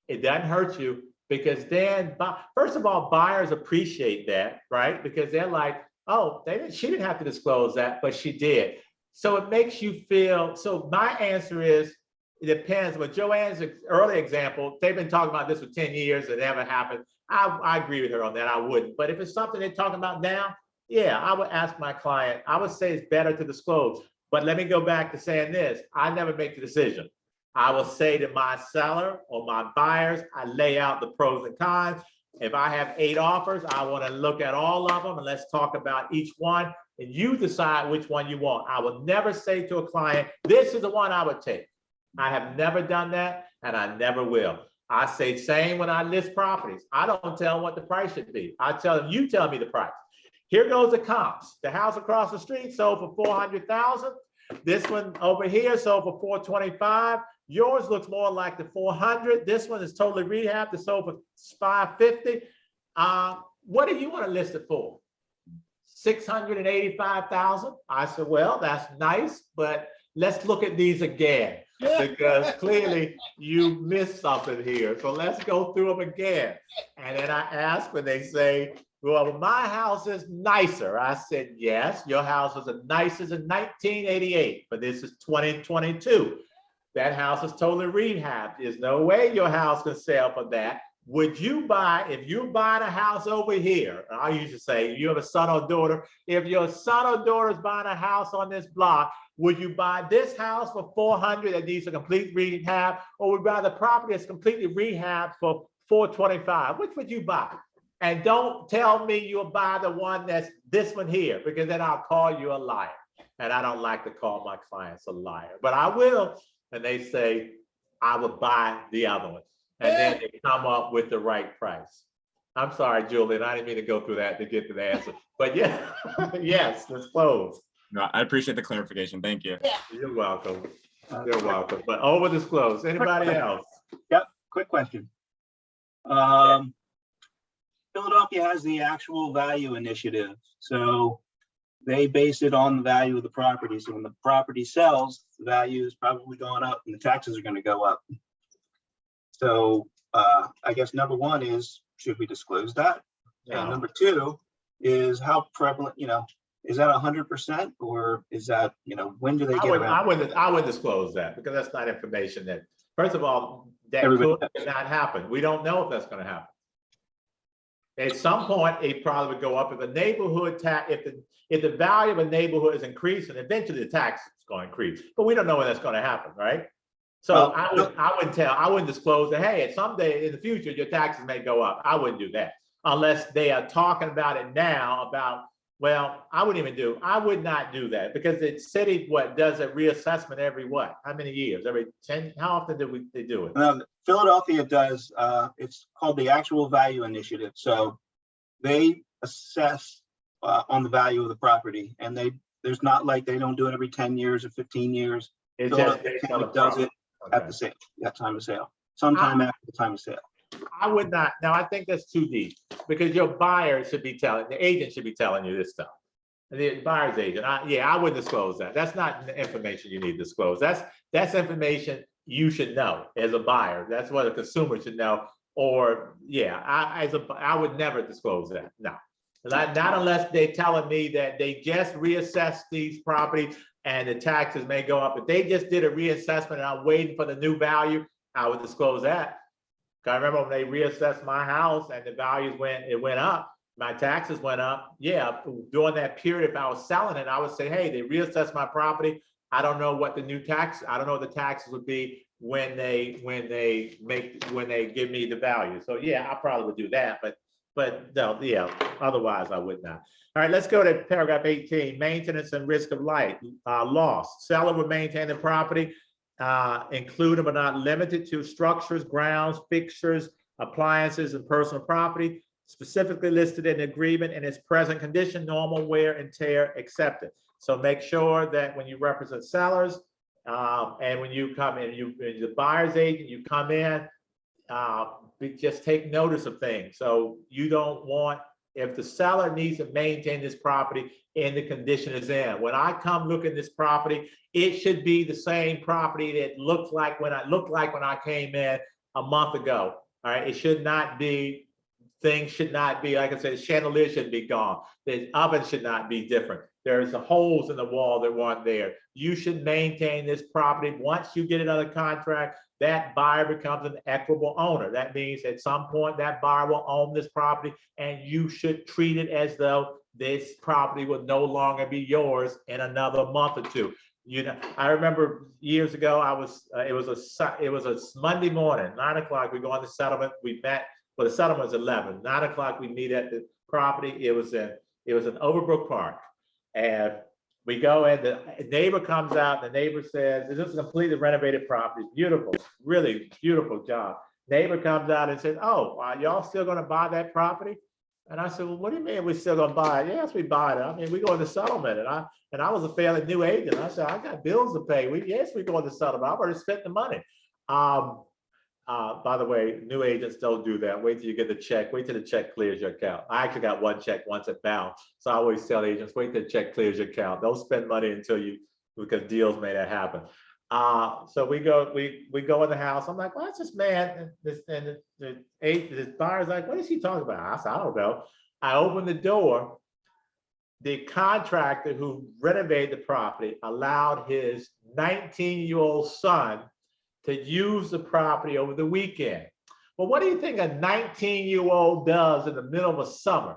It doesn't hurt you, because then, first of all, buyers appreciate that, right? Because they're like, oh, she didn't have to disclose that, but she did. So it makes you feel, so my answer is, it depends. But Joanne's early example, they've been talking about this for 10 years, it never happened. I agree with her on that, I wouldn't. But if it's something they're talking about now, yeah, I would ask my client, I would say it's better to disclose. But let me go back to saying this, I never make the decision. I will say to my seller or my buyers, I lay out the pros and cons. If I have 8 offers, I want to look at all of them and let's talk about each one. And you decide which one you want. I will never say to a client, this is the one I would take. I have never done that and I never will. I say same when I list properties. I don't tell them what the price should be. I tell them, you tell me the price. Here goes the comps. The house across the street sold for 400,000. This one over here sold for 425. Yours looks more like the 400. This one is totally rehabbed. It sold for 550. What do you want to list it for? 685,000. I said, well, that's nice, but let's look at these again because clearly you missed something here. So let's go through them again. And then I ask when they say, well, my house is nicer. I said, yes, your house was as nice as in 1988, but this is 2022. That house is totally rehabbed. There's no way your house can sell for that. Would you buy, if you're buying a house over here, I used to say, you have a son or daughter, if your son or daughter is buying a house on this block, would you buy this house for 400 that needs a complete rehab, or would you buy the property that's completely rehabbed for 425? Which would you buy? And don't tell me you'll buy the one that's this one here, because then I'll call you a liar. And I don't like to call my clients a liar, but I will. And they say, I would buy the other one. And then they come up with the right price. I'm sorry, Julian, I didn't mean to go through that to get to the answer. But yeah, yes, disclose. No, I appreciate the clarification. Thank you. You're welcome. You're welcome. But over disclose. Anybody else? Yep, quick question. Philadelphia has the actual value initiative. So they base it on the value of the property. So when the property sells, the value is probably going up and the taxes are going to go up. So I guess number one is, should we disclose that? No. And number two is how prevalent, is that 100% or is that, when do they get around? I would disclose that because that's not information that, first of all, that could not happen. We don't know if that's going to happen. At some point, it probably would go up if the neighborhood tax, if the value of a neighborhood is increasing, eventually the tax is going to increase. But we don't know when that's going to happen, right? So I wouldn't disclose that, hey, someday in the future, your taxes may go up. I wouldn't do that unless they are talking about it now about, well, I would not do that because the city, does a reassessment every what? How many years? Every 10, how often do they do it? Philadelphia does, it's called the Actual Value Initiative. So they assess on the value of the property and there's not like they don't do it every 10 years or 15 years. It does it at the sale, that time of sale, sometime after the time of sale. I would not. Now, I think that's too deep because your buyer should be telling, the agent should be telling you this stuff. The buyer's agent, I wouldn't disclose that. That's not information you need to disclose. That's information you should know as a buyer. That's what a consumer should know. Or I would never disclose that. No, not unless they're telling me that they just reassessed these properties and the taxes may go up. If they just did a reassessment and I'm waiting for the new value, I would disclose that. I remember when they reassessed my house and the values went up, my taxes went up. Yeah, during that period, if I was selling it, I would say, hey, they reassessed my property. I don't know what the new tax, I don't know what the taxes would be when they give me the value. So yeah, I probably would do that, but no, yeah, otherwise I would not. All right, let's go to paragraph 18, maintenance and risk of loss. Seller would maintain the property, including but not limited to structures, grounds, fixtures, appliances, and personal property, specifically listed in the agreement in its present condition, normal wear and tear accepted. So make sure that when you represent sellers and when you come in, the buyer's agent, you come in, just take notice of things. So you don't want, if the seller needs to maintain this property in the condition it's in. When I come look at this property, it should be the same property that looked like when I came in a month ago. All right, it should not be things should not be, like I said, chandelier should be gone. The oven should not be different. There's the holes in the wall that weren't there. You should maintain this property. Once you get it under contract, that buyer becomes an equitable owner. That means at some point that buyer will own this property, and you should treat it as though this property will no longer be yours in another month or two. You know, I remember years ago, it was a Monday morning, 9 o'clock, we go on the settlement, we met, well, the settlement was 11, 9 o'clock, we meet at the property. It was in Overbrook Park. And we go and the neighbor comes out, the neighbor says, this is a completely renovated property, beautiful, really beautiful job. Neighbor comes out and says, oh, are y'all still gonna buy that property? And I said, well, what do you mean we're still gonna buy it? Yes, we buy it. I mean, we go into settlement, and I was a fairly new agent. I said, I got bills to pay. Yes, we go into settlement. I've already spent the money. By the way, new agents don't do that. Wait till you get the check. Wait till the check clears your account. I actually got one check once it bounced. So I always tell agents, wait till the check clears your account. Don't spend money until because deals may not happen. So we go in the house. I'm like, what's this man? This buyer's like, what is he talking about? I said, I don't know. I opened the door. The contractor who renovated the property allowed his 19-year-old son to use the property over the weekend. Well, what do you think a 19-year-old does in the middle of a summer?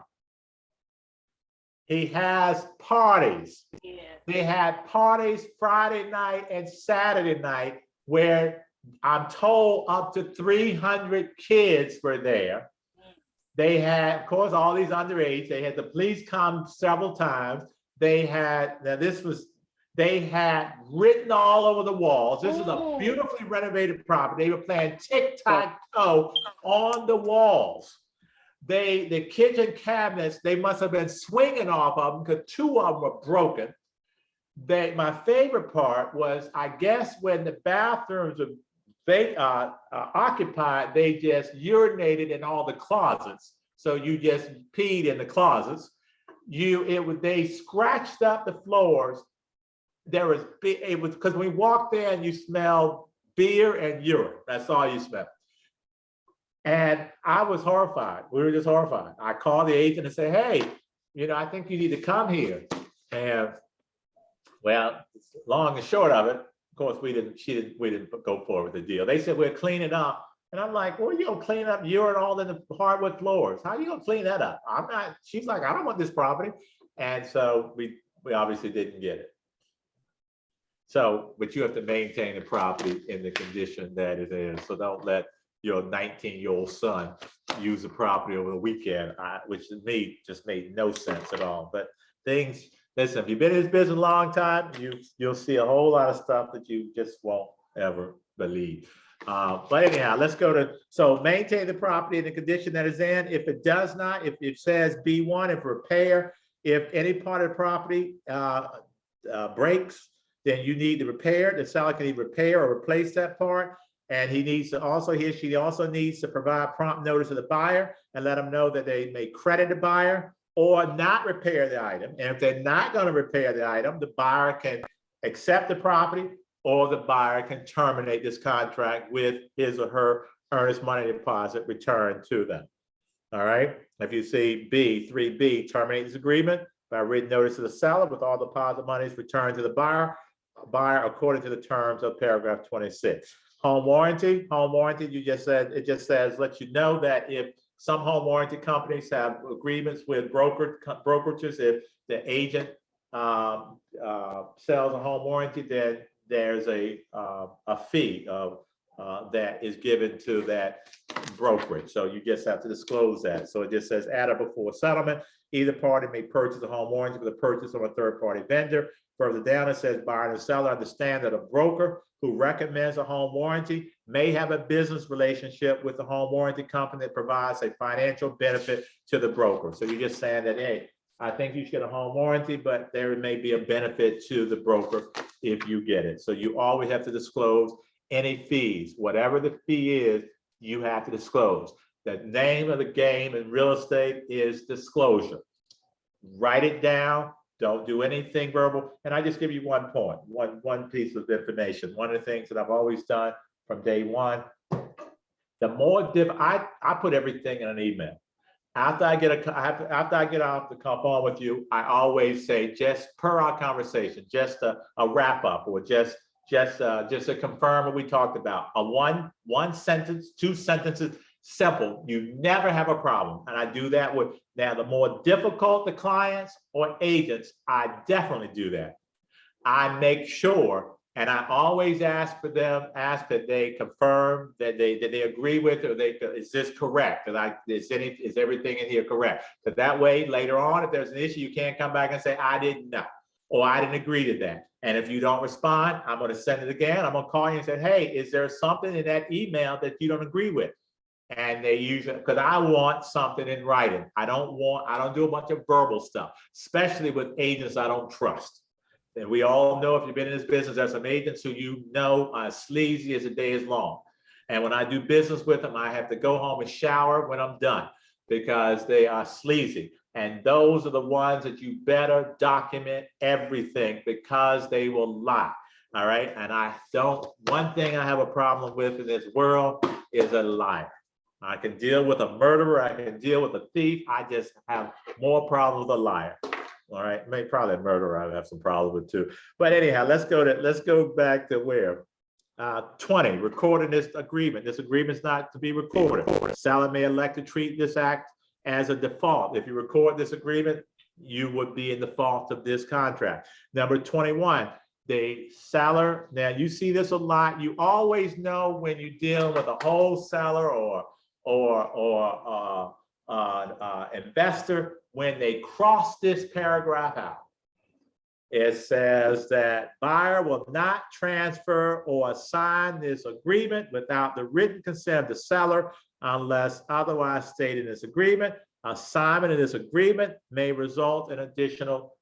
He has parties. Yeah. They had parties Friday night and Saturday night where I'm told up to 300 kids were there. They had, of course, all these underage. They had the police come several times. They had written all over the walls. This is a beautifully renovated property. They were playing tic-tac-toe on the walls. The kitchen cabinets, they must have been swinging off of them because 2 of them were broken. My favorite part was, I guess, when the bathrooms were occupied, they just urinated in all the closets. So you just peed in the closets. They scratched up the floors. It was because when we walked in, you smelled beer and urine. That's all you smelled. And I was horrified. We were just horrified. I called the agent and said, hey, I think you need to come here. And well, long and short of it, of course, we didn't go forward with the deal. They said, we'll clean it up. And I'm like, well, you gonna clean up urine all in the hardwood floors? How are you gonna clean that up? I'm not. She's like, I don't want this property. And so we obviously didn't get it. So, but you have to maintain the property in the condition that it is. So don't let your 19-year-old son use the property over the weekend, which to me just made no sense at all. But things, listen, if you've been in this business a long time, you'll see a whole lot of stuff that you just won't ever believe. But anyhow, let's go to, so maintain the property in the condition that it's in. If it does not, if it says B1, if repair, if any part of the property breaks, then you need to repair. The seller can either repair or replace that part. And he or she also needs to provide prompt notice to the buyer and let them know that they may credit the buyer or not repair the item. And if they're not going to repair the item, the buyer can accept the property, or the buyer can terminate this contract with his or her earnest money deposit returned to them. All right. If you see 3B, terminate this agreement by written notice to the seller with all deposit monies returned to the buyer according to the terms of paragraph 26. Home warranty, you just said, it just says, let you know that if some home warranty companies have agreements with brokerages, if the agent sells a home warranty, then there's a fee that is given to that brokerage. So you just have to disclose that. So it just says at or before settlement, either party may purchase a home warranty with a purchase from a third-party vendor. Further down, it says buyer and seller understand that a broker who recommends a home warranty may have a business relationship with the home warranty company that provides a financial benefit to the broker. So you're just saying that, hey, I think you should get a home warranty, but there may be a benefit to the broker if you get it. So you always have to disclose any fees. Whatever the fee is, you have to disclose. The name of the game in real estate is disclosure. Write it down. Don't do anything verbal. And I just give you one point, one piece of information. One of the things that I've always done from day one, the more I put everything in an email. After I get off the phone with you, I always say, just per our conversation, just a wrap up, or just to confirm what we talked about. A one sentence, 2 sentences, simple. You never have a problem. And I do that with, now the more difficult the clients or agents, I definitely do that. I make sure, and I always ask for them, ask that they confirm that they agree with, or is this correct? Is everything in here correct? Because that way, later on, if there's an issue, you can't come back and say, I didn't know, or I didn't agree to that. And if you don't respond, I'm going to send it again. I'm going to call you and say, hey, is there something in that email that you don't agree with? And they usually, because I want something in writing. I don't do a bunch of verbal stuff, especially with agents I don't trust. And we all know, if you've been in this business, there's some agents who you know are sleazy as the day is long. And when I do business with them, I have to go home and shower when I'm done, because they are sleazy. And those are the ones that you better document everything, because they will lie. All right. And one thing I have a problem with in this world is a liar. I can deal with a murderer. I can deal with a thief. I just have more problems with a liar. All right, maybe probably a murderer I have some problems with too. But anyhow, let's go back to where 20, recording this agreement. This agreement is not to be recorded. Seller may elect to treat this act as a default. If you record this agreement, you would be in default of this contract. Number 21, the seller. Now you see this a lot. You always know when you deal with a wholesaler or investor, when they cross this paragraph out. It says that buyer will not transfer or assign this agreement without the written consent of the seller unless otherwise stated in this agreement. Assignment of this agreement may result in additional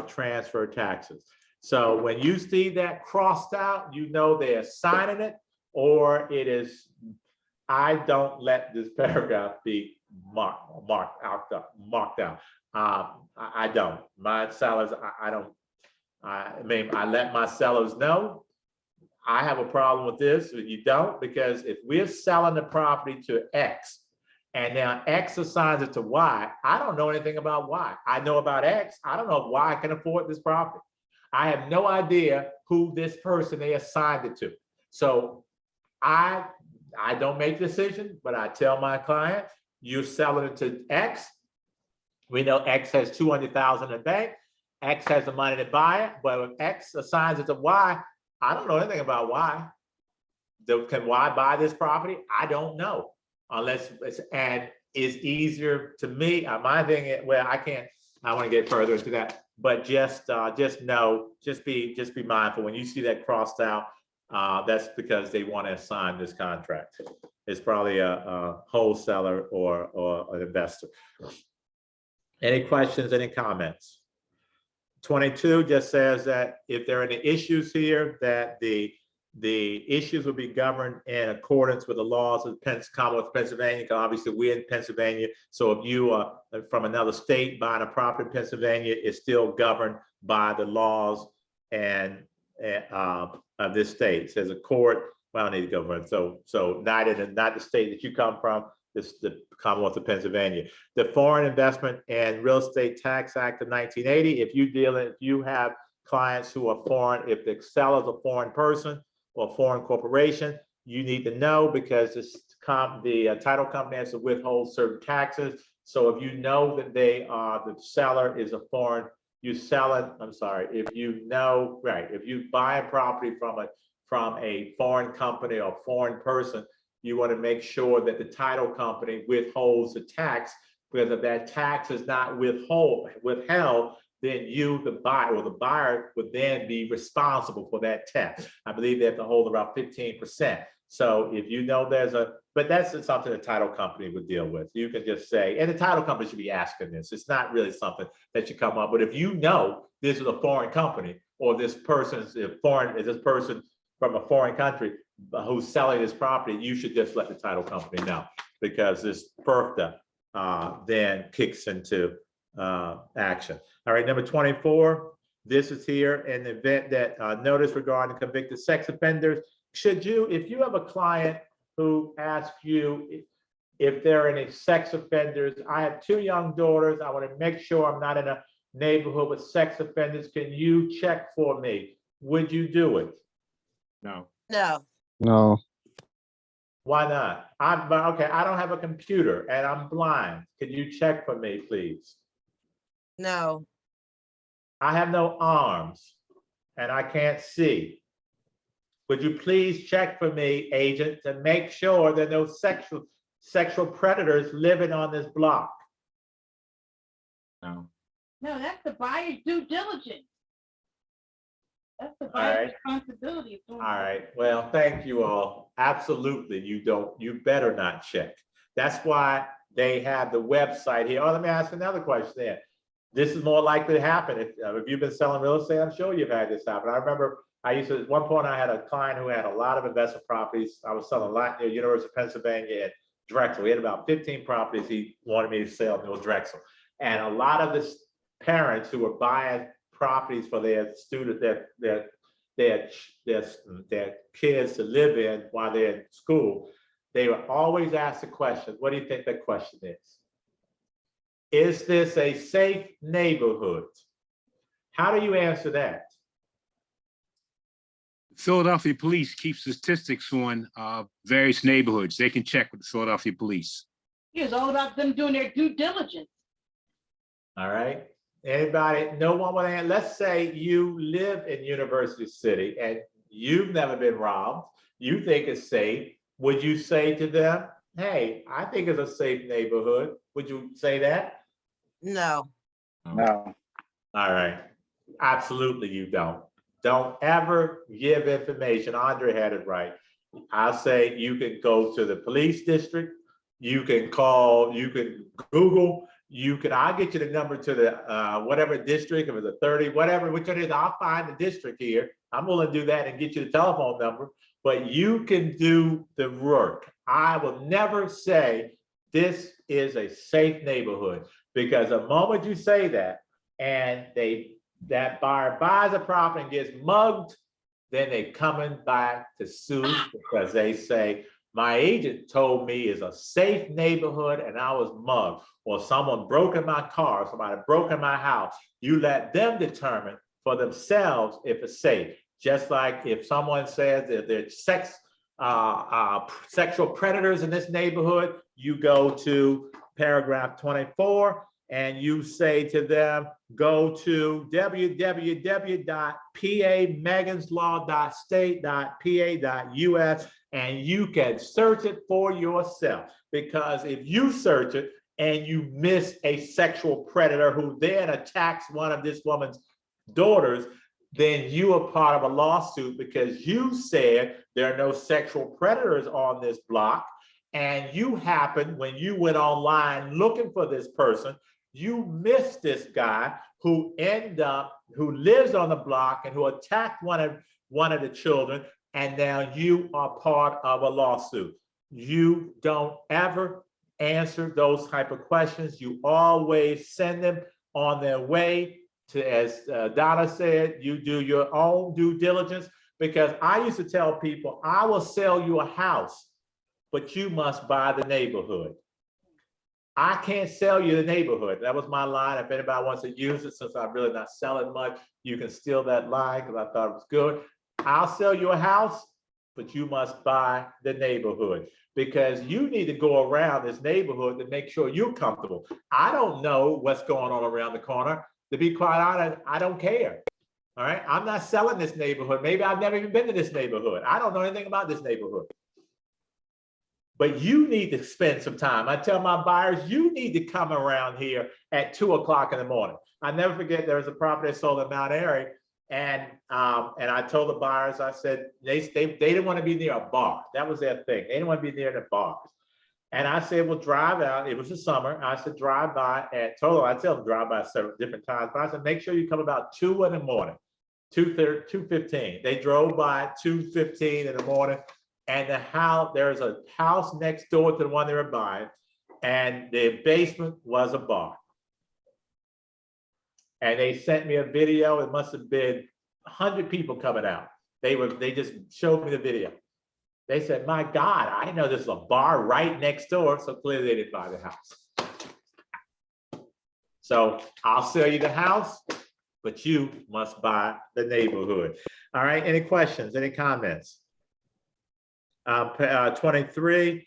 transfer taxes. So when you see that crossed out, you know they're signing it, or it is, I don't let this paragraph be marked out. I don't. My sellers, I let my sellers know I have a problem with this. You don't, because if we're selling the property to X and now X assigns it to Y, I don't know anything about Y. I know about X. I don't know why I can afford this property. I have no idea who this person they assigned it to. So I don't make the decision, but I tell my client, you're selling it to X. We know X has 200,000 in the bank. X has the money to buy it, but if X assigns it to Y, I don't know anything about Y. Can Y buy this property? I don't know, unless and it's easier to me. My thing, well, I want to get further into that, but just know, just be mindful when you see that crossed out. That's because they want to assign this contract. It's probably a wholesaler or an investor. Any questions, any comments? 22 just says that if there are any issues here, that the issues will be governed in accordance with the laws of the Commonwealth of Pennsylvania, because obviously we're in Pennsylvania. So if you are from another state buying a property in Pennsylvania, it's still governed by the laws and of this state. It says a court, well, I need to govern. So not the state that you come from, the Commonwealth of Pennsylvania. The Foreign Investment and Real Estate Tax Act of 1980. If you have clients who are foreign, if the seller is a foreign person or foreign corporation, you need to know, because the title company has to withhold certain taxes. So if you know that the seller is a foreign, if you buy a property from a foreign company or foreign person, you want to make sure that the title company withholds the tax, because if that tax is not withheld, then you, the buyer would then be responsible for that tax. I believe they have to hold about 15%. So if you know but that's something the title company would deal with. You can just say, and the title company should be asking this. It's not really something that you come up with. If you know this is a foreign company, or this person is this person from a foreign country who's selling this property, you should just let the title company know, because this FERPTA then kicks into action. All right, number 24, this is here in the event that notice regarding convicted sex offenders. If you have a client who asks you, if there are any sex offenders. I have 2 young daughters. I want to make sure I'm not in a neighborhood with sex offenders. Can you check for me? Would you do it? No. No, No. Why not? Okay, I don't have a computer and I'm blind. Can you check for me, please? no, I have no arms and I can't see. Would you please check for me, agent, to make sure there are no sexual predators living on this block? No. No, that's the buyer's due diligence. That's the buyer's responsibility. All right, well, thank you all. Absolutely, you better not check. That's why they have the website here. Oh, let me ask another question there. This is more likely to happen if you've been selling real estate. I'm sure you've had this happen. I remember at one point I had a client who had a lot of investment properties. I was selling a lot near University of Pennsylvania and Drexel. We had about 15 properties he wanted me to sell near Drexel. And a lot of the parents who were buying properties for their students, their kids to live in while they're in school, they would always ask the question, what do you think that question is? Is this a safe neighborhood? How do you answer that? Philadelphia Police keeps statistics on various neighborhoods. They can check with the Philadelphia Police. It's all about them doing their due diligence. All right. Anybody, no one would answer. Let's say you live in University City and you've never been robbed. You think it's safe. Would you say to them, hey, I think it's a safe neighborhood? Would you say that? no. No. All right. Absolutely, you don't. Don't ever give information. Andre had it right. I'll say you can go to the police district. You can call, you can Google, I'll get you the number to the whatever district, if it's a 30, whatever, which it is, I'll find the district here. I'm willing to do that and get you the telephone number, but you can do the work. I will never say this is a safe neighborhood, because the moment you say that and that buyer buys a property and gets mugged, then they coming back to sue because they say, my agent told me it's a safe neighborhood and I was mugged, or someone broke in my car, somebody broke in my house. You let them determine for themselves if it's safe. Just like if someone says that there's sexual predators in this neighborhood, you go to paragraph 24 and you say to them, go to www.pameganslaw.state.pa.us and you can search it for yourself. Because if you search it and you miss a sexual predator who then attacks one of this woman's daughters, then you are part of a lawsuit because you said there are no sexual predators on this block. And you happened, when you went online looking for this person, you missed this guy who lives on the block and who attacked one of the children, and now you are part of a lawsuit. You don't ever answer those type of questions. You always send them on their way to, as Donna said, you do your own due diligence, because I used to tell people, I will sell you a house, but you must buy the neighborhood. I can't sell you the neighborhood. That was my line. If anybody wants to use it, since I'm really not selling much, you can steal that line because I thought it was good. I'll sell you a house, but you must buy the neighborhood, because you need to go around this neighborhood to make sure you're comfortable. I don't know what's going on around the corner. To be quite honest, I don't care. All right. I'm not selling this neighborhood. Maybe I've never even been to this neighborhood. I don't know anything about this neighborhood. But you need to spend some time. I tell my buyers, you need to come around here at 2 o'clock in the morning. I never forget, there was a property I sold in Mount Airy, and I told the buyers, I said, they didn't want to be near a bar. That was their thing. They didn't want to be near the bars. And I said, well, drive out. It was the summer. I said, drive by at total. I tell them drive by several different times, but I said, make sure you come about 2 in the morning, 2:15. They drove by at 2:15 in the morning. And there's a house next door to the one they were buying, and the basement was a bar. And they sent me a video. It must have been 100 people coming out. They just showed me the video. They said, my God, I know there's a bar right next door. So clearly they didn't buy the house. So I'll sell you the house, but you must buy the neighborhood. All right, any questions, any comments? 23,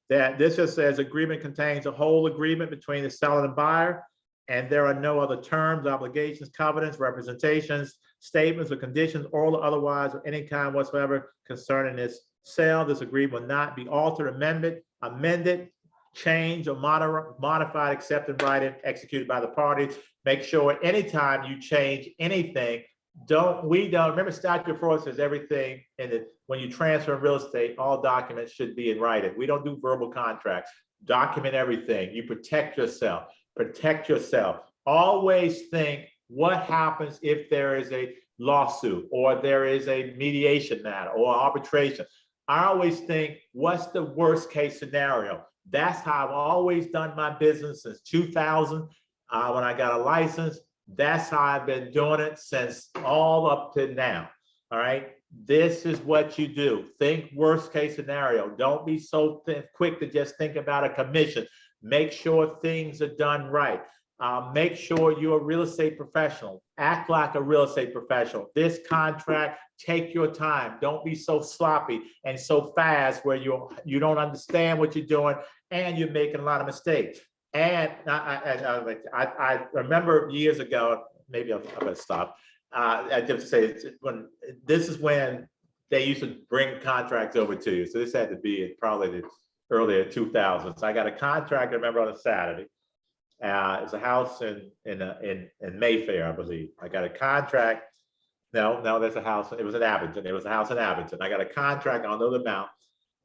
that this just says agreement contains a whole agreement between the seller and buyer, and there are no other terms, obligations, covenants, representations, statements or conditions, oral or otherwise, of any kind whatsoever concerning this sale. This agreement will not be altered, amended, changed, or modified, except in writing, executed by the parties. Make sure anytime you change anything, remember statute of frauds says everything when you transfer real estate, all documents should be in writing. We don't do verbal contracts. Document everything. You protect yourself. Always think what happens if there is a lawsuit or there is a mediation matter or arbitration. I always think, what's the worst case scenario? That's how I've always done my business since 2000 when I got a license. That's how I've been doing it since all up to now. All right. This is what you do. Think worst case scenario. Don't be so quick to just think about a commission. Make sure things are done right. Make sure you're a real estate professional. Act like a real estate professional. This contract, take your time. Don't be so sloppy and so fast where you don't understand what you're doing and you're making a lot of mistakes. And I remember years ago, maybe I'm going to stop. I just say this is when they used to bring contracts over to you. So this had to be probably the earlier 2000s. I got a contract, I remember, on a Saturday. It's a house in Mayfair, I believe. I got a contract. No, there's a house. It was in Abington. It was a house in Abington. I got a contract on the amount.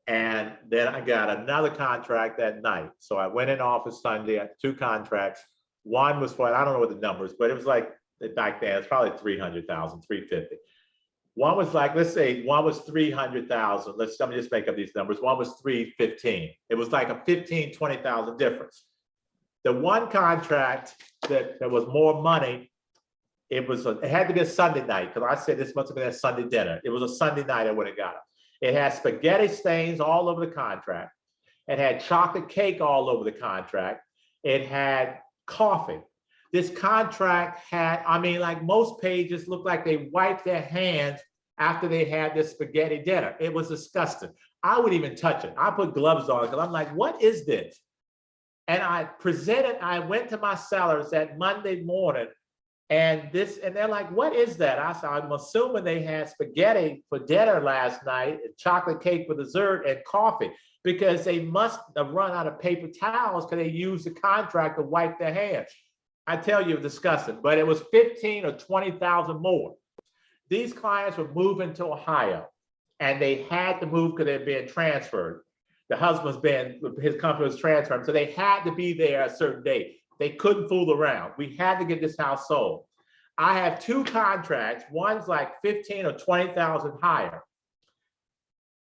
And then I got another contract that night. So I went in office Sunday, I had 2 contracts. One was for, I don't know what the numbers, but it was like back then, it's probably 300,000, 350. One was like, let's say one was 300,000. Let me just make up these numbers. One was 315. It was like a 15, 20,000 difference. The one contract that was more money, it had to be a Sunday night, because I said this must have been a Sunday dinner. It was a Sunday night I would have got it. It had spaghetti stains all over the contract. It had chocolate cake all over the contract. It had coffee. This contract had, like most pages looked like they wiped their hands after they had this spaghetti dinner. It was disgusting. I wouldn't even touch it. I put gloves on because I'm like, what is this? And I went to my sellers that Monday morning and they're like, what is that? I said, I'm assuming they had spaghetti for dinner last night, and chocolate cake for dessert, and coffee, because they must have run out of paper towels because they used the contract to wipe their hands. I tell you, disgusting, but it was 15 or 20,000 more. These clients were moving to Ohio, and they had to move because they're being transferred. His company was transferred, so they had to be there a certain date. They couldn't fool around. We had to get this house sold. I have 2 contracts. One's like 15 or 20,000 higher.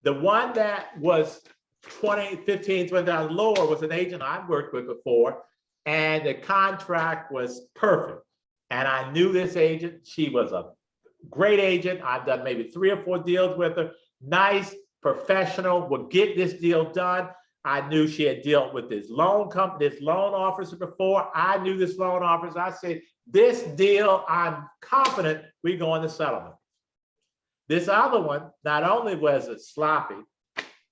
The one that was 15, 20,000 lower was an agent I've worked with before, and the contract was perfect. And I knew this agent. She was a great agent. I've done maybe 3 or 4 deals with her. Nice, professional, would get this deal done. I knew she had dealt with this loan officer before. I knew this loan officer. I said, this deal, I'm confident we go into settlement. This other one, not only was it sloppy,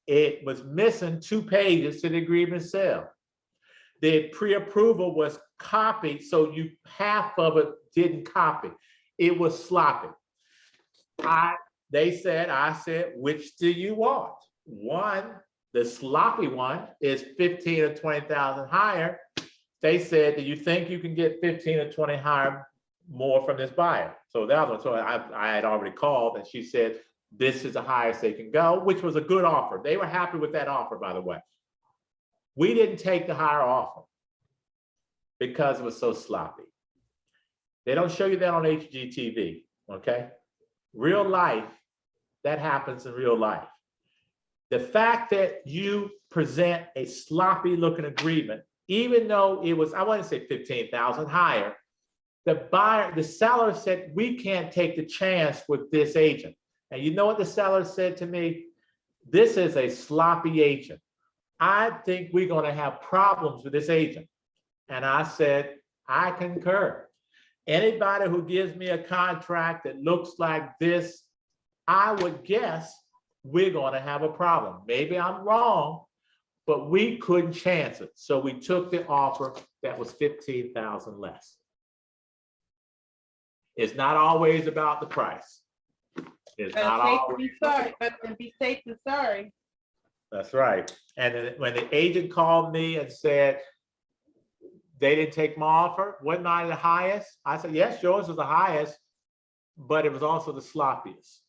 it was missing 2 pages to the agreement sale. The pre-approval was copied, so half of it didn't copy. It was sloppy. I said, which do you want? One, the sloppy one is 15 or 20,000 higher. They said, do you think you can get 15 or 20 higher more from this buyer? So that one, so I had already called, and she said, this is the highest they can go, which was a good offer. They were happy with that offer, by the way. We didn't take the higher offer because it was so sloppy. They don't show you that on HGTV, okay? Real life, that happens in real life. The fact that you present a sloppy looking agreement, even though it was, I want to say 15,000 higher, the seller said, we can't take the chance with this agent. And you know what the seller said to me? This is a sloppy agent. I think we're going to have problems with this agent. And I said, I concur. Anybody who gives me a contract that looks like this, I would guess we're going to have a problem. Maybe I'm wrong, but we couldn't chance it. So we took the offer that was $15,000 less. It's not always about the price. It's not always. Sorry, but then be safe than sorry. That's right. And then when the agent called me and said they didn't take my offer, wasn't I the highest? I said, yes, yours was the highest, but it was also the sloppiest.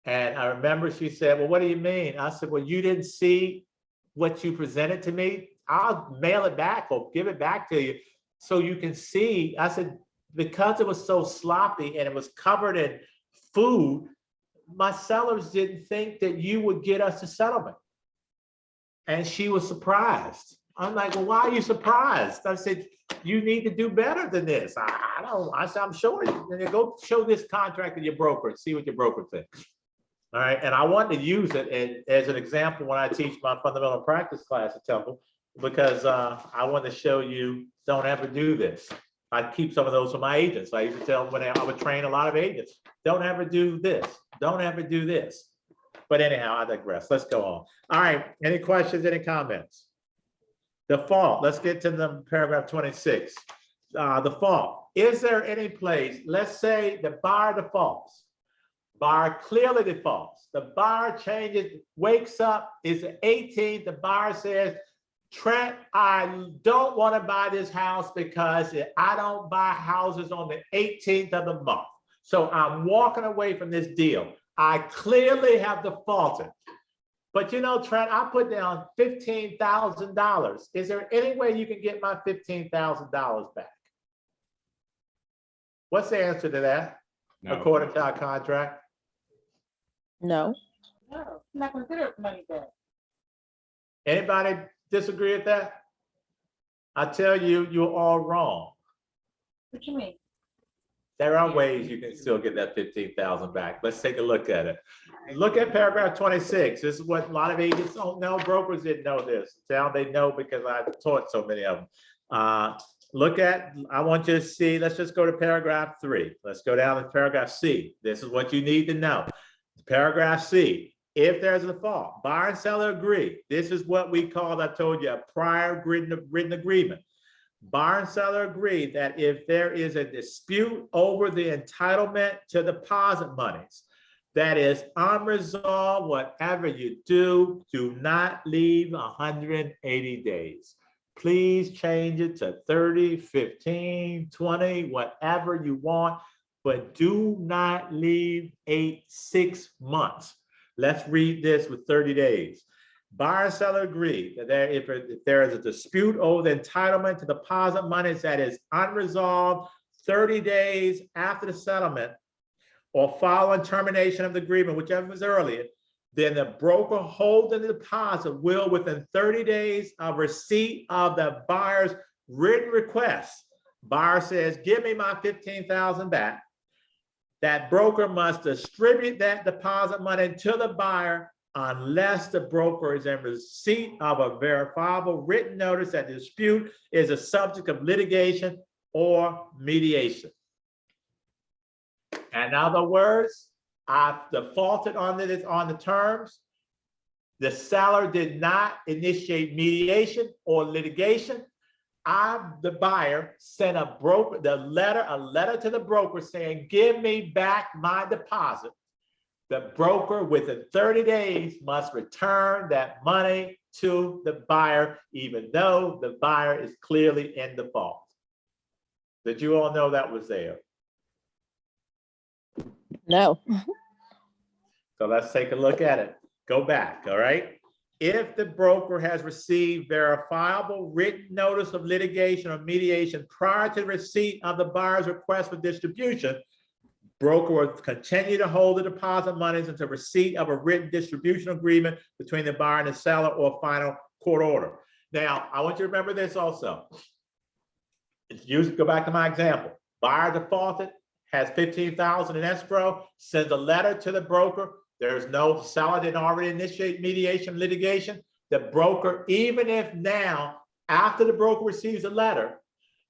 And I remember she said, well, what do you mean? I said, well, you didn't see what you presented to me. I'll mail it back or give it back to you so you can see. I said, because it was so sloppy and it was covered in food, my sellers didn't think that you would get us a settlement. And she was surprised. I'm like, well, why are you surprised? I said, you need to do better than this. I said, I'm sure you. And go show this contract to your broker and see what your broker thinks. All right. And I want to use it as an example when I teach my fundamental practice class at Temple, because I want to show you, don't ever do this. I keep some of those for my agents. I used to tell them when I would train a lot of agents, don't ever do this. Don't ever do this. But anyhow, I digress. Let's go on. All right. Any questions, any comments? Default. Let's get to the paragraph 26. Default. Is there any place, let's say the buyer defaults. Buyer clearly defaults. The buyer changes, wakes up, is the 18th. The buyer says, Trent, I don't want to buy this house because I don't buy houses on the 18th of the month. So I'm walking away from this deal. I clearly have defaulted. But you know, Trent, I put down $15,000. Is there any way you can get my $15,000 back? What's the answer to that? No. According to our contract? No. No, not consider money back. Anybody disagree with that? I tell you, you're all wrong. What you mean? There are ways you can still get that $15,000 back. Let's take a look at it. Look at paragraph 26. This is what a lot of agents don't know. Brokers didn't know this. Now they know because I taught so many of them. I want you to see, let's just go to paragraph 3. Let's go down to paragraph C. This is what you need to know. Paragraph C. If there's a default, buyer and seller agree. This is what we call, I told you, a prior written agreement. Buyer and seller agree that if there is a dispute over the entitlement to deposit monies that is unresolved, whatever you do, do not leave 180 days. Please change it to 30, 15, 20, whatever you want, but do not leave 6 months. Let's read this with 30 days. Buyer and seller agree that if there is a dispute over the entitlement to deposit monies that is unresolved 30 days after the settlement or following termination of the agreement, whichever was earlier, then the broker holding the deposit will, within 30 days of receipt of the buyer's written request, buyer says, give me my $15,000 back. That broker must distribute that deposit money to the buyer unless the broker is in receipt of a verifiable written notice that the dispute is a subject of litigation or mediation. In other words, I've defaulted on the terms. The seller did not initiate mediation or litigation. The buyer, sent a letter to the broker saying, give me back my deposit. The broker within 30 days must return that money to the buyer, even though the buyer is clearly in default. Did you all know that was there? No. So let's take a look at it. Go back, all right? If the broker has received verifiable written notice of litigation or mediation prior to the receipt of the buyer's request for distribution, broker will continue to hold the deposit monies until receipt of a written distribution agreement between the buyer and the seller or final court order. Now, I want you to remember this also. Go back to my example. Buyer defaulted, has 15,000 in escrow, sends a letter to the broker. There's no seller didn't already initiate mediation litigation. The broker, even if now, after the broker receives a letter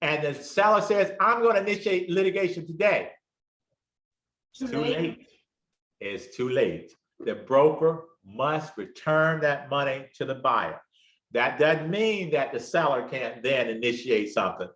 and the seller says, I'm going to initiate litigation today, it's too late. It's too late. The broker must return that money to the buyer. That doesn't mean that the seller can't then initiate something,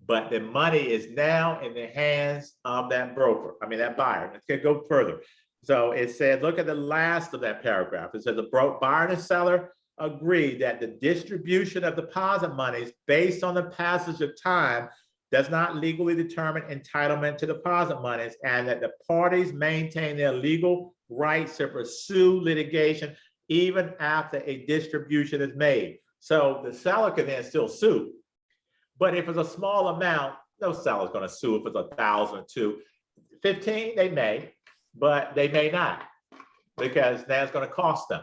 but the money is now in the hands of that broker. I mean, that buyer. Let's go further. So it said, look at the last of that paragraph. It says the buyer and the seller agree that the distribution of deposit monies based on the passage of time does not legally determine entitlement to deposit monies, and that the parties maintain their legal rights to pursue litigation even after a distribution is made. So the seller can then still sue. But if it's a small amount, no seller's going to sue if it's 1,000 or 2. 15, they may, but they may not, because that's going to cost them.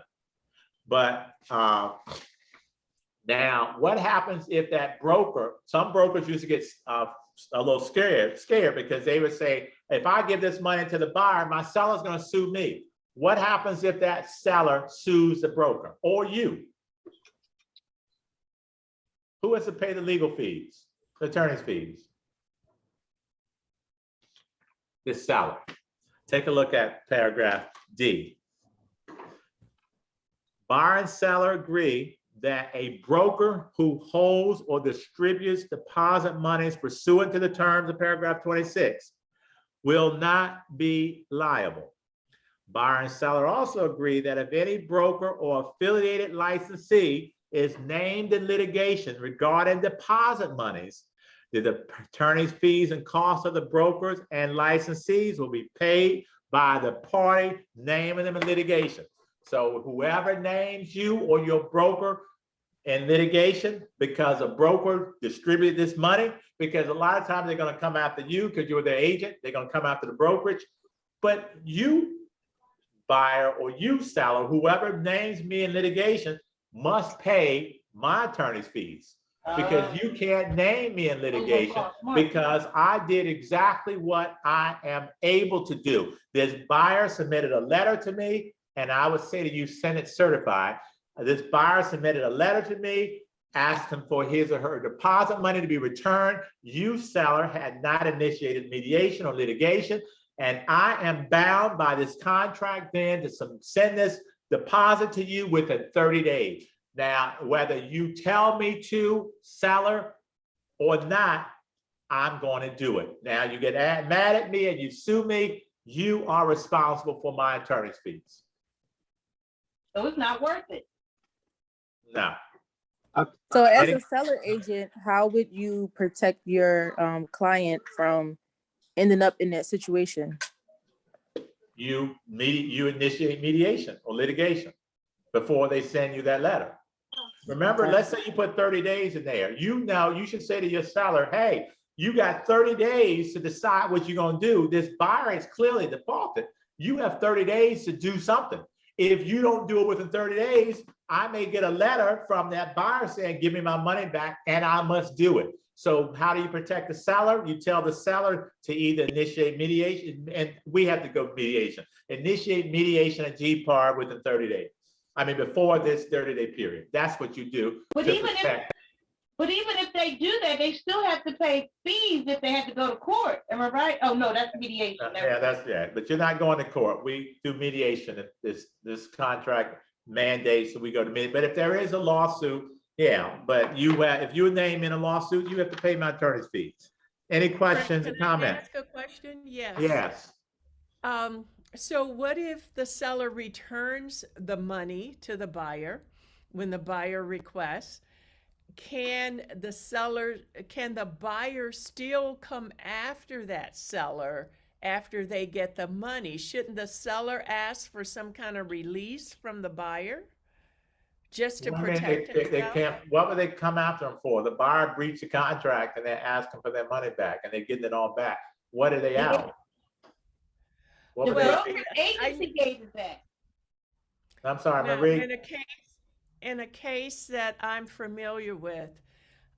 But now, what happens if that broker, some brokers used to get a little scared because they would say, if I give this money to the buyer, my seller's going to sue me. What happens if that seller sues the broker or you? Who has to pay the legal fees, the attorney's fees? The seller. Take a look at paragraph D. Buyer and seller agree that a broker who holds or distributes deposit monies pursuant to the terms of paragraph 26 will not be liable. Buyer and seller also agree that if any broker or affiliated licensee is named in litigation regarding deposit monies, the attorney's fees and costs of the brokers and licensees will be paid by the party naming them in litigation. So whoever names you or your broker in litigation, because a broker distributed this money, because a lot of times they're going to come after you because you're their agent, they're going to come after the brokerage. But you, buyer, or you, seller, whoever names me in litigation must pay my attorney's fees, because you can't name me in litigation because I did exactly what I am able to do. This buyer submitted a letter to me, and I would say to you, send it certified. This buyer submitted a letter to me, asking for his or her deposit money to be returned. You, seller, had not initiated mediation or litigation, and I am bound by this contract then to send this deposit to you within 30 days. Now, whether you tell me to, seller, or not, I'm going to do it. Now, you get mad at me and you sue me, you are responsible for my attorney's fees. So it's not worth it. No. So as a seller agent, how would you protect your client from ending up in that situation? You initiate mediation or litigation before they send you that letter. Remember, let's say you put 30 days in there. You should say to your seller, hey, you got 30 days to decide what you're going to do. This buyer is clearly defaulted. You have 30 days to do something. If you don't do it within 30 days, I may get a letter from that buyer saying, give me my money back, and I must do it. So how do you protect the seller? You tell the seller to either initiate mediation, and we have to go mediation. Initiate mediation at GPAR within 30 days. I mean, before this 30-day period. That's what you do. But even if they do that, they still have to pay fees if they have to go to court. Am I right? Oh no, that's mediation. Yeah, but you're not going to court. We do mediation if this contract mandates that we go to mediation. But if there is a lawsuit, yeah. But if you name in a lawsuit, you have to pay my attorney's fees. Any questions or comments? Can I ask a question? Yes. Yes. So what if the seller returns the money to the buyer when the buyer requests? Can the buyer still come after that seller after they get the money? Shouldn't the seller ask for some kind of release from the buyer just to protect himself? What would they come after them for? The buyer breached the contract and they're asking for their money back and they're getting it all back. What are they out? The brokerage agency gave it back. I'm sorry, Now, Marie. in a case that I'm familiar with,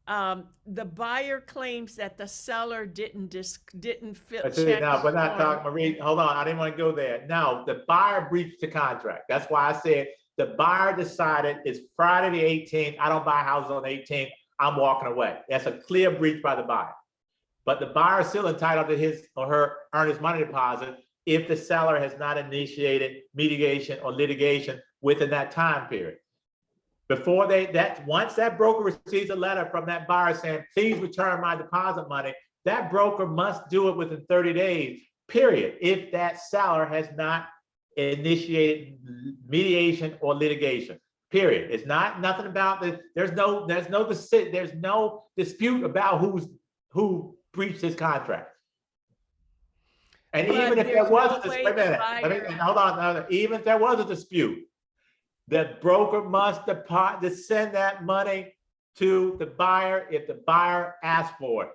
The buyer claims that the seller didn't fill. That's it. Now, we're not talking, Marie, hold on, I didn't want to go there. No, the buyer breached the contract. That's why I said the buyer decided it's Friday the 18th, I don't buy houses on the 18th, I'm walking away. That's a clear breach by the buyer. But the buyer is still entitled to his or her earnest money deposit if the seller has not initiated mediation or litigation within that time period. Before once that broker receives a letter from that buyer saying, please return my deposit money, that broker must do it within 30 days, period, if that seller has not initiated mediation or litigation, period. It's not nothing about the, there's no dispute about who breached this contract. And But even if there's there was no a dispute, way wait a the minute, buyer- hold on, even if there was a dispute, the broker must send that money to the buyer if the buyer asks for it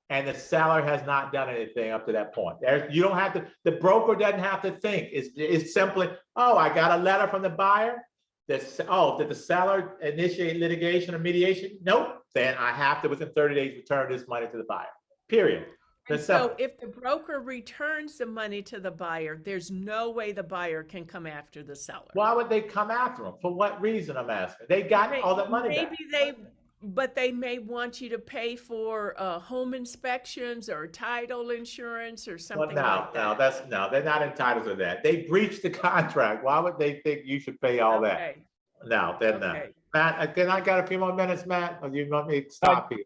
and the seller has not done anything up to that point. You don't have to, the broker doesn't have to think. It's simply, oh, I got a letter from the buyer. Did the seller initiate litigation or mediation? Nope. Then I have to, within 30 days, return this money to the buyer, period. And so if the broker returns the money to the buyer, there's no way the buyer can come after the seller. Why would they come after them? For what reason, I'm asking? They got all that money back. But they may want you to pay for home inspections or title insurance or something like that. No, they're not entitled to that. They breached the contract. Why would they think you should pay all that? No, they're not. Matt, can I got a few more minutes, Matt? Or you want me to stop you?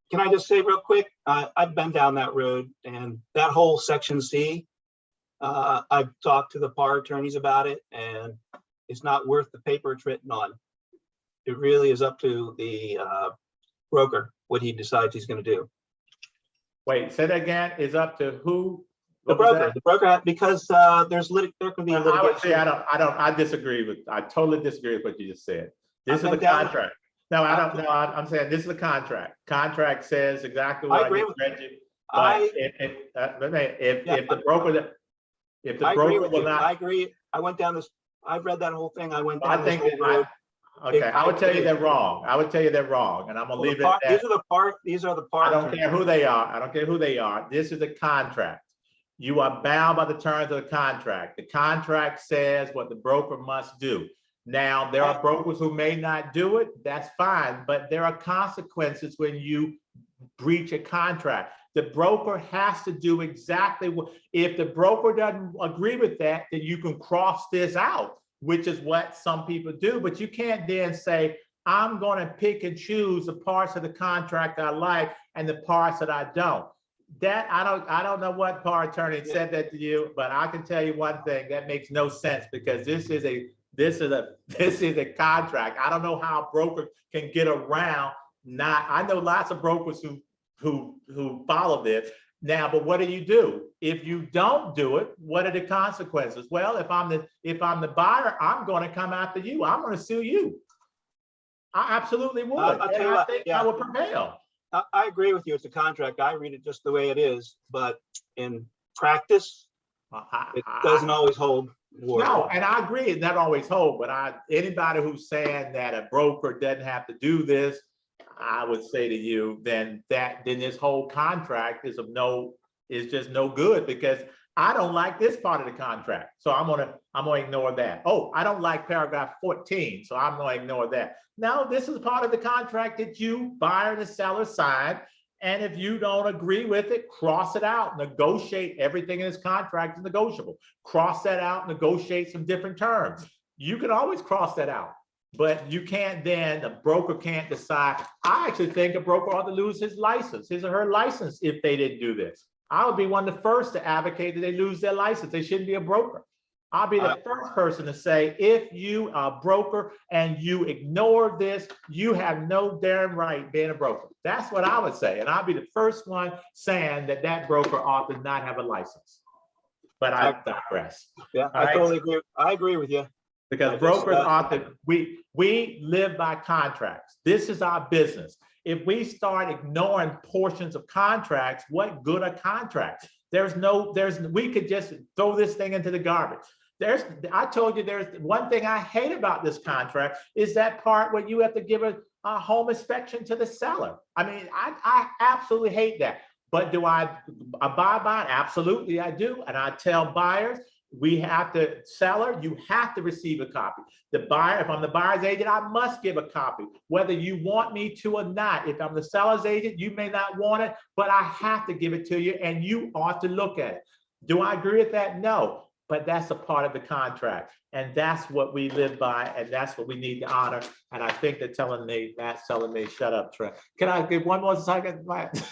Can I just say real quick, I've been down that road and that whole section C, I've talked to the PAR attorneys about it and it's not worth the paper it's written on. It really is up to the broker, what he decides he's going to do. Wait, say that again, is up to who? The broker, because there can be litigation. I would say I disagree I totally disagree with what you just said. This is a contract. No, I don't know. I'm saying this is a contract. Contract says exactly what I just read you. But if the broker will not, I agree. I went down this. I've read that whole thing. I went down this whole road. Okay, I would tell you they're wrong. I would tell you they're wrong, and I'm gonna leave it at that. These are the part. I don't care who they are. I don't care who they are. This is a contract. You are bound by the terms of the contract. The contract says what the broker must do. Now, there are brokers who may not do it. That's fine, but there are consequences when you breach a contract. The broker has to do exactly what, if the broker doesn't agree with that, then you can cross this out, which is what some people do. But you can't then say, I'm going to pick and choose the parts of the contract I like and the parts that I don't. That I don't know what PAR attorney said that to you, but I can tell you one thing, that makes no sense because this is a contract. I don't know how a broker can get around I know lots of brokers who follow this now, but what do? If you don't do it, what are the consequences? Well, if I'm the buyer, I'm going to come after you. I'm going to sue you. I absolutely would. I think I would prevail. I agree with you. It's a contract. I read it just the way it is, but in practice, it doesn't always hold water. No, and I agree, it doesn't always hold, but anybody who's saying that a broker doesn't have to do this, I would say to you, then this whole contract is just no good because I don't like this part of the contract. So I'm gonna ignore that. Oh, I don't like paragraph 14, so I'm gonna ignore that. No, this is part of the contract that you, buyer and the seller, signed. And if you don't agree with it, cross it out, negotiate. Everything in this contract is negotiable. Cross that out, negotiate some different terms. You can always cross that out, but you can't then, the broker can't decide. I actually think a broker ought to lose his license, his or her license, if they didn't do this. I would be one of the first to advocate that they lose their license. They shouldn't be a broker. I'll be the first person to say, if you are a broker and you ignore this, you have no damn right being a broker. That's what I would say. And I'll be the first one saying that broker ought to not have a license. But I digress. Yeah, I totally agree. I agree with you. Because brokers ought to, we live by contracts. This is our business. If we start ignoring portions of contracts, what good are contracts? We could just throw this thing into the garbage. I told you there's one thing I hate about this contract is that part where you have to give a home inspection to the seller. I mean, I absolutely hate that. But do I abide by it? Absolutely, I do. And I tell buyers, seller, you have to receive a copy. The buyer, if I'm the buyer's agent, I must give a copy, whether you want me to or not. If I'm the seller's agent, you may not want it, but I have to give it to you and you ought to look at it. Do I agree with that? No, but that's a part of the contract. And that's what we live by, and that's what we need to honor. And I think they're Matt's telling me, shut up, Trent. Can I give one more second, Matt?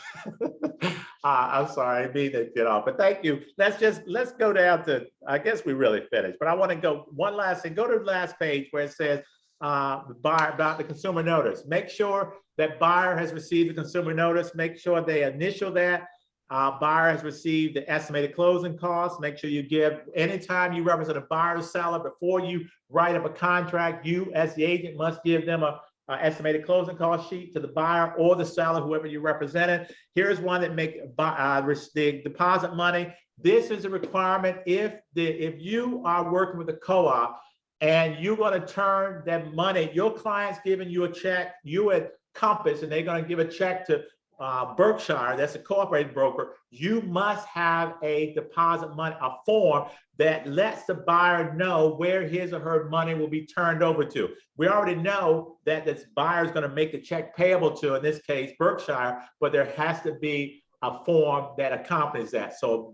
I'm sorry, I mean to get off, but thank you. Let's go down to, I guess we really finished, but I want to go one last thing. Go to the last page where it says buyer about the consumer notice. Make sure that buyer has received the consumer notice. Make sure they initial that. Buyer has received the estimated closing costs. Make sure you give, anytime you represent a buyer or seller, before you write up a contract, you as the agent must give them a estimated closing cost sheet to the buyer or the seller, whoever you represented. Here's one that make the deposit money. This is a requirement if you are working with a co-op and you're going to turn that money, your client's giving you a check, you at Compass, and they're going to give a check to Berkshire, that's a cooperating broker, you must have a deposit money, a form that lets the buyer know where his or her money will be turned over to. We already know that this buyer is going to make the check payable to, in this case, Berkshire, but there has to be a form that accompanies that. So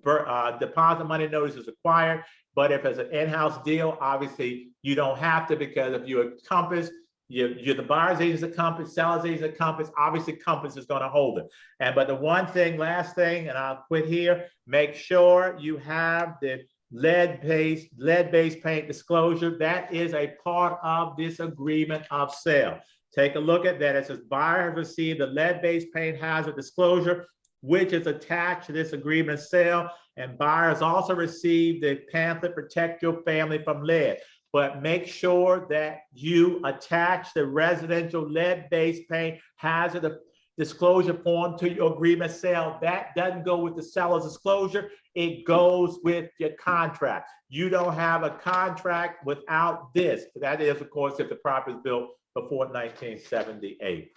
deposit money notice is required, but if it's an in-house deal, obviously you don't have to, because if you're a Compass, you're the buyer's agent at Compass, seller's agent at Compass, obviously Compass is going to hold it. But the one thing, last thing, and I'll quit here, make sure you have the lead-based paint disclosure. That is a part of this agreement of sale. Take a look at that. It says buyer has received the lead-based paint hazard disclosure, which is attached to this agreement of sale. And buyers also received the pamphlet, Protect Your Family from Lead. But make sure that you attach the residential lead-based paint hazard disclosure form to your agreement sale. That doesn't go with the seller's disclosure. It goes with your contract. You don't have a contract without this. That is, of course, if the property is built before 1978.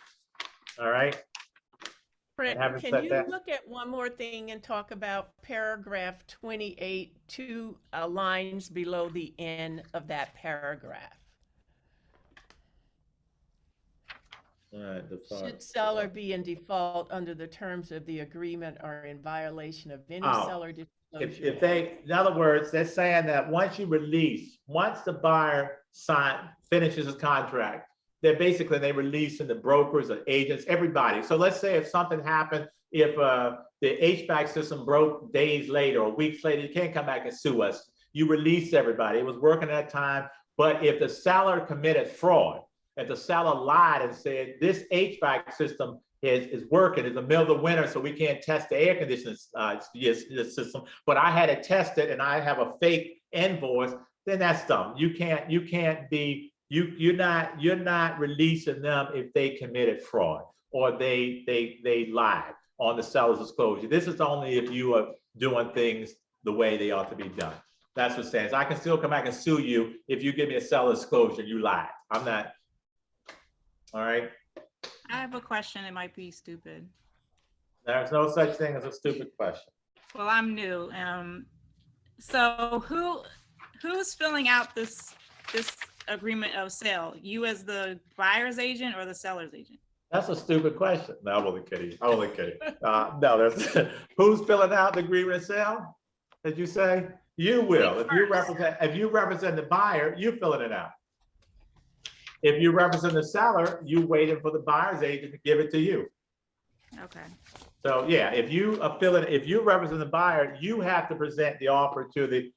All right. Brent, can you look at one more thing and talk about paragraph 28, 2 lines below the end of that paragraph? Should seller be in default under the terms of the agreement or in violation of any seller disclosure? If they, in other words, they're saying that once you release, once the buyer finishes his contract, they're basically, they releasing the brokers, the agents, everybody. So let's say if something happened, if the HVAC system broke days later or weeks later, you can't come back and sue us. You release everybody. It was working at that time. But if the seller committed fraud, if the seller lied and said this HVAC system is working in the middle of the winter, so we can't test the air conditioning system, but I had it tested and I have a fake invoice, then that's dumb. You're not releasing them if they committed fraud or they lied on the seller's disclosure. This is only if you are doing things the way they ought to be done. That's what it says. I can still come back and sue you if you give me a seller's disclosure, you lied. I'm not. All right. I have a question. It might be stupid. There's no such thing as a stupid question. Well, I'm new. So who's filling out this agreement of sale? You as the buyer's agent or the seller's agent? That's a stupid question. No, I'm only kidding. I'm only kidding. No, there's who's filling out the agreement of sale? Did you say? You will. If you represent the buyer, you're filling it out. If you represent the seller, you waiting for the buyer's agent to give it to you. Okay. So yeah, if you represent the buyer, you have to present the offer to the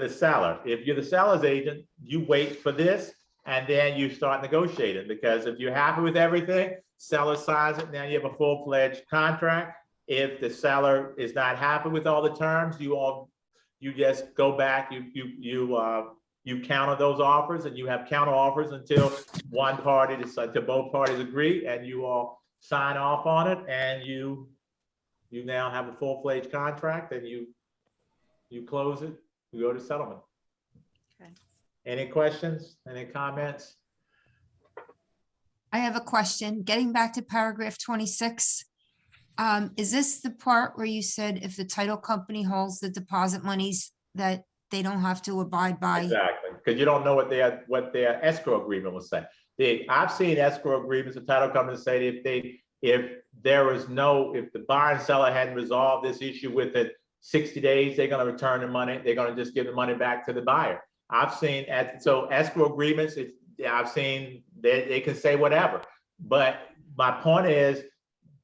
seller. If you're the seller's agent, you wait for this and then you start negotiating, because if you're happy with everything, seller signs it, now you have a full-fledged contract. If the seller is not happy with all the terms, you just go back, you counter those offers, and you have counter offers until both parties agree and you all sign off on it, and you now have a full-fledged contract, and you close it, you go to settlement. Okay. Any questions? Any comments? I have a question. Getting back to paragraph 26. Is this the part where you said if the title company holds the deposit monies that they don't have to abide by? Exactly, because you don't know what their escrow agreement will say. I've seen escrow agreements with title companies say if the buyer and seller hadn't resolved this issue within 60 days, they're going to return the money. They're going to just give the money back to the buyer. I've seen escrow agreements. I've seen they can say whatever, but my point is,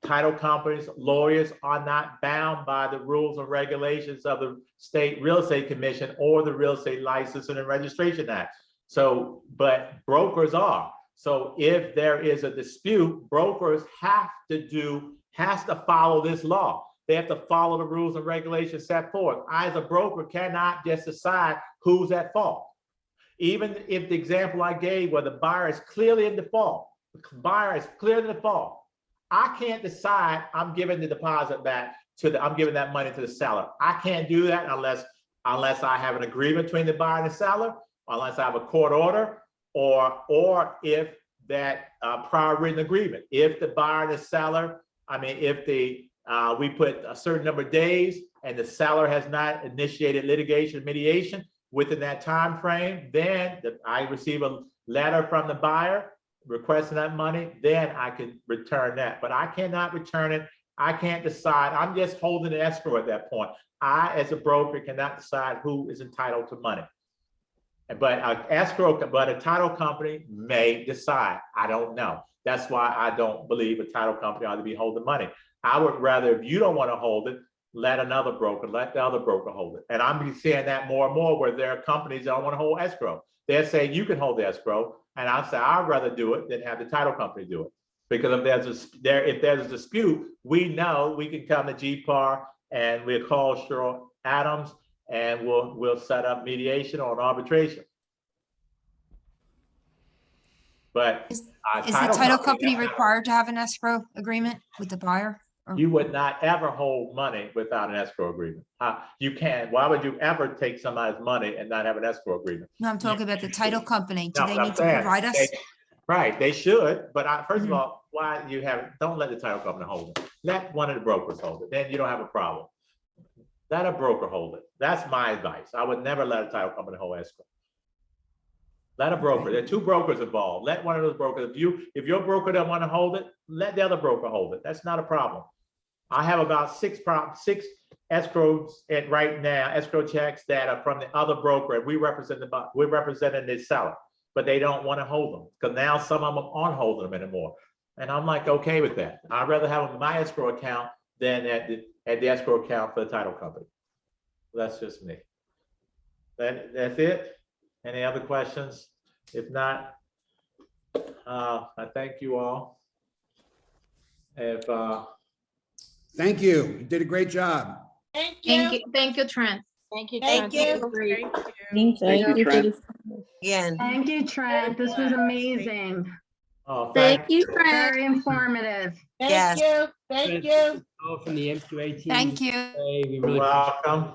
title companies, lawyers are not bound by the rules and regulations of the State Real Estate Commission or the Real Estate Licensing and Registration Act. So, but brokers are. So if there is a dispute, brokers have to follow this law. They have to follow the rules and regulations set forth. I, as a broker, cannot just decide who's at fault. Even if the example I gave where the buyer is clearly in default, I can't decide I'm giving the deposit back I'm giving that money to the seller. I can't do that unless I have an agreement between the buyer and the seller, unless I have a court order, or if that prior written agreement. If the buyer and the seller, we put a certain number of days and the seller has not initiated litigation mediation within that time frame, then I receive a letter from the buyer requesting that money, then I can return that. But I cannot return it. I can't decide. I'm just holding the escrow at that point. I, as a broker, cannot decide who is entitled to money. But a title company may decide. I don't know. That's why I don't believe a title company ought to be holding money. I would rather, if you don't want to hold it, let the other broker hold it. And I'm seeing that more and more where there are companies that don't want to hold escrow. They're saying you can hold the escrow, and I'll say I'd rather do it than have the title company do it. Because if there's a dispute, we know we can come to GPAR and we'll call Cheryl Adams and we'll set up mediation or an arbitration. But is the title company required to have an escrow agreement with the buyer? You would not ever hold money without an escrow agreement. You can't. Why would you ever take somebody's money and not have an escrow agreement? No, I'm talking about the title company. Do they need to provide us? Right, they should. But first of all, don't let the title company hold it. Let one of the brokers hold it. Then you don't have a problem. Let a broker hold it. That's my advice. I would never let a title company hold escrow. Let a broker. There are two brokers involved. Let one of those brokers. If your broker doesn't want to hold it, let the other broker hold it. That's not a problem. I have about six escrows right now, escrow checks that are from the other broker, and we're representing the seller, but they don't want to hold them because now some of them aren't holding them anymore. And I'm like, okay with that. I'd rather have them in my escrow account than at the escrow account for the title company. That's just me. That's it. Any other questions? If not, I thank you all. Thank you. You did a great job. Thank you. Thank you, Trent. Thank you. Thank you. Thank you, Trent. Again. Thank you, Trent. This was amazing. Oh, Thank you, Trent. Very informative. Thank you. Thank you. From the MQ18. Thank you. We You're really welcome.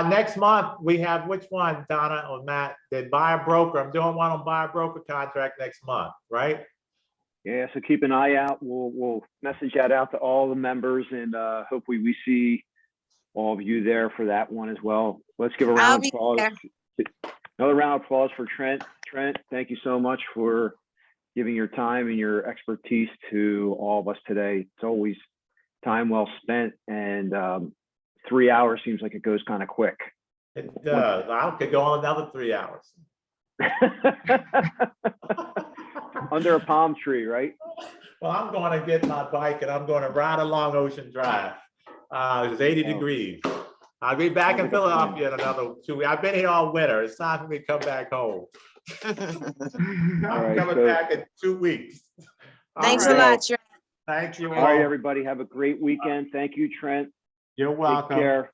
Next month, we have which one, Donna or Matt? The buyer broker. I'm doing one on buyer broker contract next month, right? Yeah, so keep an eye out. We'll message that out to all the members, and hopefully we see all of you there for that one as well. Let's give a round of applause. Another round of applause for Trent. Trent, thank you so much for giving your time and your expertise to all of us today. It's always time well spent, and 3 hours seems like it goes kind of quick. It does. I could go on another 3 hours. Under a palm tree, right? Well, I'm going to get my bike and I'm going to ride along Ocean Drive. It's 80 degrees. I'll be back in Philadelphia in another 2 weeks. I've been here all winter. It's time for me to come back home. I'm coming back in 2 weeks. Thanks a lot, Trent. Thank you all right, everybody. Have a great weekend. Thank you, Trent. You're welcome. Take care.